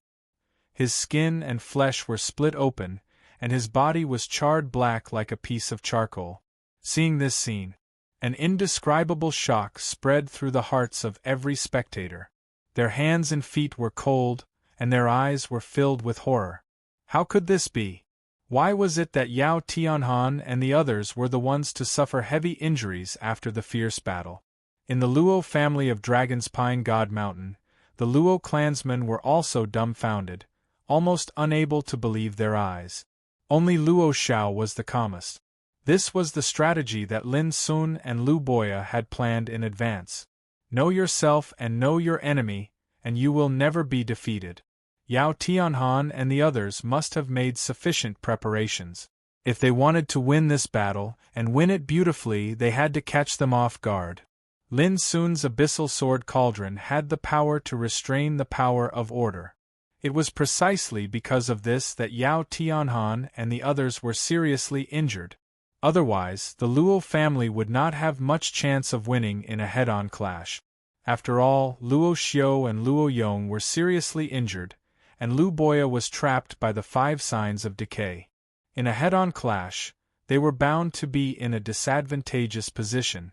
His skin and flesh were split open, and his body was charred black like a piece of charcoal. Seeing this scene, an indescribable shock spread through the hearts of every spectator. Their hands and feet were cold, and their eyes were filled with horror. How could this be? Why was it that Yao Tianhan and the others were the ones to suffer heavy injuries after the fierce battle? In the Luo family of Dragon's Pine God Mountain, the Luo clansmen were also dumbfounded, almost unable to believe their eyes. Only Luo Xiao was the calmest. This was the strategy that Lin Sun and Lu Boya had planned in advance. Know yourself and know your enemy, and you will never be defeated. Yao Tianhan and the others must have made sufficient preparations. If they wanted to win this battle, and win it beautifully, they had to catch them off guard. Lin Sun's abyssal sword cauldron had the power to restrain the power of order. It was precisely because of this that Yao Tianhan and the others were seriously injured. Otherwise, the Luo family would not have much chance of winning in a head-on clash. After all, Luo Xiu and Luo Yong were seriously injured, and Lu Boya was trapped by the 5 signs of decay. In a head-on clash, they were bound to be in a disadvantageous position.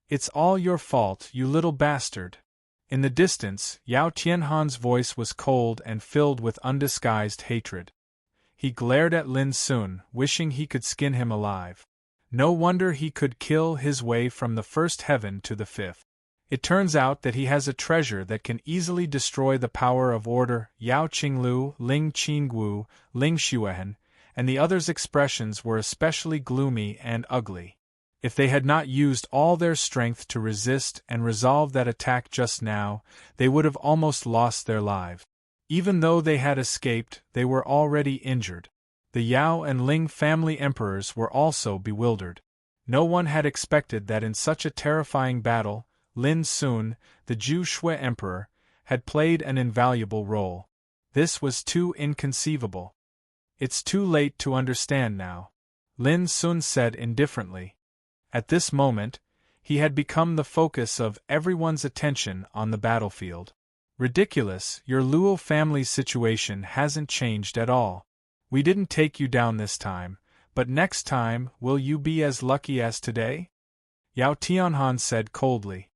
"It's all your fault, you little bastard. In the distance, Yao Tianhan's voice was cold and filled with undisguised hatred. He glared at Lin Sun, wishing he could skin him alive. No wonder he could kill his way from the first heaven to the fifth. It turns out that he has a treasure that can easily destroy the power of order. Yao Qinglu, Ling Qingwu, Ling Xuehen, and the others' expressions were especially gloomy and ugly. If they had not used all their strength to resist and resolve that attack just now, they would have almost lost their lives. Even though they had escaped, they were already injured. The Yao and Ling family emperors were also bewildered. No one had expected that in such a terrifying battle, Lin Sun, the Zhu Shui emperor, had played an invaluable role. This was too inconceivable. It's too late to understand now, Lin Sun said indifferently. At this moment, he had become the focus of everyone's attention on the battlefield. Ridiculous, your Luo family's situation hasn't changed at all. We didn't take you down this time, but next time will you be as lucky as today? Yao Tianhan said coldly.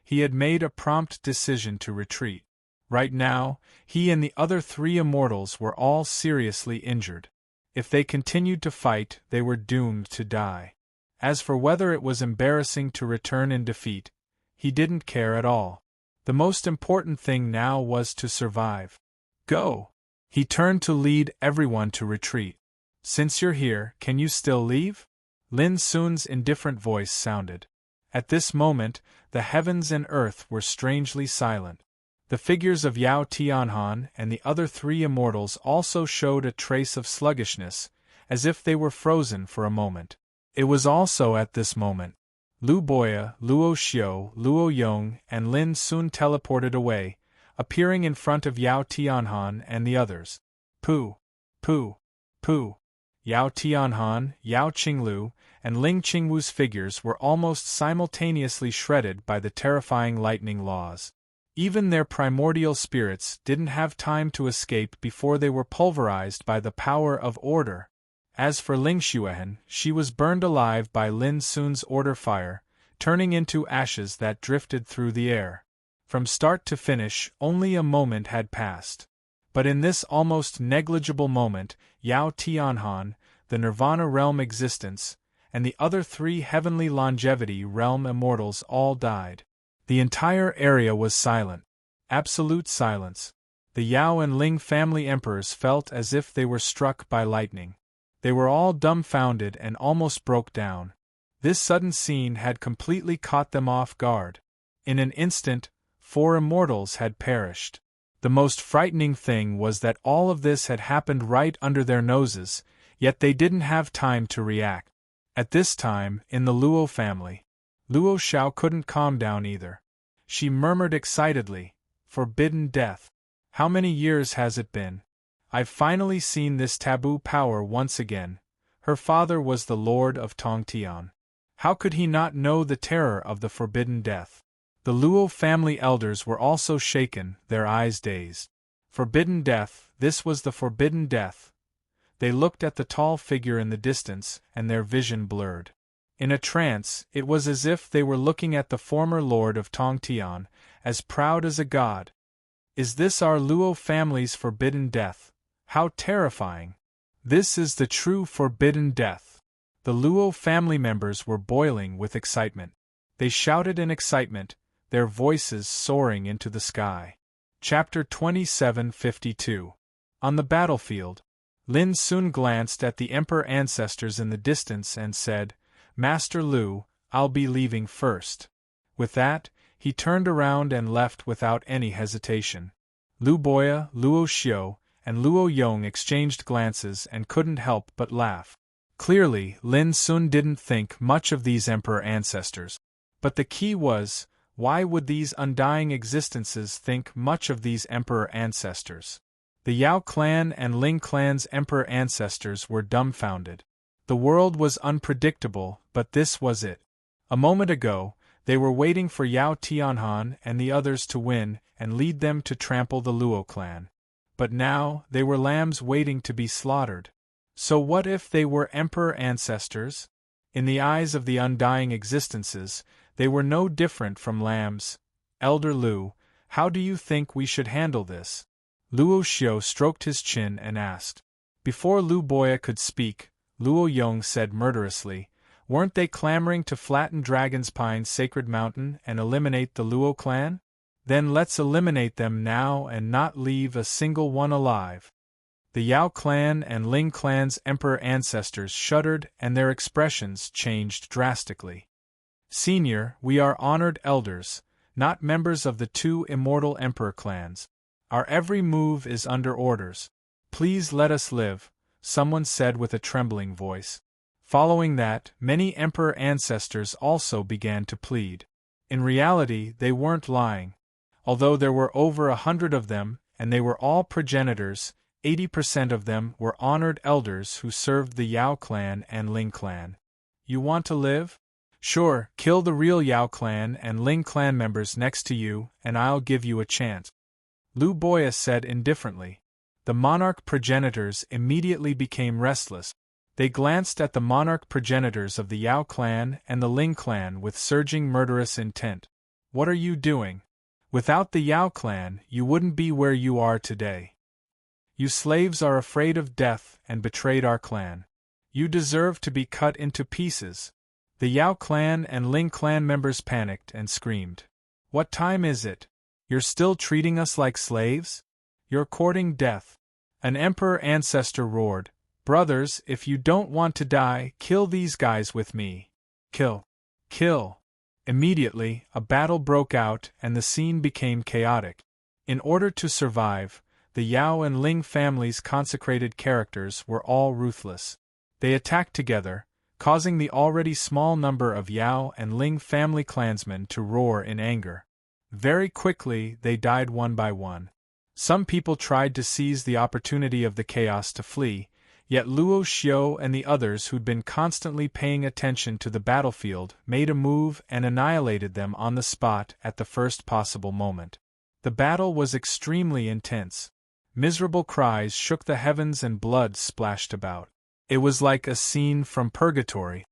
He had made a prompt decision to retreat. Right now, he and the other three immortals were all seriously injured. If they continued to fight, they were doomed to die. As for whether it was embarrassing to return in defeat, he didn't care at all. The most important thing now was to survive. Go! He turned to lead everyone to retreat. Since you're here, can you still leave? Lin Sun's indifferent voice sounded. At this moment, the heavens and earth were strangely silent. The figures of Yao Tianhan and the other three immortals also showed a trace of sluggishness, as if they were frozen for a moment. It was also at this moment. Lu Boya, Luo Xiu, Luo Yong, and Lin Sun teleported away, appearing in front of Yao Tianhan and the others. Pooh! Pooh! Pooh! Yao Tianhan, Yao Qinglu, and Ling Qingwu's figures were almost simultaneously shredded by the terrifying lightning laws. Even their primordial spirits didn't have time to escape before they were pulverized by the power of order. As for Ling Xuehen, she was burned alive by Lin Sun's order fire, turning into ashes that drifted through the air. From start to finish, only a moment had passed. But in this almost negligible moment, Yao Tianhan, the Nirvana realm existence, and the other three heavenly longevity realm immortals all died. The entire area was silent. Absolute silence. The Yao and Ling family emperors felt as if they were struck by lightning. They were all dumbfounded and almost broke down. This sudden scene had completely caught them off guard. In an instant, 4 immortals had perished. The most frightening thing was that all of this had happened right under their noses, yet they didn't have time to react. At this time, in the Luo family, Luo Xiao couldn't calm down either. She murmured excitedly, "Forbidden death. How many years has it been? I've finally seen this taboo power once again." Her father was the Lord of Tongtian. How could he not know the terror of the forbidden death? The Luo family elders were also shaken, their eyes dazed. Forbidden death, this was the forbidden death. They looked at the tall figure in the distance, and their vision blurred. In a trance, it was as if they were looking at the former lord of Tongtian, as proud as a god. Is this our Luo family's forbidden death? How terrifying! This is the true forbidden death. The Luo family members were boiling with excitement. They shouted in excitement, their voices soaring into the sky. Chapter 2752. On the battlefield, Lin Sun glanced at the emperor ancestors in the distance and said, "Master Lu, I'll be leaving first." With that, he turned around and left without any hesitation. Lu Boya, Luo Xiu, and Luo Yong exchanged glances and couldn't help but laugh. Clearly, Lin Sun didn't think much of these emperor ancestors. But the key was, why would these undying existences think much of these emperor ancestors? The Yao clan and Ling clan's emperor ancestors were dumbfounded. The world was unpredictable, but this was it. A moment ago, they were waiting for Yao Tianhan and the others to win and lead them to trample the Luo clan. But now, they were lambs waiting to be slaughtered. So what if they were emperor ancestors? In the eyes of the undying existences, they were no different from lambs. Elder Lu, How do you think we should handle this? Luo Xiu stroked his chin and asked. Before Lu Boya could speak, Luo Yong said murderously, weren't they clamoring to flatten Dragon's Pine's sacred mountain and eliminate the Luo clan? Then let's eliminate them now and not leave a single one alive. The Yao clan and Ling clan's emperor ancestors shuddered and their expressions changed drastically. Senior, we are honored elders, not members of the two immortal emperor clans. Our every move is under orders. Please let us live, someone said with a trembling voice. Following that, many emperor ancestors also began to plead. In reality, they weren't lying. Although there were over 100 of them, and they were all progenitors, 80% of them were honored elders who served the Yao clan and Ling clan. You want to live? Sure, kill the real Yao clan and Ling clan members next to you, and I'll give you a chance. Lu Boya said indifferently. The monarch progenitors immediately became restless. They glanced at the monarch progenitors of the Yao clan and the Ling clan with surging murderous intent. What are you doing? Without the Yao clan, you wouldn't be where you are today. You slaves are afraid of death and betrayed our clan. You deserve to be cut into pieces. The Yao clan and Ling clan members panicked and screamed. What time is it? You're still treating us like slaves? You're courting death. An emperor ancestor roared, Brothers, if you don't want to die, kill these guys with me. Kill. Kill. Immediately, a battle broke out and the scene became chaotic. In order to survive, the Yao and Ling families' consecrated characters were all ruthless. They attacked together, causing the already small number of Yao and Ling family clansmen to roar in anger. Very quickly, they died one by one. Some people tried to seize the opportunity of the chaos to flee, yet Luo Xiu and the others who'd been constantly paying attention to the battlefield made a move and annihilated them on the spot at the first possible moment. The battle was extremely intense. Miserable cries shook the heavens and blood splashed about. It was like a scene from purgatory.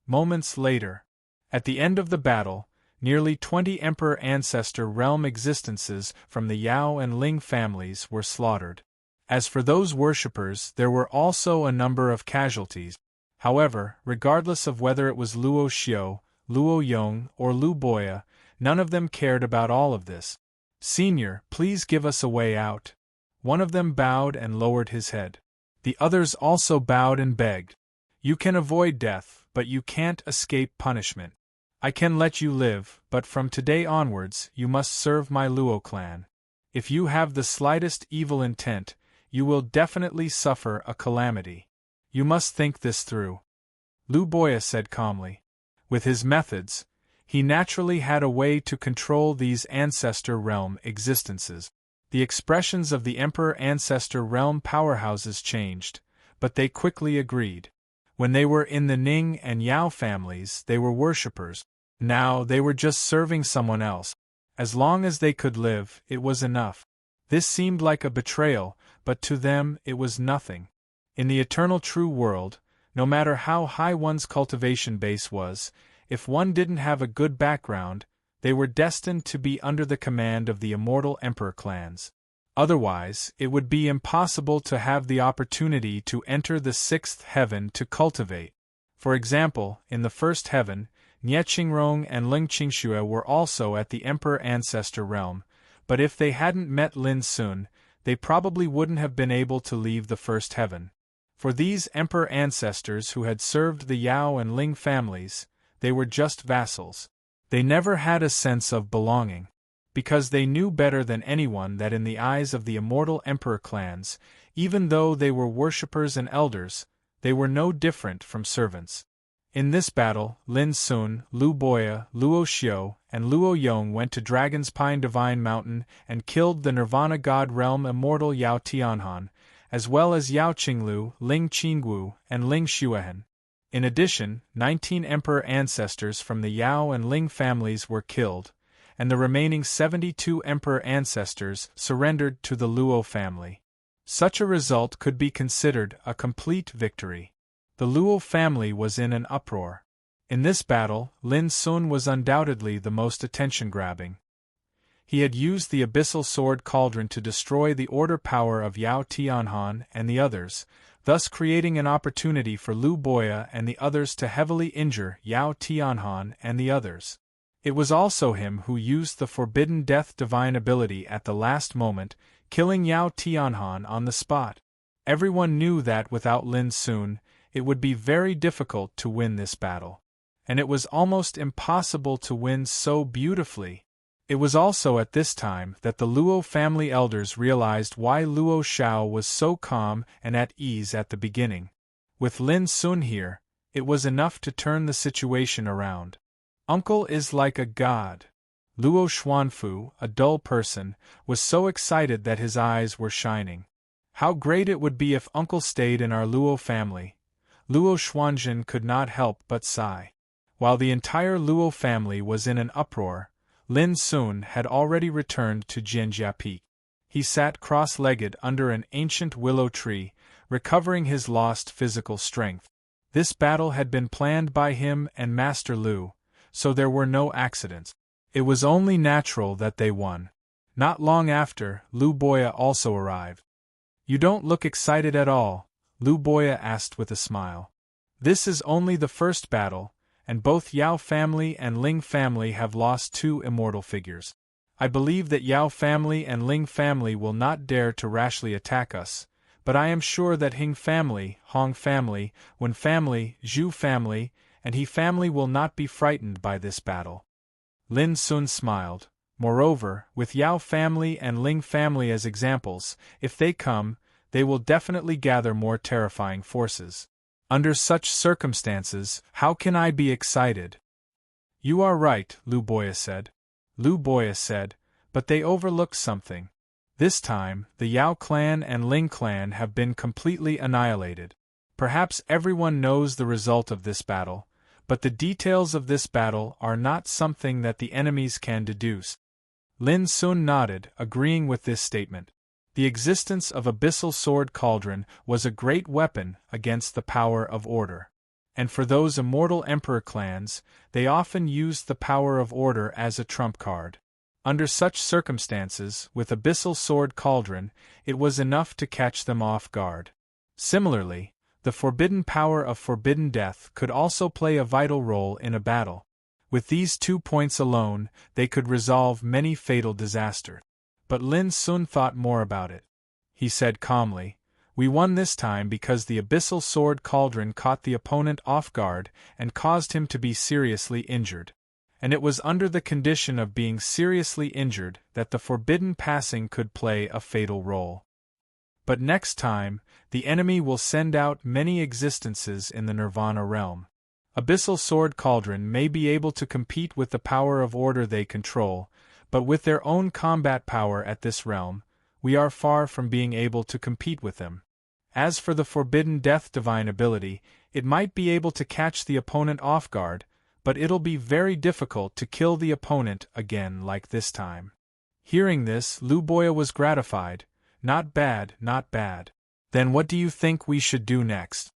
Moments later, at the end of the battle, nearly 20 Emperor Ancestor realm existences from the Yao and Ling families were slaughtered. As for those worshippers, there were also a number of casualties. However, regardless of whether it was Luo Xiu, Luo Yong, or Lu Boya, none of them cared about all of this. Senior, please give us a way out. One of them bowed and lowered his head. The others also bowed and begged. You can avoid death, but you can't escape punishment. I can let you live, but from today onwards, you must serve my Luo clan. If you have the slightest evil intent, you will definitely suffer a calamity. You must think this through. Lu Boya said calmly. With his methods, he naturally had a way to control these ancestor realm existences. The expressions of the Emperor Ancestor realm powerhouses changed, but they quickly agreed. When they were in the Ning and Yao families, they were worshippers. Now they were just serving someone else. As long as they could live, it was enough. This seemed like a betrayal, but to them it was nothing. In the eternal true world, no matter how high one's cultivation base was, if one didn't have a good background, they were destined to be under the command of the immortal emperor clans. Otherwise, it would be impossible to have the opportunity to enter the sixth heaven to cultivate. For example, in the first heaven, Nie Qingrong and Ling Qingxue were also at the emperor ancestor realm, but if they hadn't met Lin Sun, they probably wouldn't have been able to leave the first heaven. For these emperor ancestors who had served the Yao and Ling families, they were just vassals. They never had a sense of belonging. Because they knew better than anyone that in the eyes of the immortal emperor clans, even though they were worshippers and elders, they were no different from servants. In this battle, Lin Sun, Lu Boya, Luo Xiu, and Luo Yong went to Dragon's Pine Divine Mountain and killed the Nirvana God Realm immortal Yao Tianhan, as well as Yao Qinglu, Ling Qingwu, and Ling Xuehen. In addition, 19 emperor ancestors from the Yao and Ling families were killed, and the remaining 72 emperor ancestors surrendered to the Luo family. Such a result could be considered a complete victory. The Luo family was in an uproar. In this battle, Lin Sun was undoubtedly the most attention-grabbing. He had used the abyssal sword cauldron to destroy the order power of Yao Tianhan and the others, thus creating an opportunity for Lu Boya and the others to heavily injure Yao Tianhan and the others. It was also him who used the forbidden death divine ability at the last moment, killing Yao Tianhan on the spot. Everyone knew that without Lin Sun, it would be very difficult to win this battle. And it was almost impossible to win so beautifully. It was also at this time that the Luo family elders realized why Luo Xiao was so calm and at ease at the beginning. With Lin Sun here, it was enough to turn the situation around. Uncle is like a god. Luo Xuanfu, a dull person, was so excited that his eyes were shining. How great it would be if Uncle stayed in our Luo family. Luo Xuanjin could not help but sigh. While the entire Luo family was in an uproar, Lin Sun had already returned to Jianjia Peak. He sat cross-legged under an ancient willow tree, recovering his lost physical strength. This battle had been planned by him and Master Lu, so there were no accidents. It was only natural that they won. Not long after, Lu Boya also arrived. "You don't look excited at all," Lu Boya asked with a smile. "This is only the first battle, and both Yao family and Ling family have lost 2 immortal figures. I believe that Yao family and Ling family will not dare to rashly attack us, but I am sure that Hing family, Hong family, Wen family, Zhu family, and He family will not be frightened by this battle." Lin Sun smiled. "Moreover, with Yao family and Ling family as examples, if they come, they will definitely gather more terrifying forces. Under such circumstances, how can I be excited?" "You are right," Lu Boya said. Lu Boya said, "But they overlooked something. This time, the Yao clan and Ling clan have been completely annihilated. Perhaps everyone knows the result of this battle, but the details of this battle are not something that the enemies can deduce." Lin Sun nodded, agreeing with this statement. The existence of Abyssal Sword Cauldron was a great weapon against the power of order. And for those immortal emperor clans, they often used the power of order as a trump card. Under such circumstances, with Abyssal Sword Cauldron, it was enough to catch them off guard. Similarly, the forbidden power of forbidden death could also play a vital role in a battle. With these 2 points alone, they could resolve many fatal disasters. But Lin Sun thought more about it. He said calmly, "We won this time because the Abyssal Sword Cauldron caught the opponent off guard and caused him to be seriously injured. And it was under the condition of being seriously injured that the forbidden passing could play a fatal role. But next time, the enemy will send out many existences in the Nirvana realm. Abyssal Sword Cauldron may be able to compete with the power of order they control, but with their own combat power at this realm, we are far from being able to compete with them. As for the forbidden death divine ability, it might be able to catch the opponent off guard, but it'll be very difficult to kill the opponent again like this time." Hearing this, Lu Boya was gratified. "Not bad, not bad. Then what do you think we should do next?"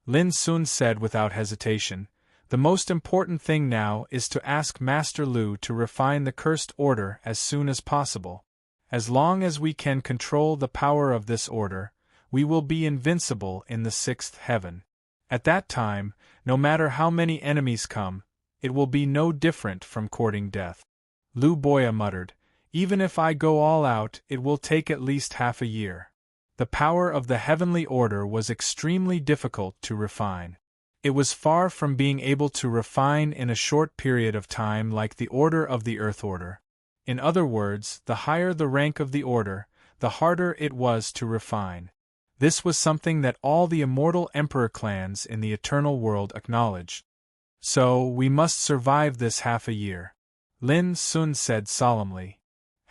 Lin Sun said without hesitation, "The most important thing now is to ask Master Lu to refine the cursed order as soon as possible. As long as we can control the power of this order, we will be invincible in the 6th heaven. At that time, no matter how many enemies come, it will be no different from courting death." Lu Boya muttered, "Even if I go all out, it will take at least half a year." The power of the heavenly order was extremely difficult to refine. It was far from being able to refine in a short period of time like the order of the Earth Order. In other words, the higher the rank of the order, the harder it was to refine. This was something that all the immortal emperor clans in the eternal world acknowledged. "So, we must survive this half a year," Lin Sun said solemnly.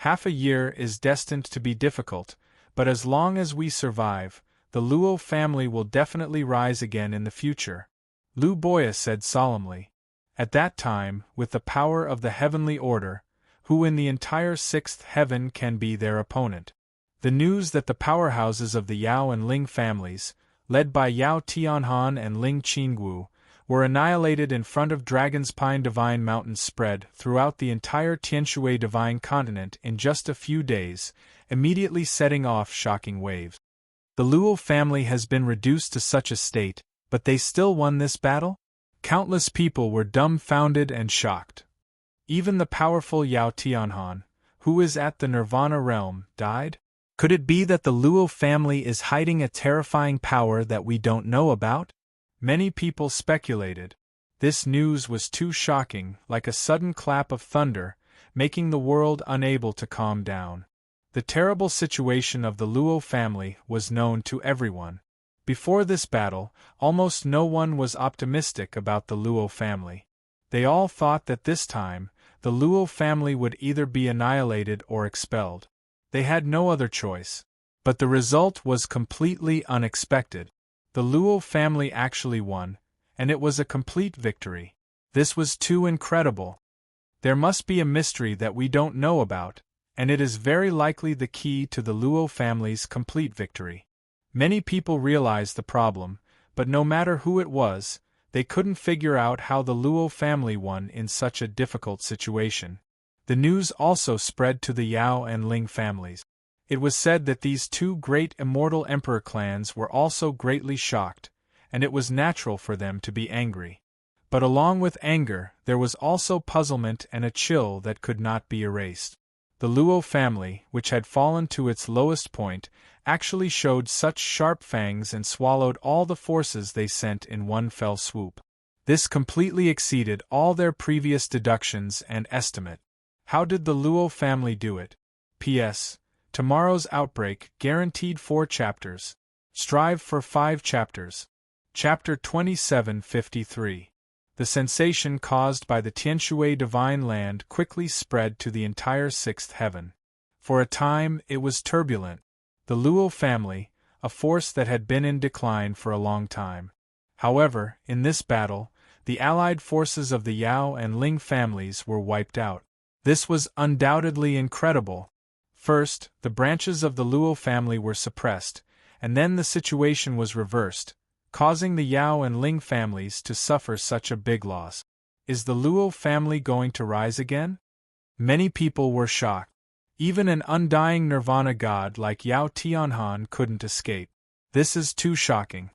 "Half a year is destined to be difficult, but as long as we survive, the Luo family will definitely rise again in the future," Lu Boya said solemnly. "At that time, with the power of the heavenly order, who in the entire 6th heaven can be their opponent?" The news that the powerhouses of the Yao and Ling families, led by Yao Tianhan and Ling Qingwu, were annihilated in front of Dragon's Pine Divine Mountain spread throughout the entire Tianshui Divine Continent in just a few days, immediately setting off shocking waves. The Luo family has been reduced to such a state, but they still won this battle? Countless people were dumbfounded and shocked. Even the powerful Yao Tianhan, who is at the Nirvana realm, died? Could it be that the Luo family is hiding a terrifying power that we don't know about? Many people speculated. This news was too shocking, like a sudden clap of thunder, making the world unable to calm down. The terrible situation of the Luo family was known to everyone. Before this battle, almost no one was optimistic about the Luo family. They all thought that this time, the Luo family would either be annihilated or expelled. They had no other choice. But the result was completely unexpected. The Luo family actually won, and it was a complete victory. This was too incredible. There must be a mystery that we don't know about, and it is very likely the key to the Luo family's complete victory. Many people realized the problem, but no matter who it was, they couldn't figure out how the Luo family won in such a difficult situation. The news also spread to the Yao and Ling families. It was said that these two great immortal emperor clans were also greatly shocked, and it was natural for them to be angry. But along with anger, there was also puzzlement and a chill that could not be erased. The Luo family, which had fallen to its lowest point, actually showed such sharp fangs and swallowed all the forces they sent in one fell swoop. This completely exceeded all their previous deductions and estimate. How did the Luo family do it? P.S. Tomorrow's outbreak guaranteed 4 chapters. Strive for 5 chapters. Chapter 2753. The sensation caused by the Tianshui divine land quickly spread to the entire 6th heaven. For a time, it was turbulent. The Luo family, a force that had been in decline for a long time. However, in this battle, the allied forces of the Yao and Ling families were wiped out. This was undoubtedly incredible. First, the branches of the Luo family were suppressed, and then the situation was reversed, causing the Yao and Ling families to suffer such a big loss. Is the Luo family going to rise again? Many people were shocked. Even an undying Nirvana god like Yao Tianhan couldn't escape. This is too shocking.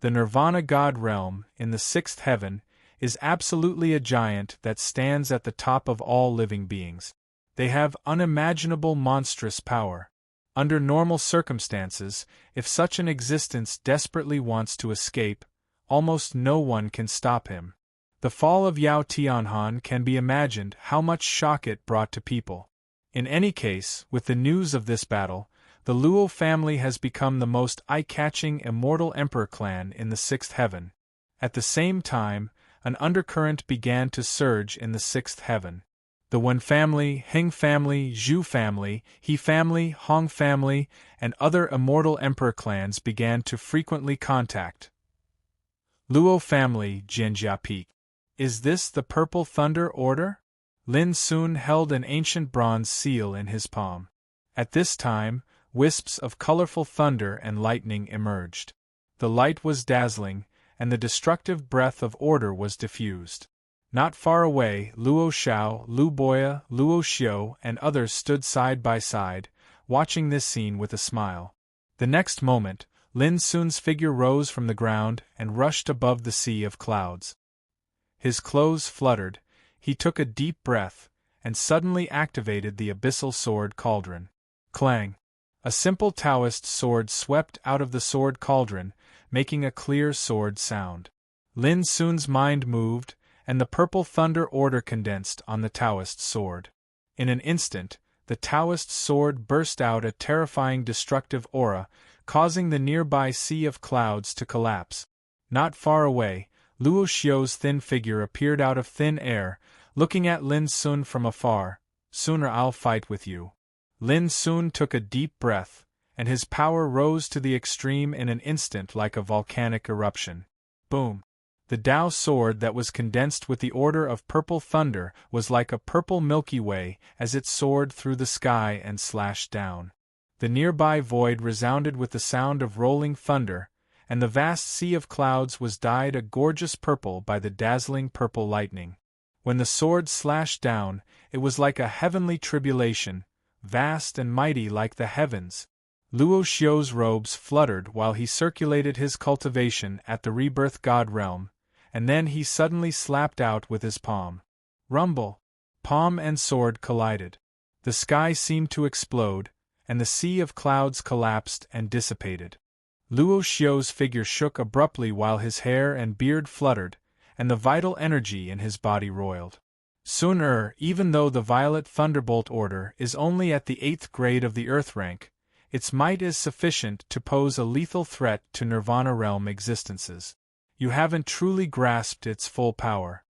The Nirvana god realm, in the 6th heaven, is absolutely a giant that stands at the top of all living beings. They have unimaginable monstrous power. Under normal circumstances, if such an existence desperately wants to escape, almost no one can stop him. The fall of Yao Tianhan can be imagined how much shock it brought to people. In any case, with the news of this battle, the Luo family has become the most eye-catching immortal emperor clan in the 6th heaven. At the same time, an undercurrent began to surge in the 6th heaven. The Wen family, Hing family, Zhu family, He family, Hong family, and other immortal emperor clans began to frequently contact. Luo family, Jianjia Peak. Is this the Purple Thunder Order? Lin Sun held an ancient bronze seal in his palm. At this time, wisps of colorful thunder and lightning emerged. The light was dazzling, and the destructive breath of order was diffused. Not far away, Luo Xiao, Lu Boya, Luo Xiu, and others stood side by side, watching this scene with a smile. The next moment, Lin Sun's figure rose from the ground and rushed above the sea of clouds. His clothes fluttered, he took a deep breath, and suddenly activated the abyssal sword cauldron. Clang! A simple Taoist sword swept out of the sword cauldron, making a clear sword sound. Lin Sun's mind moved, and the Purple Thunder Order condensed on the Taoist sword. In an instant, the Taoist sword burst out a terrifying destructive aura, causing the nearby sea of clouds to collapse. Not far away, Luo Xiu's thin figure appeared out of thin air, looking at Lin Sun from afar. Sooner I'll fight with you. Lin Sun took a deep breath, and his power rose to the extreme in an instant like a volcanic eruption. Boom! The Tao sword that was condensed with the order of purple thunder was like a purple Milky Way as it soared through the sky and slashed down. The nearby void resounded with the sound of rolling thunder, and the vast sea of clouds was dyed a gorgeous purple by the dazzling purple lightning. When the sword slashed down, it was like a heavenly tribulation, vast and mighty like the heavens. Luo Xiu's robes fluttered while he circulated his cultivation at the rebirth god realm, and then he suddenly slapped out with his palm. Rumble! Palm and sword collided. The sky seemed to explode, and the sea of clouds collapsed and dissipated. Luo Xiu's figure shook abruptly while his hair and beard fluttered, and the vital energy in his body roiled. Sooner, even though the Violet Thunderbolt Order is only at the 8th grade of the Earth rank, its might is sufficient to pose a lethal threat to Nirvana realm existences. You haven't truly grasped its full power.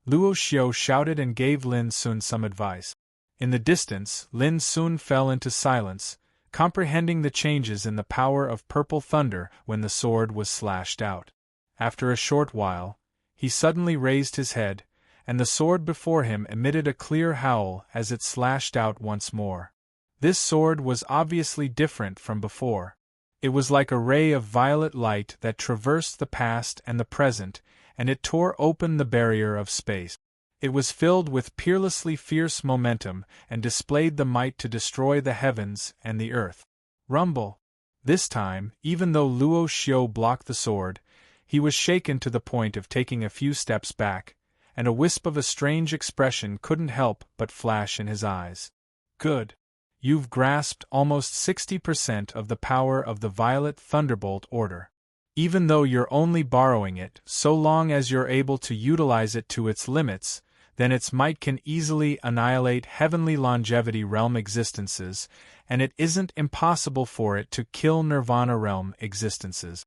Luo Xiu shouted and gave Lin Sun some advice. In the distance, Lin Sun fell into silence, comprehending the changes in the power of purple thunder when the sword was slashed out. After a short while, he suddenly raised his head, and the sword before him emitted a clear howl as it slashed out once more. This sword was obviously different from before. It was like a ray of violet light that traversed the past and the present, and it tore open the barrier of space. It was filled with peerlessly fierce momentum and displayed the might to destroy the heavens and the earth. Rumble! This time, even though Luo Xiu blocked the sword, he was shaken to the point of taking a few steps back, and a wisp of a strange expression couldn't help but flash in his eyes. Good. You've grasped almost 60% of the power of the Violet Thunderbolt Order. Even though you're only borrowing it, so long as you're able to utilize it to its limits, then its might can easily annihilate heavenly longevity realm existences, and it isn't impossible for it to kill Nirvana realm existences.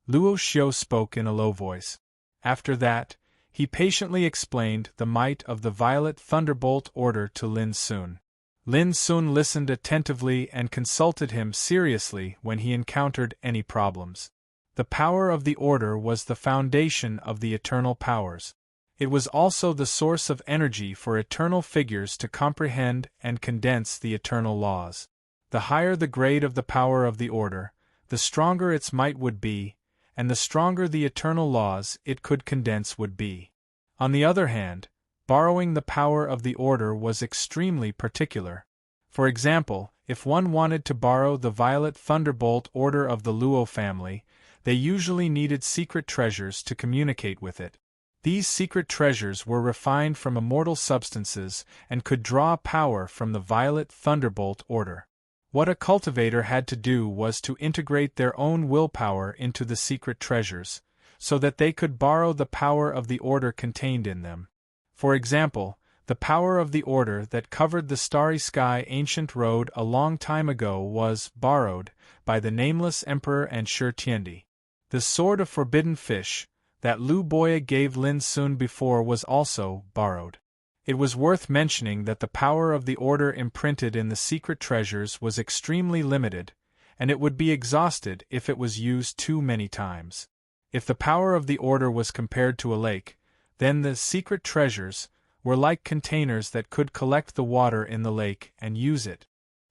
Luo Xiu spoke in a low voice. After that, he patiently explained the might of the Violet Thunderbolt Order to Lin Sun. Lin Sun listened attentively and consulted him seriously when he encountered any problems. The power of the Order was the foundation of the eternal powers. It was also the source of energy for eternal figures to comprehend and condense the eternal laws. The higher the grade of the power of the Order, the stronger its might would be, and the stronger the eternal laws it could condense would be. On the other hand, borrowing the power of the Order was extremely particular. For example, if one wanted to borrow the Violet Thunderbolt Order of the Luo family, they usually needed secret treasures to communicate with it. These secret treasures were refined from immortal substances and could draw power from the Violet Thunderbolt Order. What a cultivator had to do was to integrate their own willpower into the secret treasures, so that they could borrow the power of the Order contained in them. For example, the power of the Order that covered the starry sky ancient road a long time ago was borrowed by the nameless Emperor and Shi Tiandi. The Sword of Forbidden Fish that Lu Boya gave Lin Sun before was also borrowed. It was worth mentioning that the power of the Order imprinted in the secret treasures was extremely limited, and it would be exhausted if it was used too many times. If the power of the Order was compared to a lake, then the secret treasures were like containers that could collect the water in the lake and use it.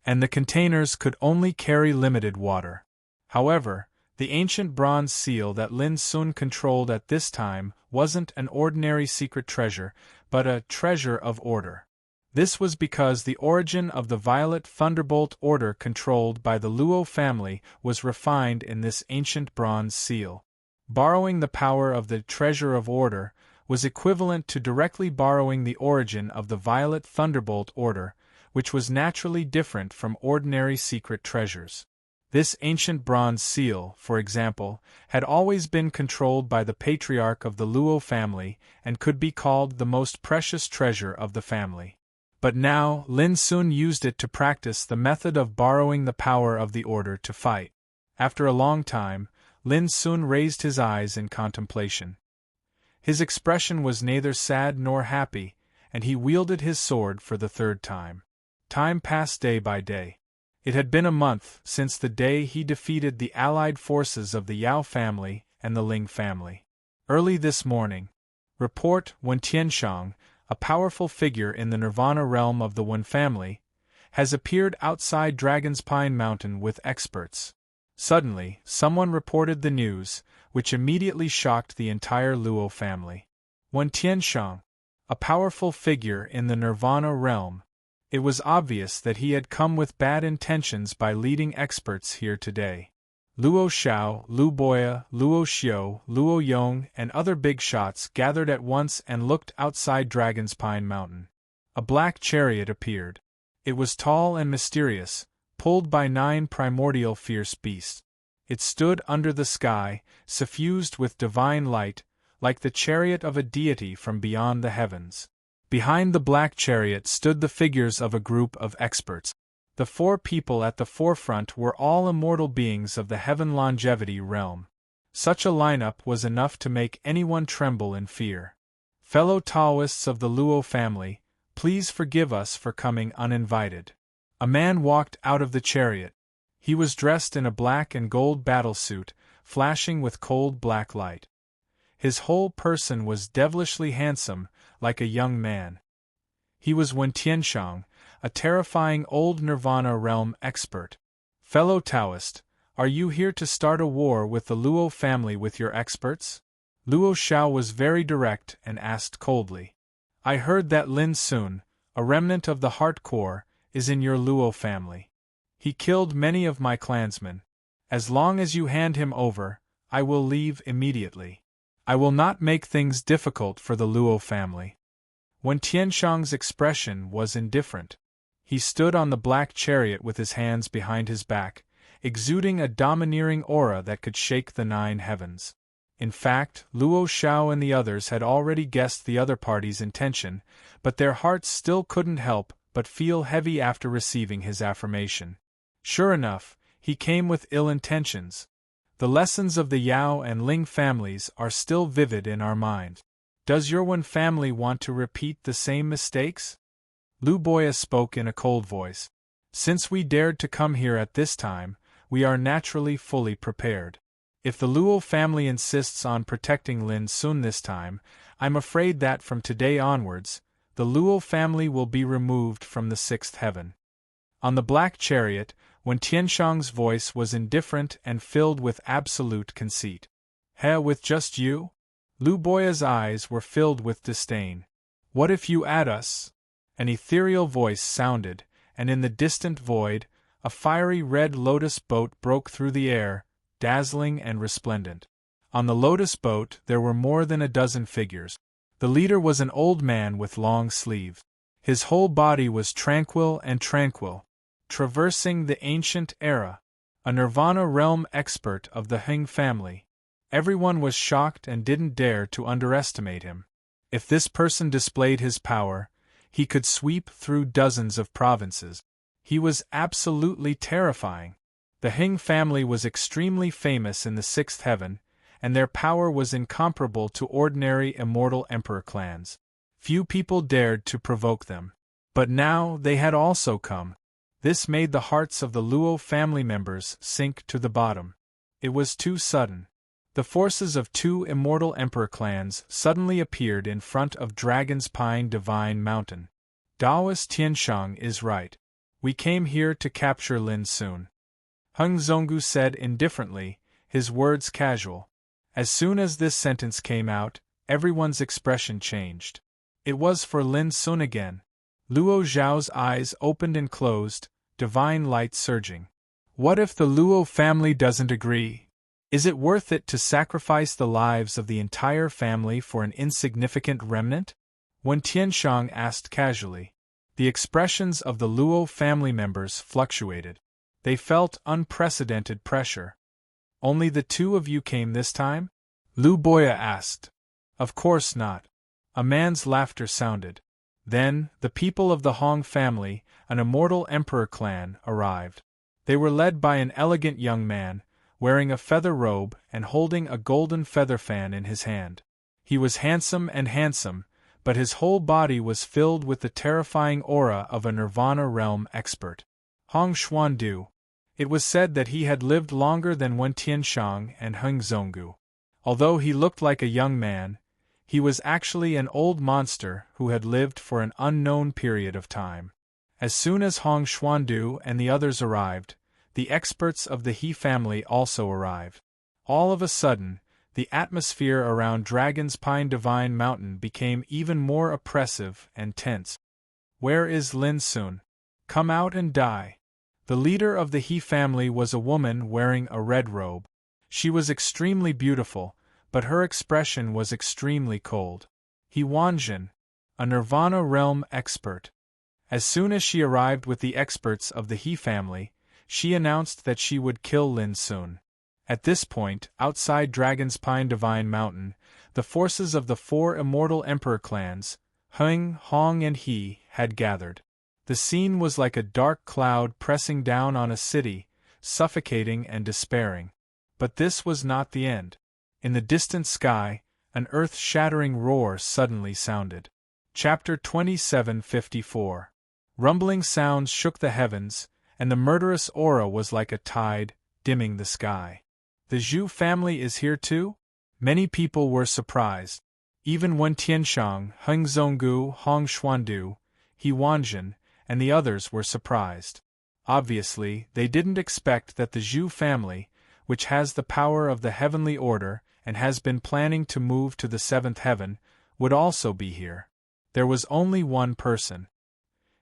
And the containers could only carry limited water. However, the ancient bronze seal that Lin Sun controlled at this time wasn't an ordinary secret treasure, but a treasure of order. This was because the origin of the Violet Thunderbolt Order controlled by the Luo family was refined in this ancient bronze seal. Borrowing the power of the treasure of order was equivalent to directly borrowing the origin of the Violet Thunderbolt Order, which was naturally different from ordinary secret treasures. This ancient bronze seal, for example, had always been controlled by the patriarch of the Luo family and could be called the most precious treasure of the family. But now, Lin Sun used it to practice the method of borrowing the power of the Order to fight. After a long time, Lin Sun raised his eyes in contemplation. His expression was neither sad nor happy, and he wielded his sword for the third time. Time passed day by day. It had been a month since the day he defeated the allied forces of the Yao family and the Ling family. Early this morning, report Wen Tianshang, a powerful figure in the Nirvana realm of the Wen family, has appeared outside Dragon's Pine Mountain with experts. Suddenly, someone reported the news, which immediately shocked the entire Luo family. Wen Tianshang, a powerful figure in the Nirvana realm. It was obvious that he had come with bad intentions by leading experts here today. Luo Xiao, Lu Boya, Luo Xiu, Luo Yong, and other big shots gathered at once and looked outside Dragon's Pine Mountain. A black chariot appeared. It was tall and mysterious, pulled by 9 primordial fierce beasts. It stood under the sky, suffused with divine light, like the chariot of a deity from beyond the heavens. Behind the black chariot stood the figures of a group of experts. The 4 people at the forefront were all immortal beings of the heaven longevity realm. Such a lineup was enough to make anyone tremble in fear. Fellow Taoists of the Luo family, please forgive us for coming uninvited. A man walked out of the chariot. He was dressed in a black and gold battlesuit, flashing with cold black light. His whole person was devilishly handsome, like a young man. He was Wen Tianshang, a terrifying old Nirvana realm expert. Fellow Taoist, are you here to start a war with the Luo family with your experts? Luo Xiao was very direct and asked coldly. I heard that Lin Sun, a remnant of the Heart Core, is in your Luo family. He killed many of my clansmen. As long as you hand him over, I will leave immediately. I will not make things difficult for the Luo family. Wen Tianshang's expression was indifferent. He stood on the black chariot with his hands behind his back, exuding a domineering aura that could shake the 9 heavens. In fact, Luo Xiao and the others had already guessed the other party's intention, but their hearts still couldn't help but feel heavy after receiving his affirmation. Sure enough, he came with ill intentions. The lessons of the Yao and Ling families are still vivid in our mind. Does your Wen family want to repeat the same mistakes? Lu Boya spoke in a cold voice. Since we dared to come here at this time, we are naturally fully prepared. If the Luo family insists on protecting Lin Sun this time, I'm afraid that from today onwards, the Luo family will be removed from the 6th heaven. On the black chariot, Wen Tianshang's voice was indifferent and filled with absolute conceit. With just you? Lu Boya's eyes were filled with disdain. What if you add us? An ethereal voice sounded, and in the distant void, a fiery red lotus boat broke through the air, dazzling and resplendent. On the lotus boat there were more than a dozen figures. The leader was an old man with long sleeves. His whole body was tranquil, traversing the ancient era. A Nirvana realm expert of the Heng family. Everyone was shocked and didn't dare to underestimate him. If this person displayed his power, he could sweep through dozens of provinces. He was absolutely terrifying. The Heng family was extremely famous in the 6th heaven, and their power was incomparable to ordinary immortal emperor clans. Few people dared to provoke them. But now they had also come. This made the hearts of the Luo family members sink to the bottom. It was too sudden. The forces of 2 immortal emperor clans suddenly appeared in front of Dragon's Pine Divine Mountain. Daoist Tianshang is right. We came here to capture Lin Sun. Heng Zonggu said indifferently, his words casual. As soon as this sentence came out, everyone's expression changed. It was for Lin Sun again. Luo Zhao's eyes opened and closed, divine light surging. What if the Luo family doesn't agree? Is it worth it to sacrifice the lives of the entire family for an insignificant remnant? Wen Tianshang asked casually. The expressions of the Luo family members fluctuated. They felt unprecedented pressure. Only the 2 of you came this time? Lu Boya asked. Of course not. A man's laughter sounded. Then, the people of the Hong family, an immortal emperor clan, arrived. They were led by an elegant young man, wearing a feather robe and holding a golden feather fan in his hand. He was handsome, but his whole body was filled with the terrifying aura of a Nirvana realm expert. Hong Xuandu. It was said that he had lived longer than Wen Tianshang and Heng Zonggu. Although he looked like a young man, he was actually an old monster who had lived for an unknown period of time. As soon as Hong Xuandu and the others arrived, the experts of the He family also arrived. All of a sudden, the atmosphere around Dragon's Pine Divine Mountain became even more oppressive and tense. "Where is Lin Sun? Come out and die." The leader of the He family was a woman wearing a red robe. She was extremely beautiful, but her expression was extremely cold. He Wanjin, a Nirvana realm expert. As soon as she arrived with the experts of the He family, she announced that she would kill Lin Sun. At this point, outside Dragon's Pine Divine Mountain, the forces of the four immortal emperor clans, Heng, Hong and He, had gathered. The scene was like a dark cloud pressing down on a city, suffocating and despairing. But this was not the end. In the distant sky, an earth-shattering roar suddenly sounded. Chapter 2754. Rumbling sounds shook the heavens, and the murderous aura was like a tide, dimming the sky. The Zhu family is here too? Many people were surprised. Even Wen Tianshang, Heng Zhonggu, Hong Xuandu, He Wanjin, and the others were surprised. Obviously, they didn't expect that the Zhu family, which has the power of the heavenly order and has been planning to move to the seventh heaven, would also be here. There was only one person.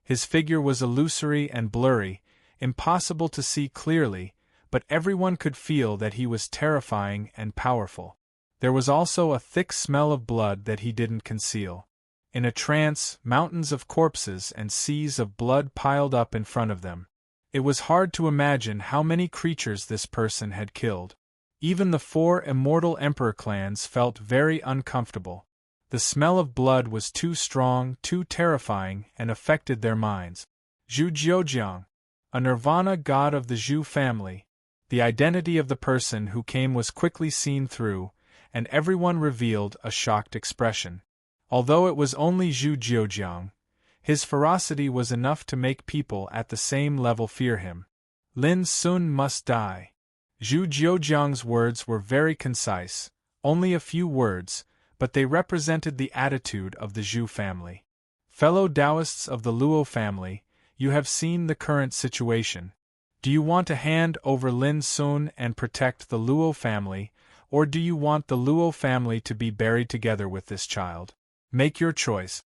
His figure was illusory and blurry, impossible to see clearly, but everyone could feel that he was terrifying and powerful. There was also a thick smell of blood that he didn't conceal. In a trance, mountains of corpses and seas of blood piled up in front of them. It was hard to imagine how many creatures this person had killed. Even the four immortal emperor clans felt very uncomfortable. The smell of blood was too strong, too terrifying, and affected their minds. Zhu Jiujiang, a Nirvana god of the Zhu family. The identity of the person who came was quickly seen through, and everyone revealed a shocked expression. Although it was only Zhu Jiujiang, his ferocity was enough to make people at the same level fear him. Lin Sun must die. Zhu Jiujiang's words were very concise, only a few words, but they represented the attitude of the Zhu family. Fellow Taoists of the Luo family, you have seen the current situation. Do you want to hand over Lin Sun and protect the Luo family, or do you want the Luo family to be buried together with this child? Make your choice.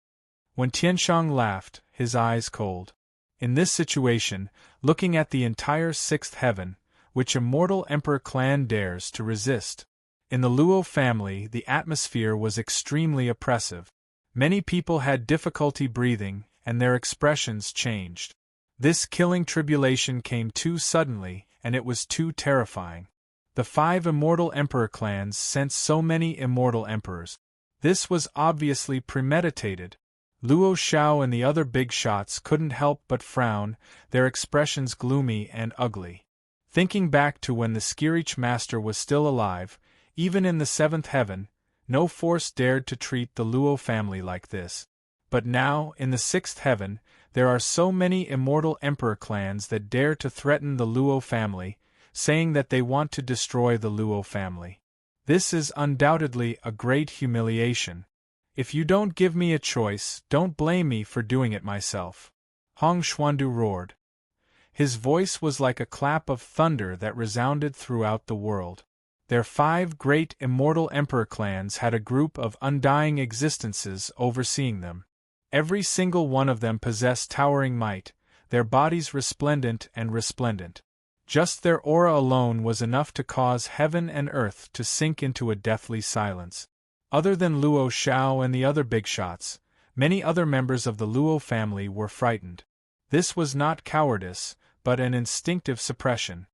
When Tianshang laughed, his eyes cold. In this situation, looking at the entire sixth heaven, which immortal emperor clan dares to resist? In the Luo family, the atmosphere was extremely oppressive. Many people had difficulty breathing, and their expressions changed. This killing tribulation came too suddenly, and it was too terrifying. The five immortal emperor clans sent so many immortal emperors. This was obviously premeditated. Luo Xiao and the other big shots couldn't help but frown, their expressions gloomy and ugly. Thinking back to when the Skirich master was still alive, even in the seventh heaven, no force dared to treat the Luo family like this. But now, in the sixth heaven, there are so many immortal emperor clans that dare to threaten the Luo family, saying that they want to destroy the Luo family. This is undoubtedly a great humiliation. If you don't give me a choice, don't blame me for doing it myself. Hong Xuandu roared. His voice was like a clap of thunder that resounded throughout the world. Their five great immortal emperor clans had a group of undying existences overseeing them. Every single one of them possessed towering might, their bodies resplendent and resplendent. Just their aura alone was enough to cause heaven and earth to sink into a deathly silence. Other than Luo Xiao and the other big shots, many other members of the Luo family were frightened. This was not cowardice, but an instinctive suppression.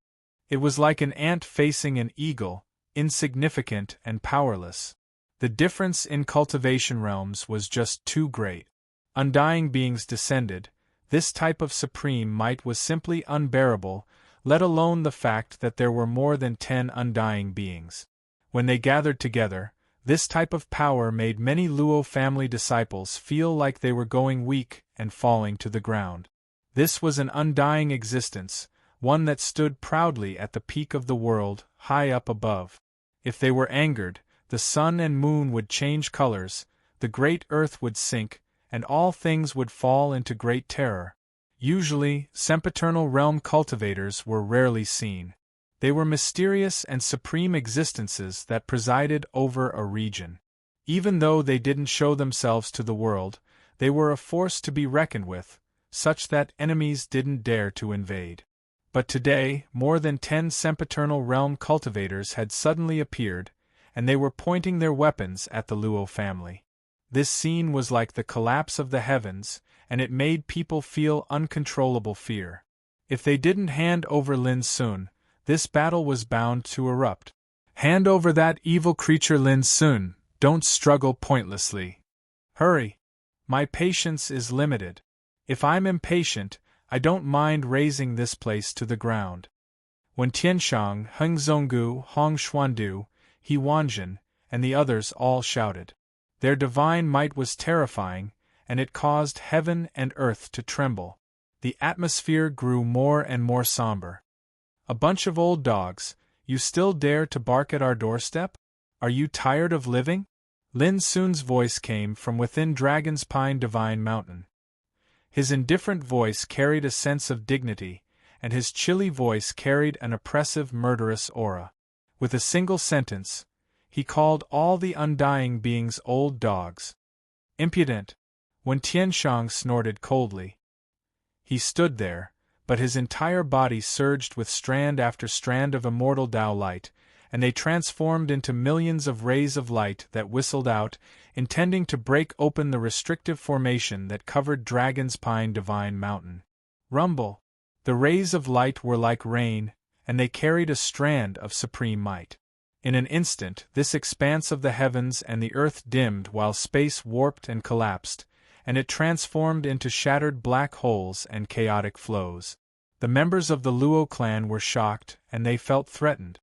It was like an ant facing an eagle, insignificant and powerless. The difference in cultivation realms was just too great. Undying beings descended. This type of supreme might was simply unbearable, let alone the fact that there were more than 10 undying beings. When they gathered together, this type of power made many Luo family disciples feel like they were going weak and falling to the ground. This was an undying existence, one that stood proudly at the peak of the world, high up above. If they were angered, the sun and moon would change colors, the great earth would sink, and all things would fall into great terror. Usually, sempiternal realm cultivators were rarely seen. They were mysterious and supreme existences that presided over a region. Even though they didn't show themselves to the world, they were a force to be reckoned with, such that enemies didn't dare to invade. But today, more than 10 sempiternal realm cultivators had suddenly appeared, and they were pointing their weapons at the Luo family. This scene was like the collapse of the heavens, and it made people feel uncontrollable fear. If they didn't hand over Lin Sun, this battle was bound to erupt. Hand over that evil creature Lin Sun, don't struggle pointlessly. Hurry! My patience is limited. If I'm impatient, I don't mind razing this place to the ground. When Tianshang, Heng Zonggu, Hong Xuandu, He Wanjin, and the others all shouted. Their divine might was terrifying, and it caused heaven and earth to tremble. The atmosphere grew more and more somber. A bunch of old dogs, you still dare to bark at our doorstep? Are you tired of living? Lin Sun's voice came from within Dragon's Pine Divine Mountain. His indifferent voice carried a sense of dignity, and his chilly voice carried an oppressive, murderous aura. With a single sentence, he called all the undying beings old dogs. Impudent! When Tianshang snorted coldly. He stood there, but his entire body surged with strand after strand of immortal Tao light, and they transformed into millions of rays of light that whistled out, intending to break open the restrictive formation that covered Dragon's Pine Divine Mountain. Rumble! The rays of light were like rain, and they carried a strand of supreme might. In an instant, this expanse of the heavens and the earth dimmed while space warped and collapsed, and it transformed into shattered black holes and chaotic flows. The members of the Luo clan were shocked, and they felt threatened.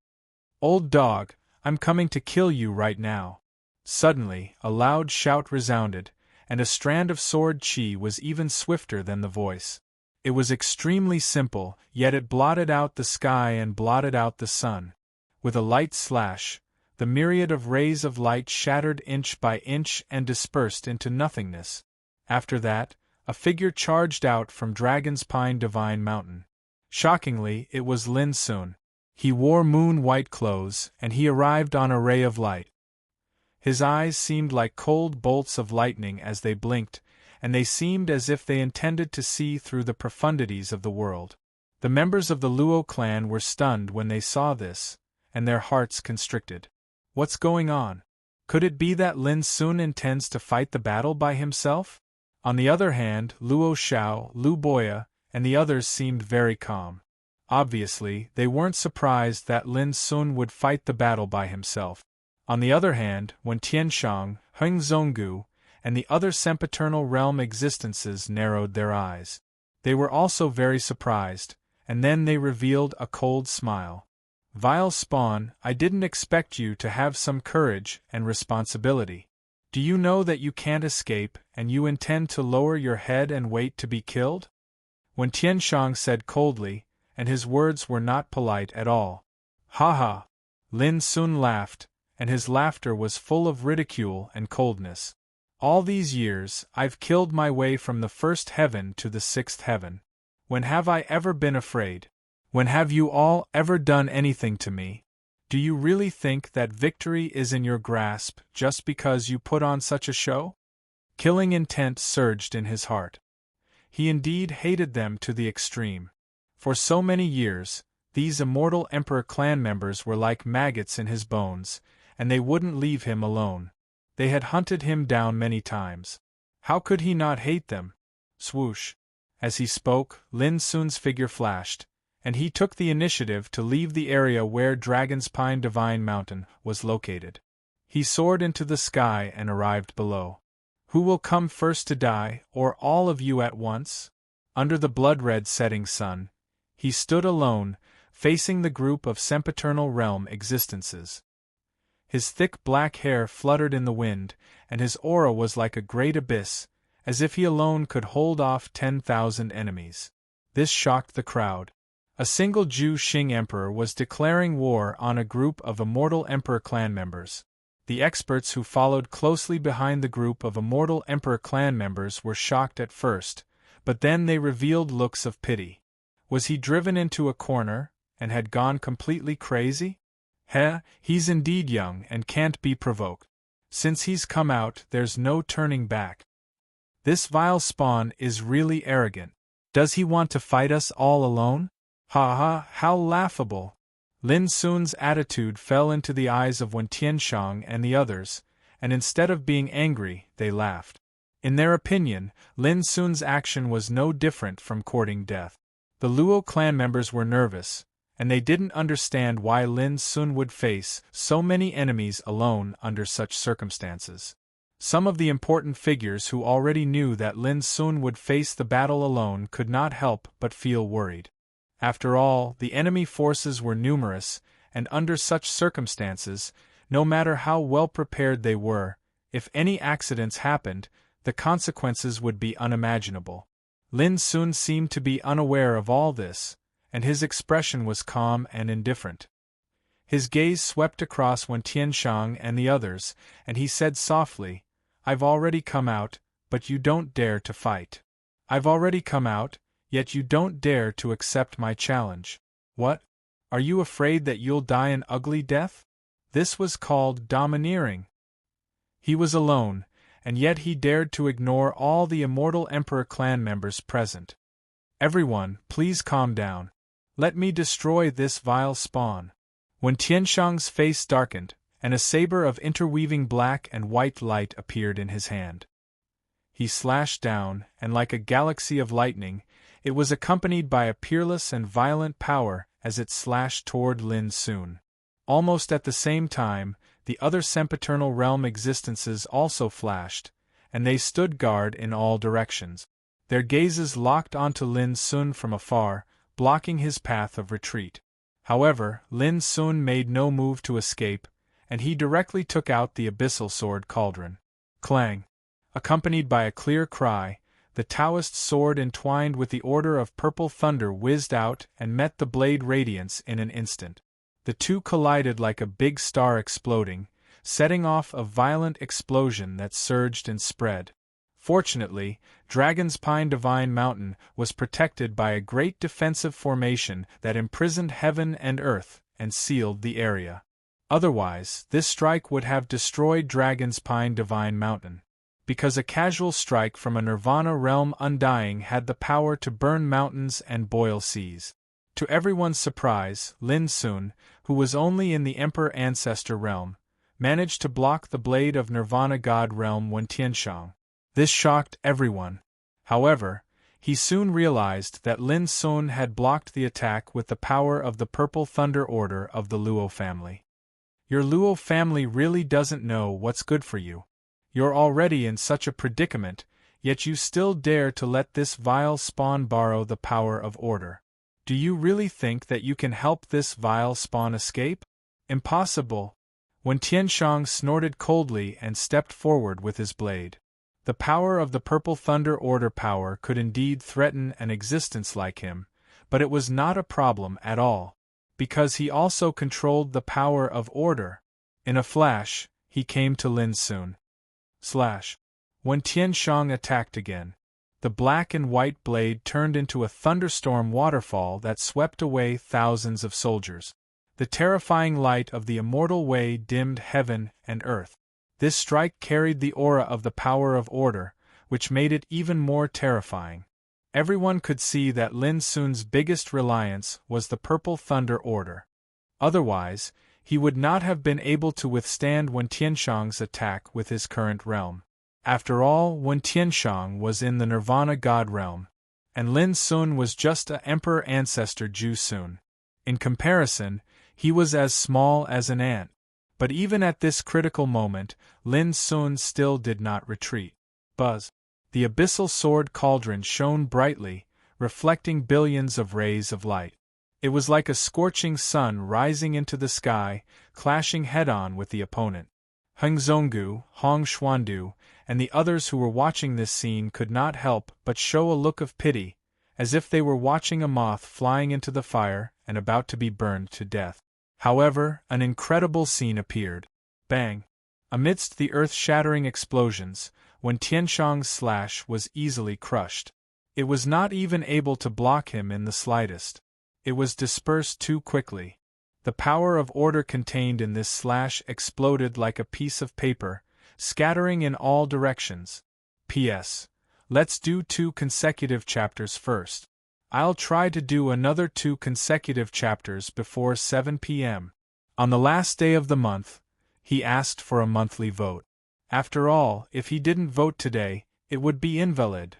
Old dog, I'm coming to kill you right now. Suddenly, a loud shout resounded, and a strand of sword chi was even swifter than the voice. It was extremely simple, yet it blotted out the sky and blotted out the sun. With a light slash, the myriad of rays of light shattered inch by inch and dispersed into nothingness. After that, a figure charged out from Dragon's Pine Divine Mountain. Shockingly, it was Lin Sun. He wore moon-white clothes, and he arrived on a ray of light. His eyes seemed like cold bolts of lightning as they blinked, and they seemed as if they intended to see through the profundities of the world. The members of the Luo clan were stunned when they saw this, and their hearts constricted. What's going on? Could it be that Lin Sun intends to fight the battle by himself? On the other hand, Luo Xiao, Lu Boya, and the others seemed very calm. Obviously, they weren't surprised that Lin Sun would fight the battle by himself. On the other hand, when Tianshang, Heng Zonggu, and the other sempiternal realm existences narrowed their eyes, they were also very surprised, and then they revealed a cold smile. Vile spawn, I didn't expect you to have some courage and responsibility. Do you know that you can't escape, and you intend to lower your head and wait to be killed? When Tianshang said coldly, and his words were not polite at all. Ha ha! Lin Sun laughed, and his laughter was full of ridicule and coldness. All these years, I've killed my way from the first heaven to the sixth heaven. When have I ever been afraid? When have you all ever done anything to me? Do you really think that victory is in your grasp just because you put on such a show? Killing intent surged in his heart. He indeed hated them to the extreme. For so many years, these immortal Emperor clan members were like maggots in his bones, and they wouldn't leave him alone. They had hunted him down many times. How could he not hate them? Swoosh! As he spoke, Lin Sun's figure flashed, and he took the initiative to leave the area where Dragon's Pine Divine Mountain was located. He soared into the sky and arrived below. Who will come first to die, or all of you at once? Under the blood-red setting sun, he stood alone, facing the group of sempiternal realm existences. His thick black hair fluttered in the wind, and his aura was like a great abyss, as if he alone could hold off 10,000 enemies. This shocked the crowd. A single Zhu Xing emperor was declaring war on a group of immortal emperor clan members. The experts who followed closely behind the group of immortal emperor clan members were shocked at first, but then they revealed looks of pity. Was he driven into a corner, and had gone completely crazy? He's indeed young and can't be provoked. Since he's come out, there's no turning back. This vile spawn is really arrogant. Does he want to fight us all alone? Ha ha, how laughable! Lin Sun's attitude fell into the eyes of Wen Tianxiang and the others, and instead of being angry, they laughed. In their opinion, Lin Sun's action was no different from courting death. The Luo clan members were nervous, and they didn't understand why Lin Sun would face so many enemies alone under such circumstances. Some of the important figures who already knew that Lin Sun would face the battle alone could not help but feel worried. After all, the enemy forces were numerous, and under such circumstances, no matter how well prepared they were, if any accidents happened, the consequences would be unimaginable. Lin Sun seemed to be unaware of all this, and his expression was calm and indifferent. His gaze swept across Wen Tianxiang and the others, and he said softly, "I've already come out, but you don't dare to fight. I've already come out, yet you don't dare to accept my challenge. What? Are you afraid that you'll die an ugly death?" This was called domineering. He was alone, and yet he dared to ignore all the immortal Emperor clan members present. "Everyone, please calm down. Let me destroy this vile spawn." When Tianxiang's face darkened, and a saber of interweaving black and white light appeared in his hand. He slashed down, and like a galaxy of lightning, it was accompanied by a peerless and violent power as it slashed toward Lin Sun. Almost at the same time, the other sempiternal realm existences also flashed, and they stood guard in all directions. Their gazes locked onto Lin Sun from afar, blocking his path of retreat. However, Lin Sun made no move to escape, and he directly took out the abyssal sword cauldron. Clang! Accompanied by a clear cry, the Taoist sword entwined with the order of purple thunder whizzed out and met the blade radiance in an instant. The two collided like a big star exploding, setting off a violent explosion that surged and spread. Fortunately, Dragon's Pine Divine Mountain was protected by a great defensive formation that imprisoned heaven and earth and sealed the area. Otherwise, this strike would have destroyed Dragon's Pine Divine Mountain. Because a casual strike from a Nirvana realm undying had the power to burn mountains and boil seas. To everyone's surprise, Lin Sun, who was only in the Emperor Ancestor realm, managed to block the blade of Nirvana God realm Wen Tianxiang. This shocked everyone. However, he soon realized that Lin Sun had blocked the attack with the power of the Purple Thunder Order of the Luo family. Your Luo family really doesn't know what's good for you. You're already in such a predicament, yet you still dare to let this vile spawn borrow the power of order. Do you really think that you can help this vile spawn escape? Impossible. When Tianxiang snorted coldly and stepped forward with his blade. The power of the Purple Thunder Order power could indeed threaten an existence like him, but it was not a problem at all, because he also controlled the power of order. In a flash, he came to Lin Sun. When Tianxiang attacked again, the black and white blade turned into a thunderstorm waterfall that swept away thousands of soldiers. The terrifying light of the immortal way dimmed heaven and earth. This strike carried the aura of the power of order, which made it even more terrifying. Everyone could see that Lin Sun's biggest reliance was the Purple Thunder Order. Otherwise, he would not have been able to withstand Wen Tianxiang's attack with his current realm. After all, Wen Tianxiang was in the Nirvana God realm, and Lin Sun was just a Emperor Ancestor Ju Sun. In comparison, he was as small as an ant. But even at this critical moment, Lin Sun still did not retreat. Buzz! The abyssal sword cauldron shone brightly, reflecting billions of rays of light. It was like a scorching sun rising into the sky, clashing head-on with the opponent. Heng Zhonggu, Hong Xuandu, and the others who were watching this scene could not help but show a look of pity, as if they were watching a moth flying into the fire and about to be burned to death. However, an incredible scene appeared. Bang! Amidst the earth-shattering explosions, Wen Tianxiang's slash was easily crushed. It was not even able to block him in the slightest. It was dispersed too quickly. The power of order contained in this slash exploded like a piece of paper, scattering in all directions. P.S. Let's do 2 consecutive chapters first. I'll try to do another 2 consecutive chapters before 7 p.m. On the last day of the month, he asked for a monthly vote. After all, if he didn't vote today, it would be invalid.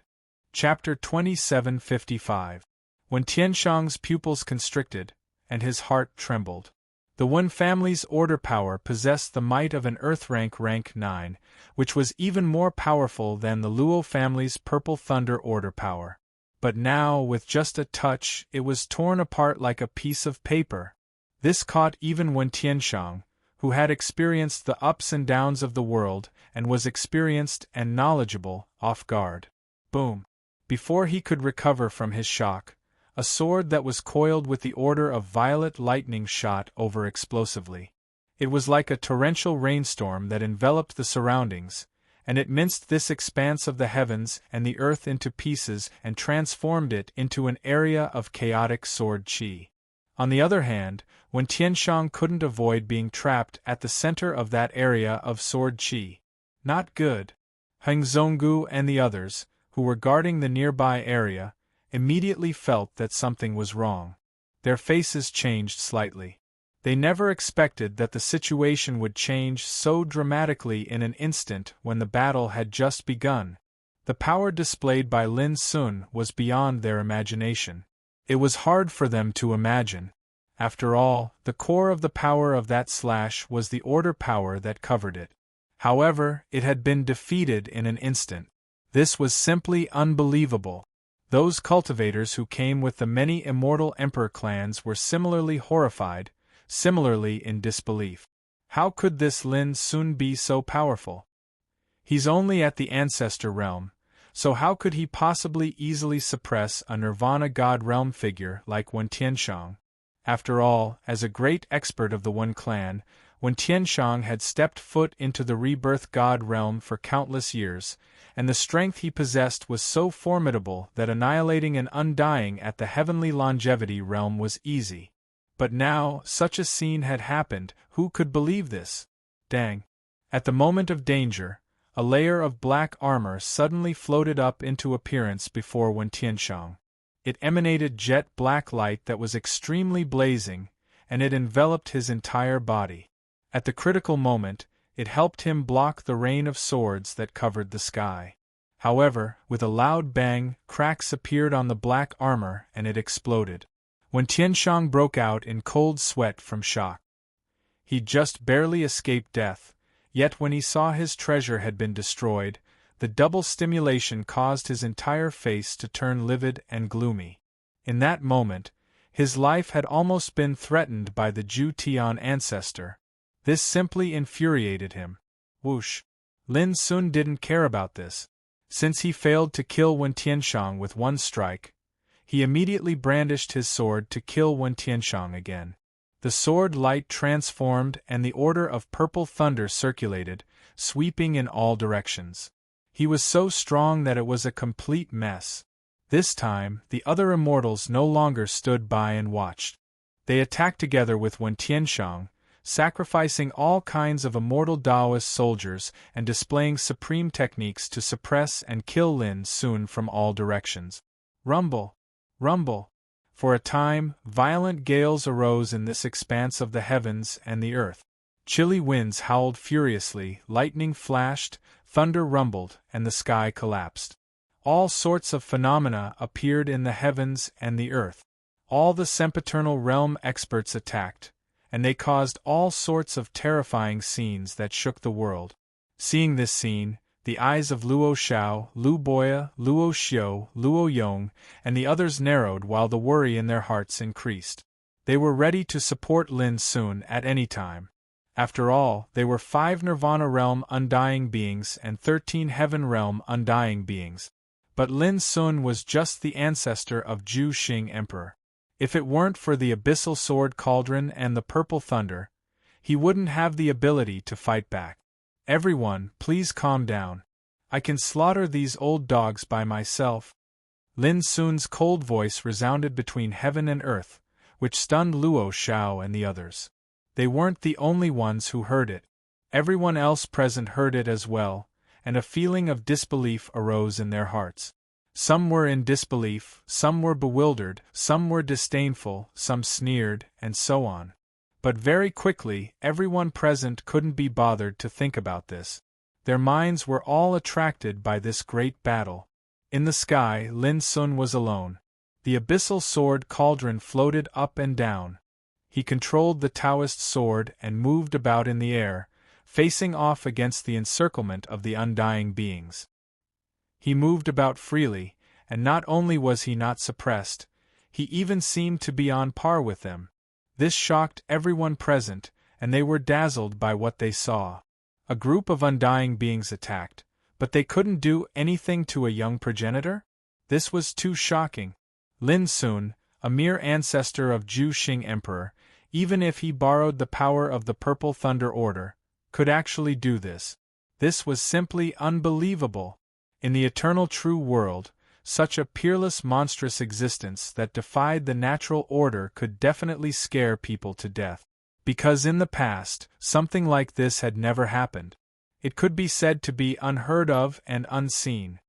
Chapter 2755. When Tianshang's pupils constricted, and his heart trembled. The Wen family's order power possessed the might of an Earth rank 9, which was even more powerful than the Luo family's Purple Thunder order power. But now, with just a touch, it was torn apart like a piece of paper. This caught even Wen Tianshang, who had experienced the ups and downs of the world and was experienced and knowledgeable, off guard. Boom! Before he could recover from his shock, a sword that was coiled with the order of violet lightning shot over explosively. It was like a torrential rainstorm that enveloped the surroundings, and it minced this expanse of the heavens and the earth into pieces and transformed it into an area of chaotic sword chi. On the other hand, when Tianshang couldn't avoid being trapped at the center of that area of sword chi. Not good. Heng Zhonggu and the others, who were guarding the nearby area, immediately felt that something was wrong. Their faces changed slightly. They never expected that the situation would change so dramatically in an instant when the battle had just begun. The power displayed by Lin Sun was beyond their imagination. It was hard for them to imagine. After all, the core of the power of that slash was the order power that covered it. However, it had been defeated in an instant. This was simply unbelievable. Those cultivators who came with the many immortal emperor clans were similarly horrified, similarly in disbelief. How could this Lin Sun be so powerful? He's only at the ancestor realm, so how could he possibly easily suppress a nirvana god realm figure like Wen Tianshang? After all, as a great expert of the Wen clan, Wen Tianshang had stepped foot into the rebirth god realm for countless years, and the strength he possessed was so formidable that annihilating an undying at the heavenly longevity realm was easy. But now, such a scene had happened, who could believe this? Dang! At the moment of danger, a layer of black armor suddenly floated up into appearance before Wen Tianshang. It emanated jet black light that was extremely blazing, and it enveloped his entire body. At the critical moment, it helped him block the rain of swords that covered the sky. However, with a loud bang, cracks appeared on the black armor and it exploded. When Tianshang broke out in cold sweat from shock. He just barely escaped death, yet when he saw his treasure had been destroyed, the double stimulation caused his entire face to turn livid and gloomy. In that moment, his life had almost been threatened by the Ju Tian ancestor. This simply infuriated him. Whoosh! Lin Sun didn't care about this. Since he failed to kill Wen Tianshang with one strike, he immediately brandished his sword to kill Wen Tianshang again. The sword light transformed and the order of purple thunder circulated, sweeping in all directions. He was so strong that it was a complete mess. This time, the other immortals no longer stood by and watched. They attacked together with Wen Tianshang, sacrificing all kinds of immortal Taoist soldiers and displaying supreme techniques to suppress and kill Lin Sun from all directions. Rumble! Rumble! For a time, violent gales arose in this expanse of the heavens and the earth. Chilly winds howled furiously, lightning flashed, thunder rumbled, and the sky collapsed. All sorts of phenomena appeared in the heavens and the earth. All the sempiternal realm experts attacked, and they caused all sorts of terrifying scenes that shook the world. Seeing this scene, the eyes of Luo Xiao, Lu Boya, Luo Xiu, Luo Yong, and the others narrowed while the worry in their hearts increased. They were ready to support Lin Sun at any time. After all, they were 5 Nirvana Realm Undying Beings and 13 Heaven Realm Undying Beings. But Lin Sun was just the ancestor of Ju Xing Emperor. If it weren't for the Abyssal Sword Cauldron and the Purple Thunder, he wouldn't have the ability to fight back. Everyone, please calm down. I can slaughter these old dogs by myself. Lin Sun's cold voice resounded between heaven and earth, which stunned Luo Xiao and the others. They weren't the only ones who heard it. Everyone else present heard it as well, and a feeling of disbelief arose in their hearts. Some were in disbelief, some were bewildered, some were disdainful, some sneered, and so on. But very quickly, everyone present couldn't be bothered to think about this. Their minds were all attracted by this great battle. In the sky, Lin Sun was alone. The abyssal sword cauldron floated up and down. He controlled the Taoist sword and moved about in the air, facing off against the encirclement of the undying beings. He moved about freely, and not only was he not suppressed, he even seemed to be on par with them. This shocked everyone present, and they were dazzled by what they saw. A group of undying beings attacked, but they couldn't do anything to a young progenitor? This was too shocking. Lin Sun, a mere ancestor of Zhu Xing Emperor, even if he borrowed the power of the Purple Thunder Order, could actually do this. This was simply unbelievable. In the eternal true world, such a peerless monstrous existence that defied the natural order could definitely scare people to death. Because in the past, something like this had never happened. It could be said to be unheard of and unseen.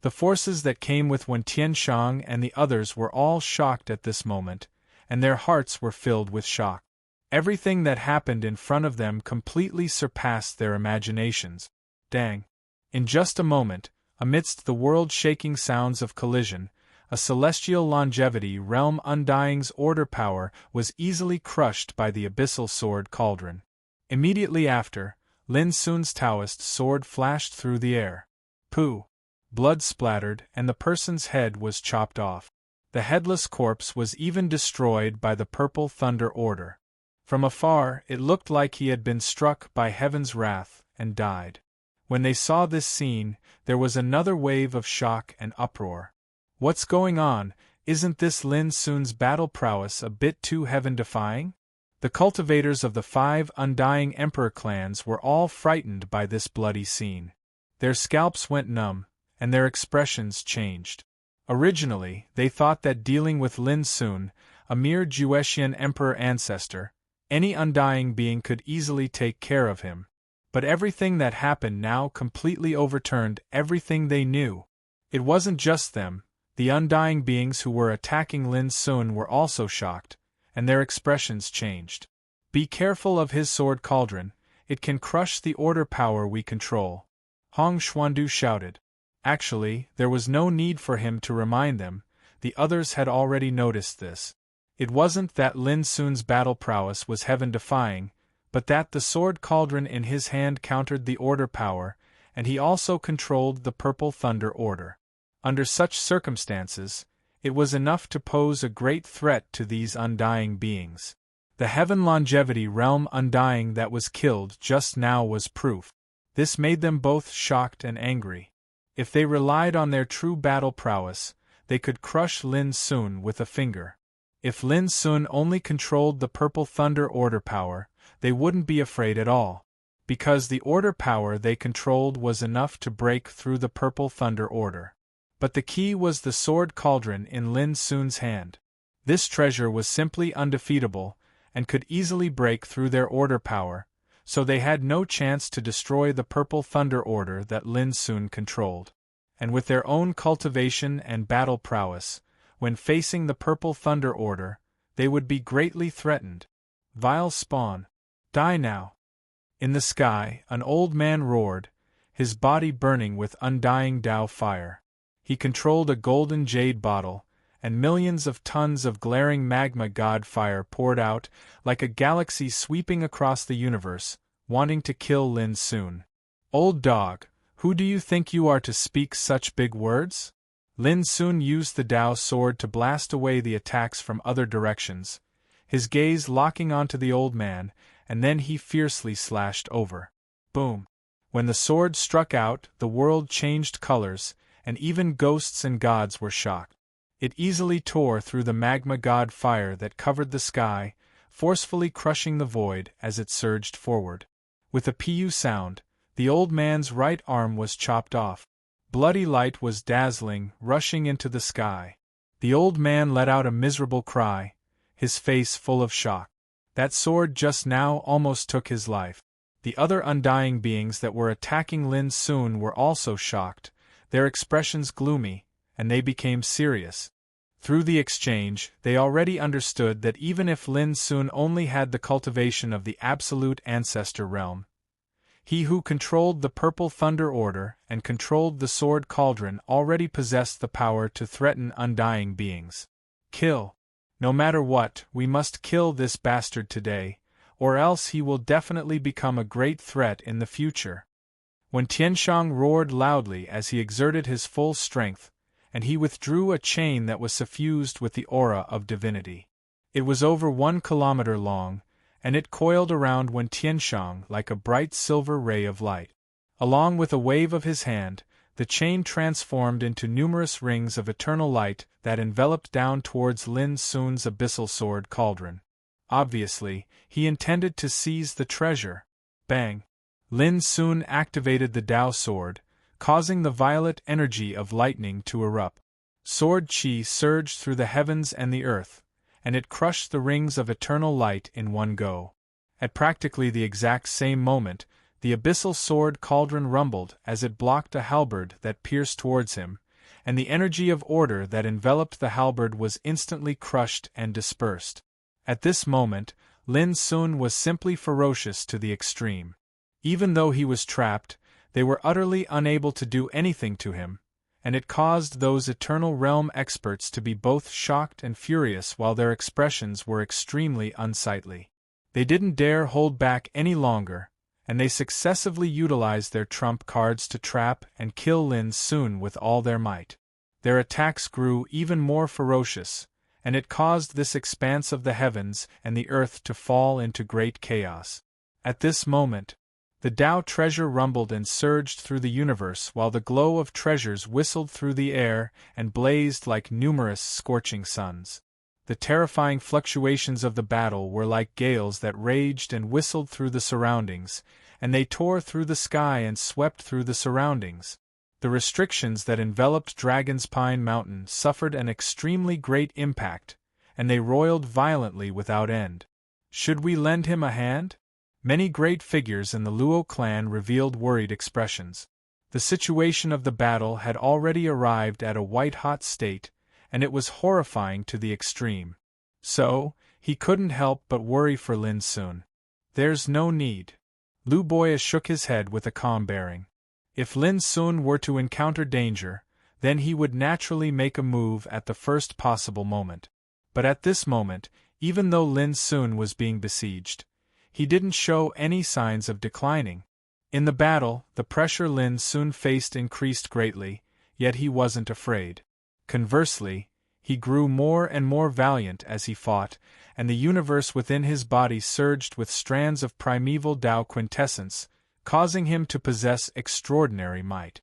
The forces that came with Wen Tianshang and the others were all shocked at this moment, and their hearts were filled with shock. Everything that happened in front of them completely surpassed their imaginations. Dang! In just a moment, amidst the world-shaking sounds of collision, a celestial longevity realm undying's order power was easily crushed by the abyssal sword cauldron. Immediately after, Lin Sun's Taoist sword flashed through the air. Pooh! Blood splattered, and the person's head was chopped off. The headless corpse was even destroyed by the Purple Thunder Order. From afar, it looked like he had been struck by heaven's wrath and died. When they saw this scene, there was another wave of shock and uproar. What's going on? Isn't this Lin Sun's battle prowess a bit too heaven-defying? The cultivators of the 5 undying emperor clans were all frightened by this bloody scene. Their scalps went numb, and their expressions changed. Originally, they thought that dealing with Lin Sun, a mere Juetian emperor ancestor, any undying being could easily take care of him. But everything that happened now completely overturned everything they knew. It wasn't just them. The undying beings who were attacking Lin Sun were also shocked, and their expressions changed. Be careful of his sword cauldron, it can crush the order power we control. Hong Xuandu shouted. Actually, there was no need for him to remind them, the others had already noticed this. It wasn't that Lin Sun's battle prowess was heaven-defying, but that the sword cauldron in his hand countered the order power, and he also controlled the Purple Thunder Order. Under such circumstances, it was enough to pose a great threat to these undying beings. The heaven longevity realm undying that was killed just now was proof. This made them both shocked and angry. If they relied on their true battle prowess, they could crush Lin Sun with a finger. If Lin Sun only controlled the Purple Thunder Order power, they wouldn't be afraid at all. Because the order power they controlled was enough to break through the Purple Thunder Order. But the key was the sword cauldron in Lin Sun's hand. This treasure was simply undefeatable, and could easily break through their order power, so they had no chance to destroy the Purple Thunder Order that Lin Sun controlled. And with their own cultivation and battle prowess, when facing the Purple Thunder Order, they would be greatly threatened. Vile spawn! Die now! In the sky, an old man roared, his body burning with undying Tao fire. He controlled a golden jade bottle, and millions of tons of glaring magma god fire poured out, like a galaxy sweeping across the universe, wanting to kill Lin Sun. Old dog, who do you think you are to speak such big words? Lin Sun used the Tao sword to blast away the attacks from other directions, his gaze locking onto the old man, and then he fiercely slashed over. Boom! When the sword struck out, the world changed colors, and even ghosts and gods were shocked. It easily tore through the magma god fire that covered the sky, forcefully crushing the void as it surged forward. With a pu sound, the old man's right arm was chopped off. Bloody light was dazzling, rushing into the sky. The old man let out a miserable cry, his face full of shock. That sword just now almost took his life. The other undying beings that were attacking Lin Sun were also shocked, their expressions gloomy, and they became serious. Through the exchange, they already understood that even if Lin Sun only had the cultivation of the absolute ancestor realm, he who controlled the Purple Thunder Order and controlled the Sword Cauldron already possessed the power to threaten undying beings. Kill. No matter what, we must kill this bastard today, or else he will definitely become a great threat in the future. When Tianshang roared loudly as he exerted his full strength, and he withdrew a chain that was suffused with the aura of divinity. It was over 1 kilometer long, and it coiled around Wen Tianshang like a bright silver ray of light. Along with a wave of his hand, the chain transformed into numerous rings of eternal light that enveloped down towards Lin Sun's abyssal sword cauldron. Obviously, he intended to seize the treasure. Bang! Lin Sun activated the Dao sword, causing the violet energy of lightning to erupt. Sword chi surged through the heavens and the earth, and it crushed the rings of eternal light in one go. At practically the exact same moment, the abyssal sword cauldron rumbled as it blocked a halberd that pierced towards him, and the energy of order that enveloped the halberd was instantly crushed and dispersed. At this moment, Lin Sun was simply ferocious to the extreme. Even though he was trapped, they were utterly unable to do anything to him, and it caused those Eternal Realm experts to be both shocked and furious while their expressions were extremely unsightly. They didn't dare hold back any longer, and they successively utilized their trump cards to trap and kill Lin Sun with all their might. Their attacks grew even more ferocious, and it caused this expanse of the heavens and the earth to fall into great chaos. At this moment, the Tao treasure rumbled and surged through the universe while the glow of treasures whistled through the air and blazed like numerous scorching suns. The terrifying fluctuations of the battle were like gales that raged and whistled through the surroundings, and they tore through the sky and swept through the surroundings. The restrictions that enveloped Dragon's Pine Mountain suffered an extremely great impact, and they roiled violently without end. Should we lend him a hand? Many great figures in the Luo clan revealed worried expressions. The situation of the battle had already arrived at a white-hot state, and it was horrifying to the extreme. So, he couldn't help but worry for Lin Sun. There's no need. Lu Boya shook his head with a calm bearing. If Lin Sun were to encounter danger, then he would naturally make a move at the first possible moment. But at this moment, even though Lin Sun was being besieged, he didn't show any signs of declining. In the battle, the pressure Lin Sun faced increased greatly, yet he wasn't afraid. Conversely, he grew more and more valiant as he fought, and the universe within his body surged with strands of primeval Tao quintessence, causing him to possess extraordinary might.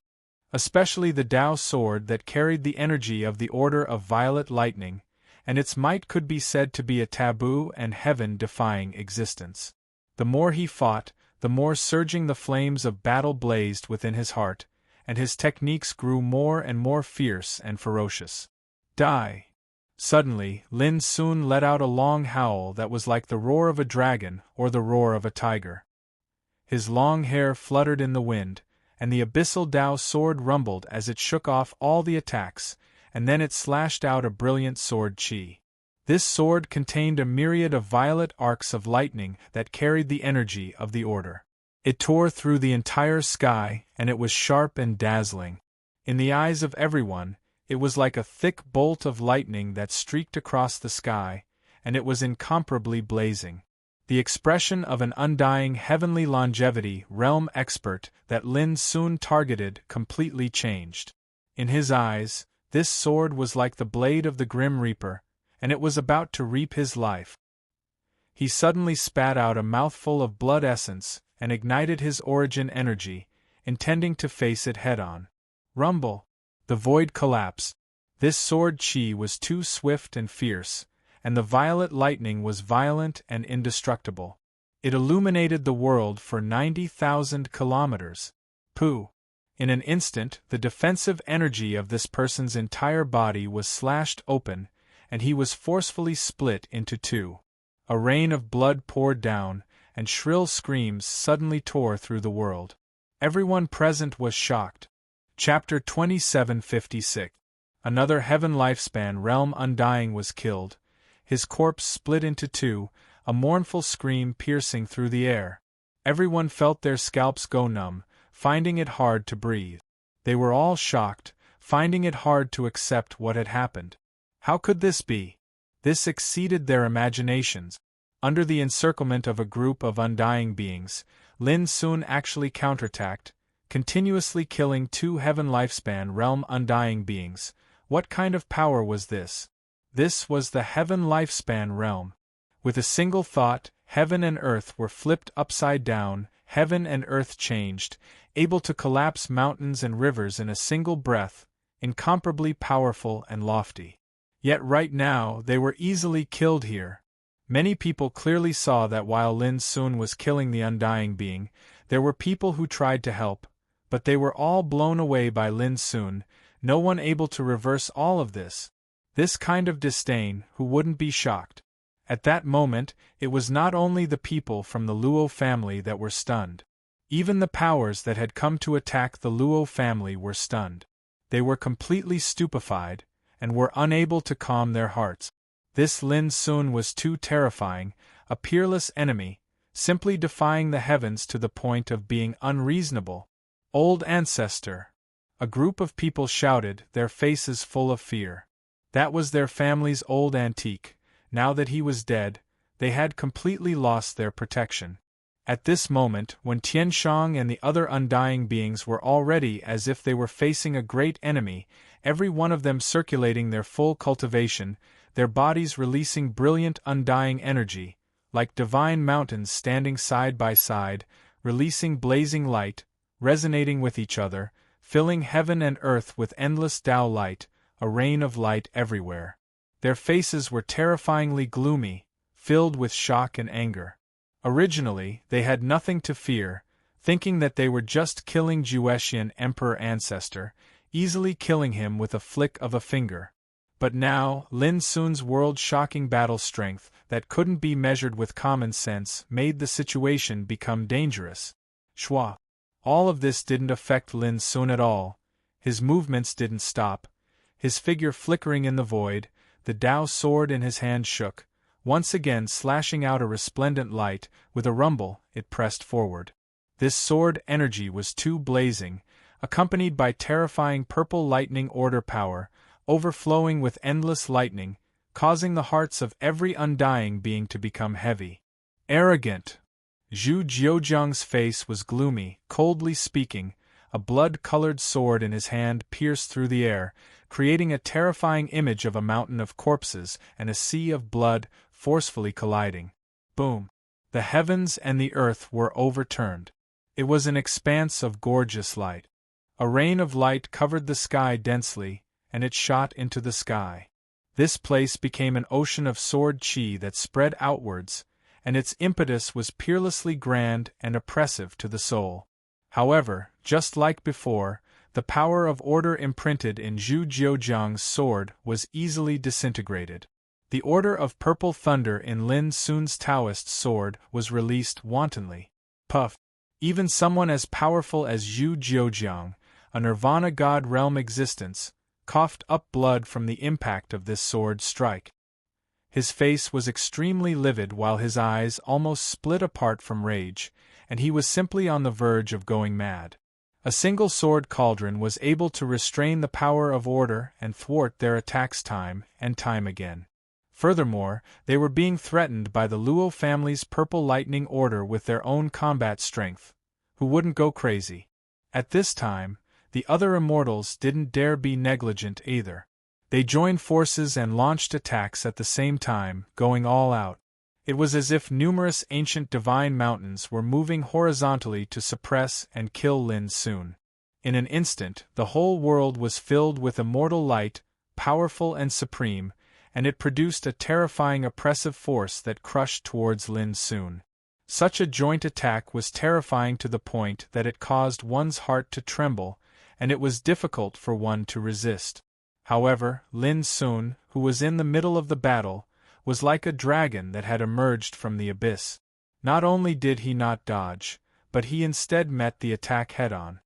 Especially the Tao sword that carried the energy of the Order of Violet Lightning, and its might could be said to be a taboo and heaven-defying existence. The more he fought, the more surging the flames of battle blazed within his heart, and his techniques grew more and more fierce and ferocious. Die! Suddenly, Lin Sun let out a long howl that was like the roar of a dragon or the roar of a tiger. His long hair fluttered in the wind, and the abyssal Tao sword rumbled as it shook off all the attacks, and then it slashed out a brilliant sword chi. This sword contained a myriad of violet arcs of lightning that carried the energy of the Order. It tore through the entire sky, and it was sharp and dazzling. In the eyes of everyone, it was like a thick bolt of lightning that streaked across the sky, and it was incomparably blazing. The expression of an undying heavenly longevity realm expert that Lin Sun targeted completely changed. In his eyes, this sword was like the blade of the Grim Reaper, and it was about to reap his life. He suddenly spat out a mouthful of blood essence and ignited his origin energy, intending to face it head-on. Rumble! The void collapsed. This sword chi was too swift and fierce, and the violet lightning was violent and indestructible. It illuminated the world for 90,000 kilometers. Pooh! In an instant, the defensive energy of this person's entire body was slashed open, and he was forcefully split into two. A rain of blood poured down, and shrill screams suddenly tore through the world. Everyone present was shocked. Chapter 2756. Another heaven lifespan realm undying was killed, his corpse split into two, a mournful scream piercing through the air. Everyone felt their scalps go numb, finding it hard to breathe. They were all shocked, finding it hard to accept what had happened. How could this be? This exceeded their imaginations. Under the encirclement of a group of undying beings, Lin Sun actually counterattacked, continuously killing two heaven lifespan realm undying beings. What kind of power was this? This was the heaven lifespan realm. With a single thought, heaven and earth were flipped upside down, heaven and earth changed, able to collapse mountains and rivers in a single breath, incomparably powerful and lofty. Yet right now they were easily killed here. Many people clearly saw that while Lin Sun was killing the undying being, there were people who tried to help, but they were all blown away by Lin Sun, no one able to reverse all of this. This kind of disdain, who wouldn't be shocked? At that moment, it was not only the people from the Luo family that were stunned. Even the powers that had come to attack the Luo family were stunned. They were completely stupefied, and were unable to calm their hearts. This Lin Sun was too terrifying, a peerless enemy, simply defying the heavens to the point of being unreasonable. Old ancestor! A group of people shouted, their faces full of fear. That was their family's old antique. Now that he was dead, they had completely lost their protection. At this moment, when Tianshang and the other undying beings were already as if they were facing a great enemy, every one of them circulating their full cultivation, their bodies releasing brilliant undying energy, like divine mountains standing side by side, releasing blazing light, resonating with each other, filling heaven and earth with endless Tao light, a rain of light everywhere. Their faces were terrifyingly gloomy, filled with shock and anger. Originally, they had nothing to fear, thinking that they were just killing Juetian Emperor ancestor, easily killing him with a flick of a finger. But now, Lin Sun's world-shocking battle strength, that couldn't be measured with common sense, made the situation become dangerous. Shua. All of this didn't affect Lin Sun at all. His movements didn't stop. His figure flickering in the void, the Tao sword in his hand shook, once again slashing out a resplendent light. With a rumble, it pressed forward. This sword energy was too blazing, accompanied by terrifying purple lightning order power, overflowing with endless lightning, causing the hearts of every undying being to become heavy. Arrogant! Zhu Jiujiang's face was gloomy, coldly speaking. A blood-colored sword in his hand pierced through the air, creating a terrifying image of a mountain of corpses and a sea of blood forcefully colliding. Boom! The heavens and the earth were overturned. It was an expanse of gorgeous light. A rain of light covered the sky densely, and it shot into the sky. This place became an ocean of sword chi that spread outwards, and its impetus was peerlessly grand and oppressive to the soul. However, just like before, the power of order imprinted in Zhu Jiujiang's sword was easily disintegrated. The order of purple thunder in Lin Sun's Taoist sword was released wantonly. Puff! Even someone as powerful as Zhu Jiujiang, a nirvana god realm existence, coughed up blood from the impact of this sword strike. His face was extremely livid while his eyes almost split apart from rage, and he was simply on the verge of going mad. A single sword cauldron was able to restrain the power of order and thwart their attacks time and time again. Furthermore, they were being threatened by the Luo family's purple lightning order with their own combat strength, who wouldn't go crazy. At this time, the other immortals didn't dare be negligent either. They joined forces and launched attacks at the same time, going all out. It was as if numerous ancient divine mountains were moving horizontally to suppress and kill Lin Sun. In an instant, the whole world was filled with immortal light, powerful and supreme, and it produced a terrifying oppressive force that crushed towards Lin Sun. Such a joint attack was terrifying to the point that it caused one's heart to tremble, and it was difficult for one to resist. However, Lin Sun, who was in the middle of the battle, was like a dragon that had emerged from the abyss. Not only did he not dodge, but he instead met the attack head-on.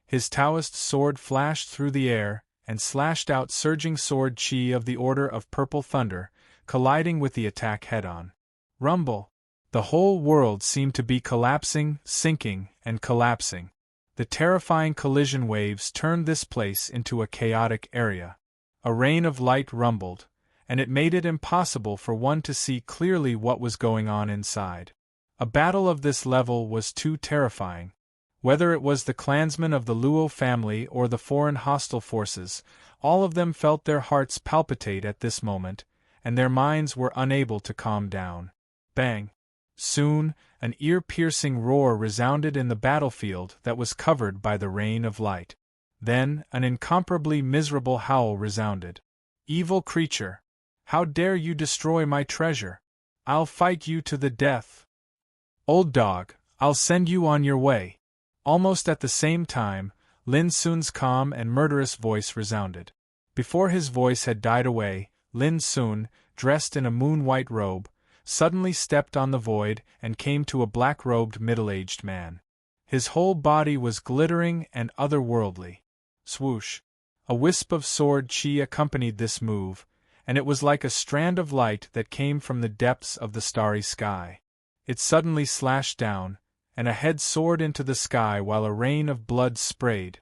His Taoist sword flashed through the air, and slashed out surging sword chi of the Order of Purple Thunder, colliding with the attack head-on. Rumble! The whole world seemed to be collapsing, sinking, and collapsing. The terrifying collision waves turned this place into a chaotic area. A rain of light rumbled, and it made it impossible for one to see clearly what was going on inside. A battle of this level was too terrifying. Whether it was the clansmen of the Luo family or the foreign hostile forces, all of them felt their hearts palpitate at this moment, and their minds were unable to calm down. Bang! Soon, an ear-piercing roar resounded in the battlefield that was covered by the rain of light. Then, an incomparably miserable howl resounded. "Evil creature! How dare you destroy my treasure? I'll fight you to the death! Old dog, I'll send you on your way!" Almost at the same time, Lin Sun's calm and murderous voice resounded. Before his voice had died away, Lin Sun, dressed in a moon-white robe, suddenly stepped on the void and came to a black-robed middle-aged man. His whole body was glittering and otherworldly. Swoosh! A wisp of sword chi accompanied this move, and it was like a strand of light that came from the depths of the starry sky. It suddenly slashed down, and a head soared into the sky while a rain of blood sprayed.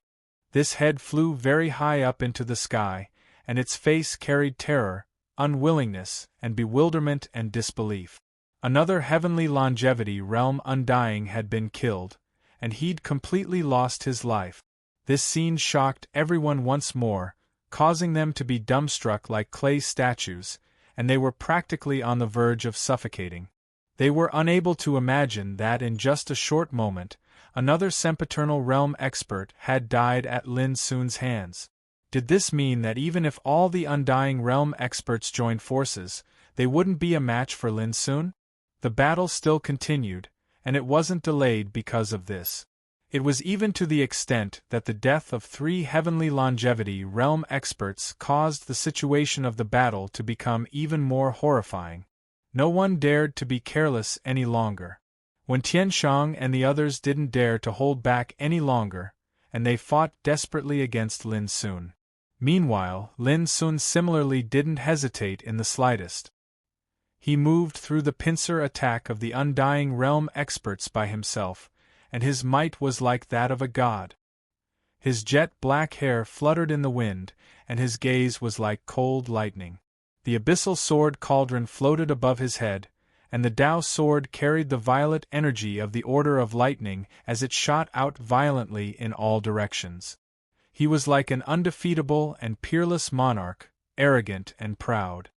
This head flew very high up into the sky, and its face carried terror, unwillingness, and bewilderment and disbelief. Another heavenly longevity realm undying had been killed, and he'd completely lost his life. This scene shocked everyone once more, causing them to be dumbstruck like clay statues, and they were practically on the verge of suffocating. They were unable to imagine that in just a short moment, another sempiternal realm expert had died at Lin Sun's hands. Did this mean that even if all the undying realm experts joined forces, they wouldn't be a match for Lin Sun? The battle still continued, and it wasn't delayed because of this. It was even to the extent that the death of 3 heavenly longevity realm experts caused the situation of the battle to become even more horrifying. No one dared to be careless any longer. When Tianshang and the others didn't dare to hold back any longer, and they fought desperately against Lin Sun. Meanwhile, Lin Sun similarly didn't hesitate in the slightest. He moved through the pincer attack of the undying realm experts by himself, and his might was like that of a god. His jet-black hair fluttered in the wind, and his gaze was like cold lightning. The abyssal sword cauldron floated above his head, and the Tao sword carried the violet energy of the Order of Lightning as it shot out violently in all directions. He was like an undefeatable and peerless monarch, arrogant and proud.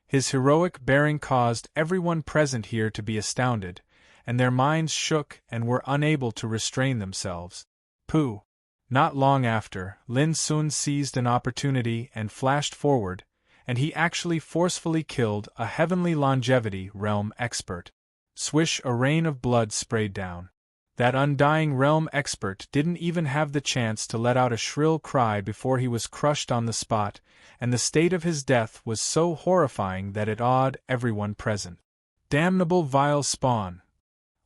His heroic bearing caused everyone present here to be astounded, and their minds shook and were unable to restrain themselves. Pooh! Not long after, Lin Sun seized an opportunity and flashed forward, and he actually forcefully killed a heavenly longevity realm expert. Swish! A rain of blood sprayed down. That undying realm expert didn't even have the chance to let out a shrill cry before he was crushed on the spot, and the state of his death was so horrifying that it awed everyone present. Damnable vile spawn!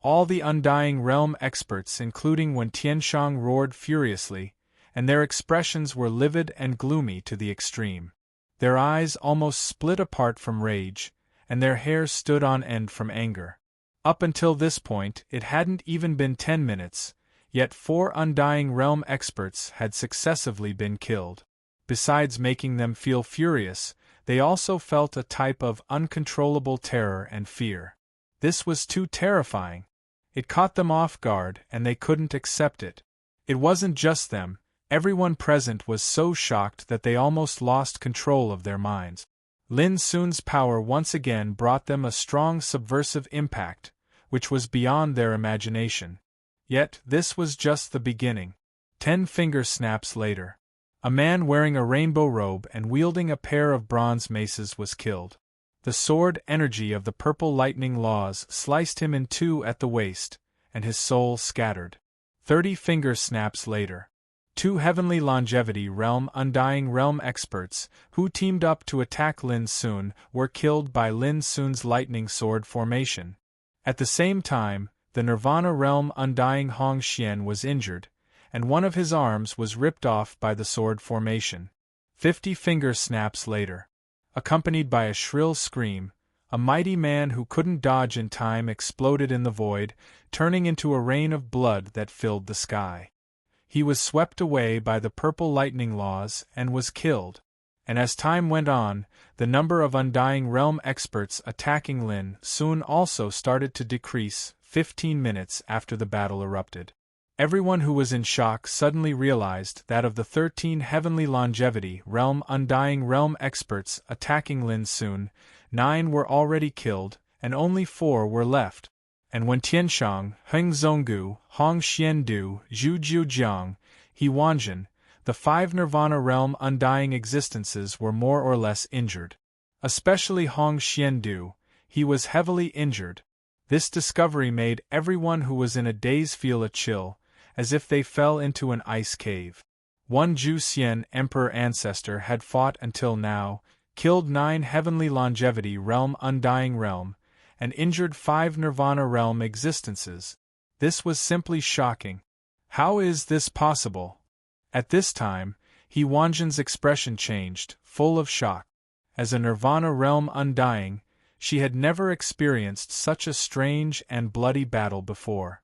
All the undying realm experts, including Wen Tianshang, roared furiously, and their expressions were livid and gloomy to the extreme. Their eyes almost split apart from rage, and their hair stood on end from anger. Up until this point, it hadn't even been 10 minutes, yet 4 undying realm experts had successively been killed. Besides making them feel furious, they also felt a type of uncontrollable terror and fear. This was too terrifying. It caught them off guard, and they couldn't accept it. It wasn't just them. Everyone present was so shocked that they almost lost control of their minds. Lin Sun's power once again brought them a strong subversive impact, which was beyond their imagination. Yet this was just the beginning. 10 finger snaps later, a man wearing a rainbow robe and wielding a pair of bronze maces was killed. The sword energy of the purple lightning laws sliced him in 2 at the waist, and his soul scattered. 30 finger snaps later, Two heavenly longevity realm undying realm experts, who teamed up to attack Lin Sun, were killed by Lin Sun's lightning sword formation. At the same time, the Nirvana realm undying Hong Xian was injured, and one of his arms was ripped off by the sword formation. 50 finger snaps later, accompanied by a shrill scream, a mighty man who couldn't dodge in time exploded in the void, turning into a rain of blood that filled the sky. He was swept away by the purple lightning laws and was killed. And as time went on, the number of undying realm experts attacking Lin Sun also started to decrease. 15 minutes after the battle erupted, everyone who was in shock suddenly realized that of the 13 heavenly longevity realm undying realm experts attacking Lin Sun, 9 were already killed, and only 4 were left. And when Tianshang, Heng Zhonggu, Hong Xiandu, Zhu Jiujiang, He Wanjin, the 5 Nirvana realm undying existences were more or less injured. Especially Hong Xiandu, he was heavily injured. This discovery made everyone who was in a daze feel a chill, as if they fell into an ice cave. One Zhu Xian emperor ancestor had fought until now, killed 9 heavenly longevity realm undying realm, and injured 5 Nirvana realm existences. This was simply shocking. How is this possible? At this time, He Wanjin's expression changed, full of shock. As a Nirvana realm undying, she had never experienced such a strange and bloody battle before.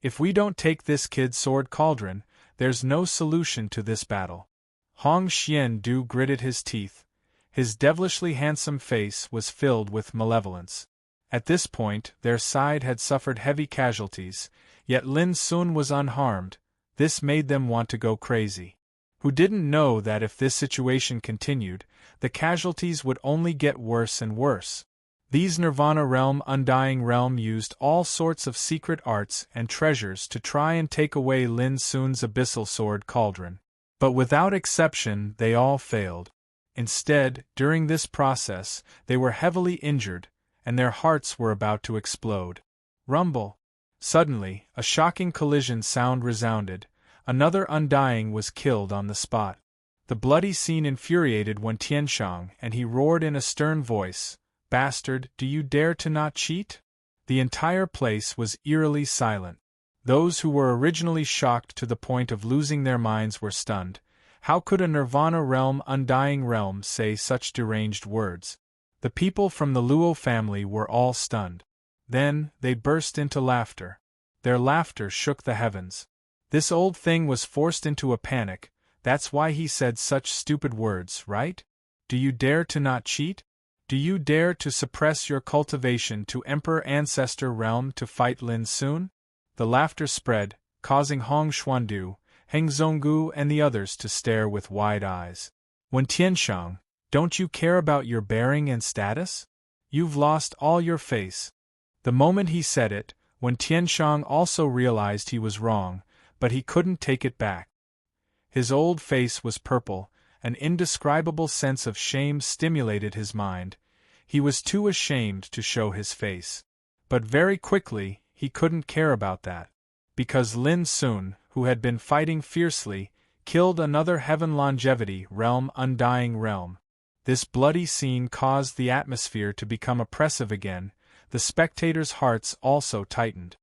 If we don't take this kid's sword cauldron, there's no solution to this battle. Hong Xiandu gritted his teeth. His devilishly handsome face was filled with malevolence. At this point, their side had suffered heavy casualties, yet Lin Sun was unharmed. This made them want to go crazy. Who didn't know that if this situation continued, the casualties would only get worse and worse. These Nirvana realm undying realm used all sorts of secret arts and treasures to try and take away Lin Sun's abyssal sword cauldron. But without exception they all failed. Instead, during this process, they were heavily injured, and their hearts were about to explode. Rumble! Suddenly, a shocking collision sound resounded. Another undying was killed on the spot. The bloody scene infuriated Wen Tianshang, and he roared in a stern voice, "Bastard, do you dare to not cheat?" The entire place was eerily silent. Those who were originally shocked to the point of losing their minds were stunned. How could a Nirvana realm undying realm say such deranged words? The people from the Luo family were all stunned. Then, they burst into laughter. Their laughter shook the heavens. This old thing was forced into a panic. That's why he said such stupid words, right? Do you dare to not cheat? Do you dare to suppress your cultivation to Emperor Ancestor Realm to fight Lin Sun? The laughter spread, causing Hong Xuandu, Heng Zhonggu and the others to stare with wide eyes. Wen Tianshang, don't you care about your bearing and status? You've lost all your face. The moment he said it, Wen Tianshang also realized he was wrong, but he couldn't take it back. His old face was purple. An indescribable sense of shame stimulated his mind. He was too ashamed to show his face. But very quickly, he couldn't care about that. Because Lin Sun, who had been fighting fiercely, killed another heaven longevity realm undying realm. This bloody scene caused the atmosphere to become oppressive again. The spectators' hearts also tightened.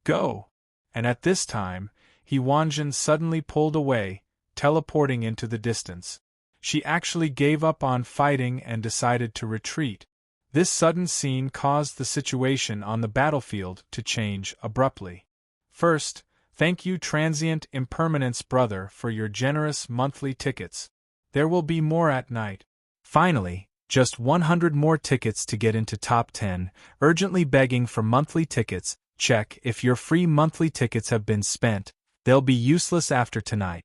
Go! And at this time, He Wanjin suddenly pulled away, teleporting into the distance. She actually gave up on fighting and decided to retreat. This sudden scene caused the situation on the battlefield to change abruptly. First, thank you Transient Impermanence brother for your generous monthly tickets. There will be more at night. Finally, just 100 more tickets to get into top 10, urgently begging for monthly tickets. Check if your free monthly tickets have been spent. They'll be useless after tonight.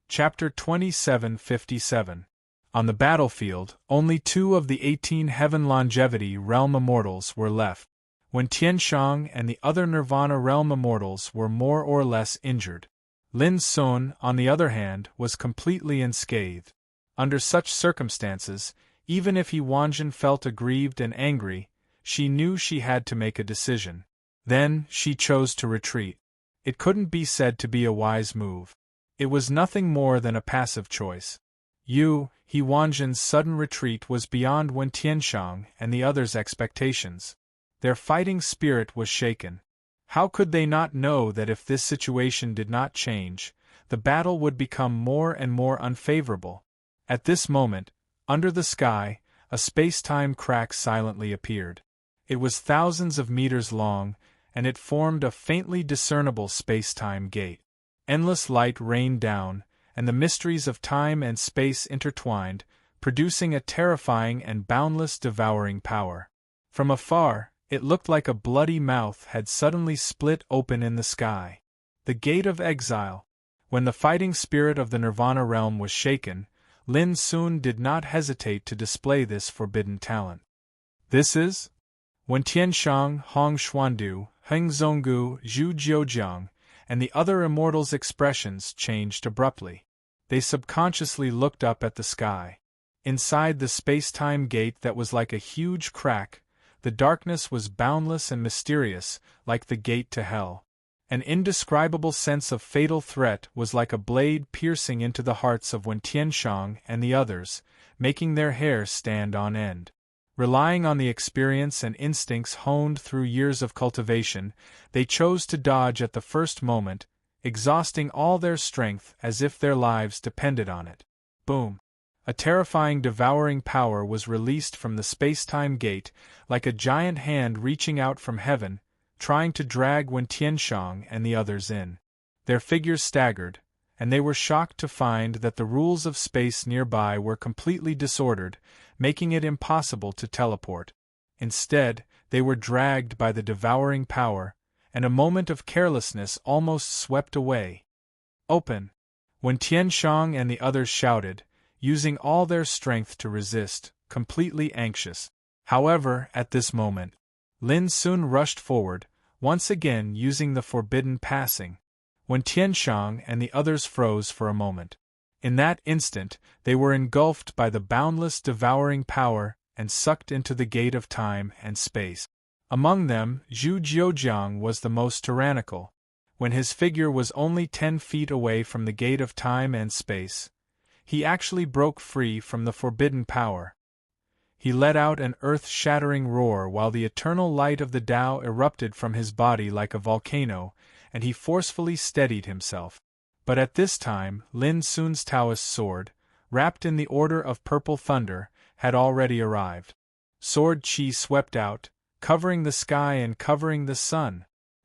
Chapter 2757. On the battlefield, only 2 of the 18 Heaven Longevity Realm Immortals were left. Wen Tianshang and the other Nirvana Realm Immortals were more or less injured. Lin Sun, on the other hand, was completely unscathed. Under such circumstances, even if He Wanjin felt aggrieved and angry, she knew she had to make a decision. Then, she chose to retreat. It couldn't be said to be a wise move. It was nothing more than a passive choice. He Wanzhen's sudden retreat was beyond Wen Tianshang and the others' expectations. Their fighting spirit was shaken. How could they not know that if this situation did not change, the battle would become more and more unfavorable? At this moment, under the sky, a space-time crack silently appeared. It was thousands of meters long, and it formed a faintly discernible space-time gate. Endless light rained down, and the mysteries of time and space intertwined, producing a terrifying and boundless devouring power. From afar, it looked like a bloody mouth had suddenly split open in the sky. The Gate of Exile. When the fighting spirit of the Nirvana realm was shaken, Lin Sun did not hesitate to display this forbidden talent. This is? Wen Tianshang, Hong Xuandu, Heng Zhonggu, Zhu Jiujiang, and the other immortals' expressions changed abruptly. They subconsciously looked up at the sky. Inside the space-time gate that was like a huge crack, the darkness was boundless and mysterious, like the gate to hell. An indescribable sense of fatal threat was like a blade piercing into the hearts of Wen Tianshang and the others, making their hair stand on end. Relying on the experience and instincts honed through years of cultivation, they chose to dodge at the first moment, exhausting all their strength as if their lives depended on it. Boom! A terrifying devouring power was released from the space-time gate, like a giant hand reaching out from heaven, trying to drag Wen Tianshang and the others in. Their figures staggered, and they were shocked to find that the rules of space nearby were completely disordered, making it impossible to teleport. Instead, they were dragged by the devouring power, and a moment of carelessness almost swept away. Open! Wen Tianshang and the others shouted, using all their strength to resist, completely anxious. However, at this moment, Lin Sun rushed forward, once again using the forbidden passing. Wen Tianshang and the others froze for a moment. In that instant, they were engulfed by the boundless devouring power and sucked into the gate of time and space. Among them, Zhu Jiujiang was the most tyrannical. When his figure was only 10 feet away from the gate of time and space, he actually broke free from the forbidden power. He let out an earth-shattering roar while the eternal light of the Tao erupted from his body like a volcano, and he forcefully steadied himself. But at this time, Lin Sun's Taoist sword, wrapped in the order of purple thunder, had already arrived. Sword qi swept out, covering the sky and covering the sun.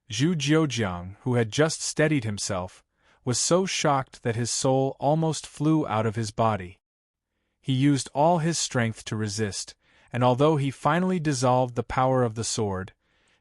Zhu Jiujiang, who had just steadied himself, was so shocked that his soul almost flew out of his body. He used all his strength to resist, and although he finally dissolved the power of the sword,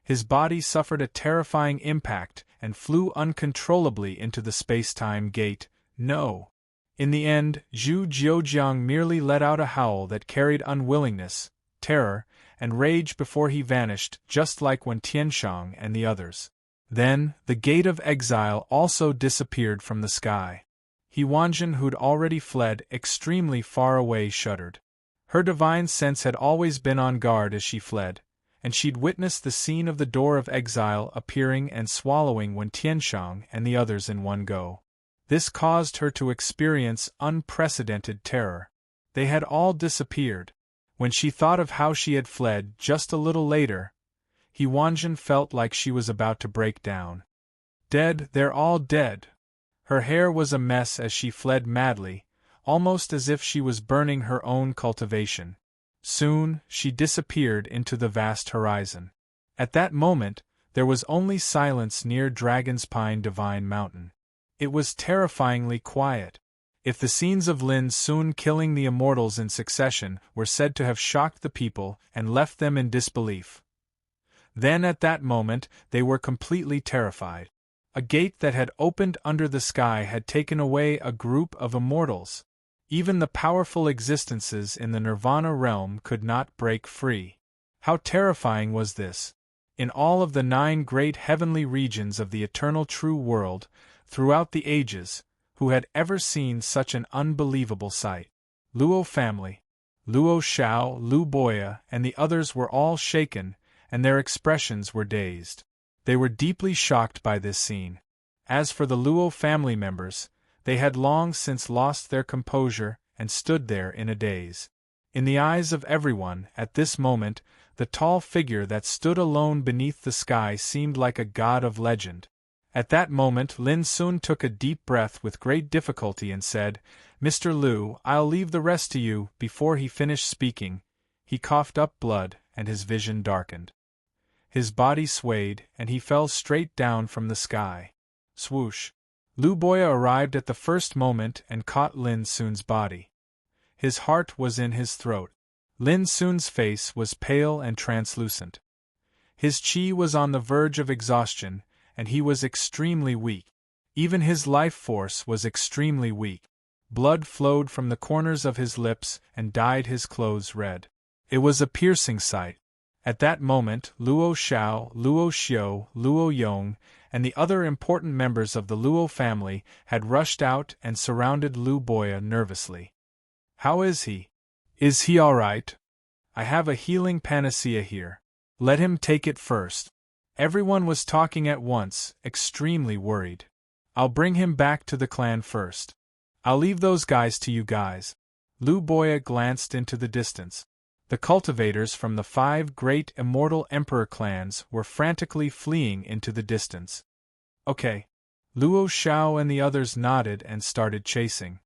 his body suffered a terrifying impact and flew uncontrollably into the space-time gate. No! In the end, Zhu Jiujiang merely let out a howl that carried unwillingness, terror, and rage before he vanished, just like Wen Tianshang and the others. Then, the Gate of Exile also disappeared from the sky. He Wanzhen, who'd already fled extremely far away, shuddered. Her divine sense had always been on guard as she fled, and she'd witnessed the scene of the Door of Exile appearing and swallowing Wen Tianshang and the others in one go. This caused her to experience unprecedented terror. They had all disappeared. When she thought of how she had fled just a little later, He Wanzhen felt like she was about to break down. Dead, they're all dead. Her hair was a mess as she fled madly, almost as if she was burning her own cultivation. Soon, she disappeared into the vast horizon. At that moment, there was only silence near Dragon's Pine Divine Mountain. It was terrifyingly quiet. If the scenes of Lin Sun killing the immortals in succession were said to have shocked the people and left them in disbelief, then at that moment they were completely terrified. A gate that had opened under the sky had taken away a group of immortals. Even the powerful existences in the Nirvana realm could not break free. How terrifying was this! In all of the 9 great heavenly regions of the eternal true world, throughout the ages, who had ever seen such an unbelievable sight? Luo family, Luo Shao, Lu Boya, and the others were all shaken, and their expressions were dazed. They were deeply shocked by this scene. As for the Luo family members, They had long since lost their composure and stood there in a daze. In the eyes of everyone, at this moment, the tall figure that stood alone beneath the sky seemed like a god of legend. At that moment Lin Sun took a deep breath with great difficulty and said, "Mr. Liu, I'll leave the rest to you." Before he finished speaking, he coughed up blood, and his vision darkened. His body swayed, and he fell straight down from the sky. Swoosh! Lu Boya arrived at the first moment and caught Lin Sun's body. His heart was in his throat. Lin Sun's face was pale and translucent. His qi was on the verge of exhaustion, and he was extremely weak. Even his life force was extremely weak. Blood flowed from the corners of his lips and dyed his clothes red. It was a piercing sight. At that moment, Luo Xiao, Luo Xiu, Luo Yong, and the other important members of the Luo family had rushed out and surrounded Lu Boya nervously. "How is he? Is he all right? I have a healing panacea here. Let him take it first." Everyone was talking at once, extremely worried. "I'll bring him back to the clan first. I'll leave those guys to you guys." Lu Boya glanced into the distance. The cultivators from the 5 great immortal emperor clans were frantically fleeing into the distance. "Okay." Luo Xiao and the others nodded and started chasing.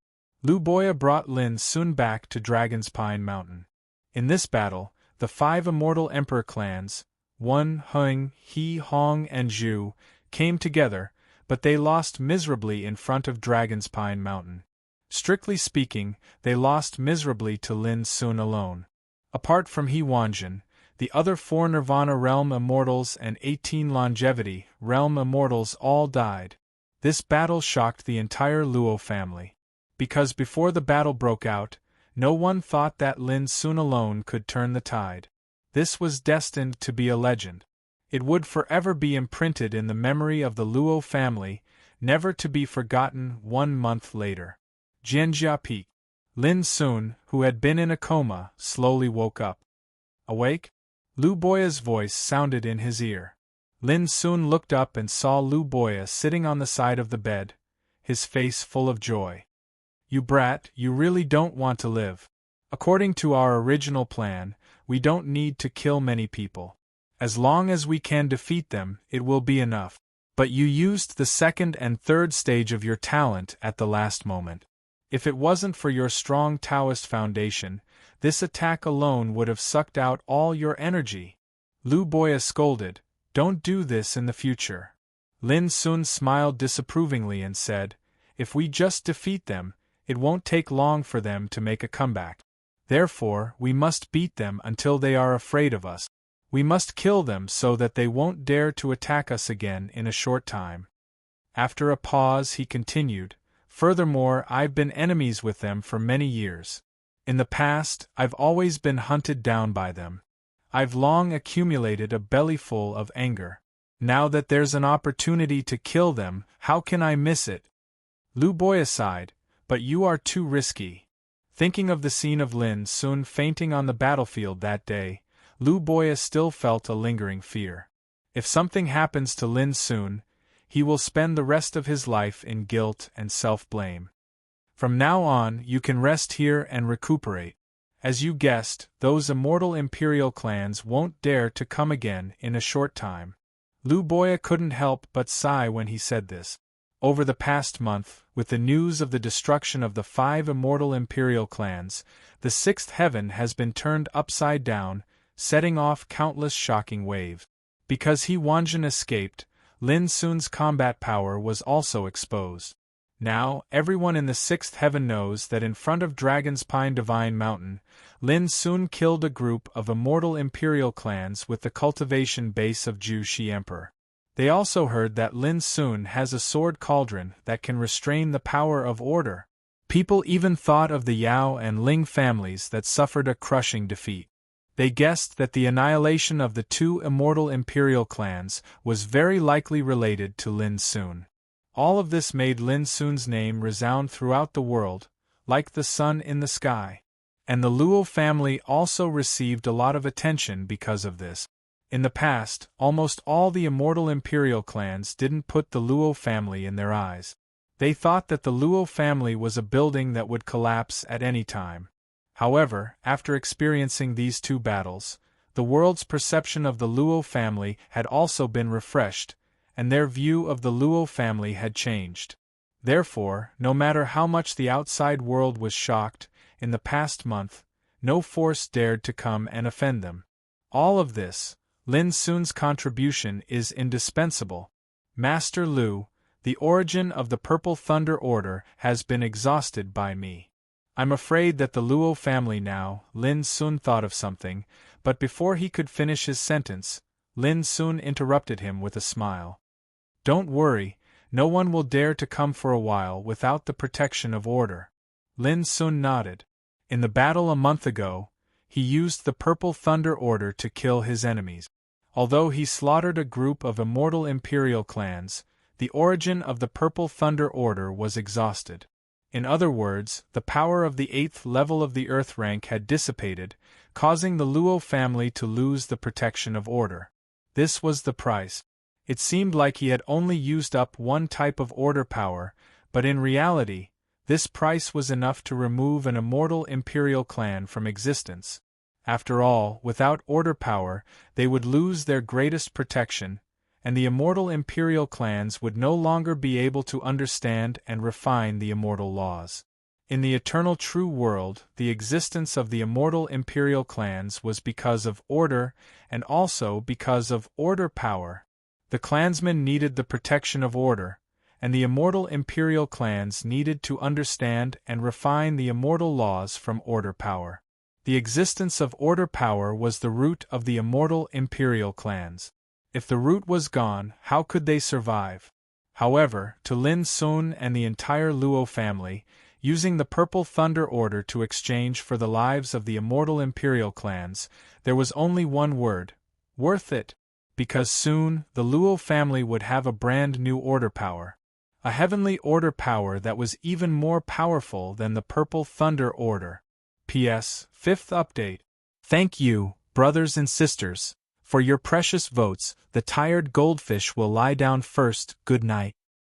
Lu Boya brought Lin Sun back to Dragon's Pine Mountain. In this battle, the 5 immortal emperor clans, Wen, Heng, He, Hong, and Zhu, came together, but they lost miserably in front of Dragon's Pine Mountain. Strictly speaking, they lost miserably to Lin Sun alone. Apart from He Wanjin, the other 4 Nirvana Realm Immortals and 18 Longevity Realm Immortals all died. This battle shocked the entire Luo family. Because before the battle broke out, no one thought that Lin Sun alone could turn the tide. This was destined to be a legend. It would forever be imprinted in the memory of the Luo family, never to be forgotten. 1 month later. Jianjia Peak. Lin Sun, who had been in a coma, slowly woke up. "Awake?" Lu Boya's voice sounded in his ear. Lin Sun looked up and saw Lu Boya sitting on the side of the bed, his face full of joy. "You brat, you really don't want to live. According to our original plan, we don't need to kill many people. As long as we can defeat them, it will be enough. But you used the 2nd and 3rd stage of your talent at the last moment. If it wasn't for your strong Taoist foundation, this attack alone would have sucked out all your energy." Lu Boya scolded, "Don't do this in the future." Lin Sun smiled disapprovingly and said, "If we just defeat them, it won't take long for them to make a comeback. Therefore, we must beat them until they are afraid of us. We must kill them so that they won't dare to attack us again in a short time." After a pause he continued, "Furthermore, I've been enemies with them for many years. In the past, I've always been hunted down by them. I've long accumulated a bellyful of anger. Now that there's an opportunity to kill them, how can I miss it?" Lu Boya sighed, "But you are too risky." Thinking of the scene of Lin Sun fainting on the battlefield that day, Lu Boya still felt a lingering fear. If something happens to Lin Sun, he will spend the rest of his life in guilt and self-blame. From now on, you can rest here and recuperate. As you guessed, those immortal imperial clans won't dare to come again in a short time. Lu Boya couldn't help but sigh when he said this. Over the past month, with the news of the destruction of the 5 immortal imperial clans, the 6th heaven has been turned upside down, setting off countless shocking waves. Because He Wanjin escaped, Lin Sun's combat power was also exposed. Now, everyone in the 6th heaven knows that in front of Dragon's Pine Divine Mountain, Lin Sun killed a group of immortal imperial clans with the cultivation base of Zhu Shi Emperor. They also heard that Lin Sun has a sword cauldron that can restrain the power of order. People even thought of the Yao and Ling families that suffered a crushing defeat. They guessed that the annihilation of the 2 immortal imperial clans was very likely related to Lin Sun. All of this made Lin Sun's name resound throughout the world, like the sun in the sky. And the Luo family also received a lot of attention because of this. In the past, almost all the immortal imperial clans didn't put the Luo family in their eyes. They thought that the Luo family was a building that would collapse at any time. However, after experiencing these two battles, the world's perception of the Luo family had also been refreshed, and their view of the Luo family had changed. Therefore, no matter how much the outside world was shocked, in the past month, no force dared to come and offend them. All of this, Lin Sun's contribution is indispensable. Master Lu, the origin of the Purple Thunder Order has been exhausted by me. I'm afraid that the Luo family now. Lin Sun thought of something, but before he could finish his sentence, Lin Sun interrupted him with a smile. Don't worry, no one will dare to come for a while without the protection of order. Lin Sun nodded. In the battle a month ago, he used the Purple Thunder Order to kill his enemies. Although he slaughtered a group of immortal imperial clans, the origin of the Purple Thunder Order was exhausted. In other words, the power of the 8th level of the Earth rank had dissipated, causing the Luo family to lose the protection of order. This was the price. It seemed like he had only used up one type of order power, but in reality, this price was enough to remove an immortal imperial clan from existence. After all, without order power, they would lose their greatest protection, and the immortal imperial clans would no longer be able to understand and refine the immortal laws. In the eternal true world, the existence of the immortal imperial clans was because of order, and also because of order power. The clansmen needed the protection of order, and the immortal imperial clans needed to understand and refine the immortal laws from order power. The existence of order power was the root of the immortal imperial clans. If the root was gone, how could they survive? However, to Lin Sun and the entire Luo family, using the Purple Thunder Order to exchange for the lives of the immortal imperial clans, there was only one word: worth it. Because soon, the Luo family would have a brand new order power. A heavenly order power that was even more powerful than the Purple Thunder Order. P.S. 5th update. Thank you, brothers and sisters, for your precious votes. The tired goldfish will lie down first. Good night.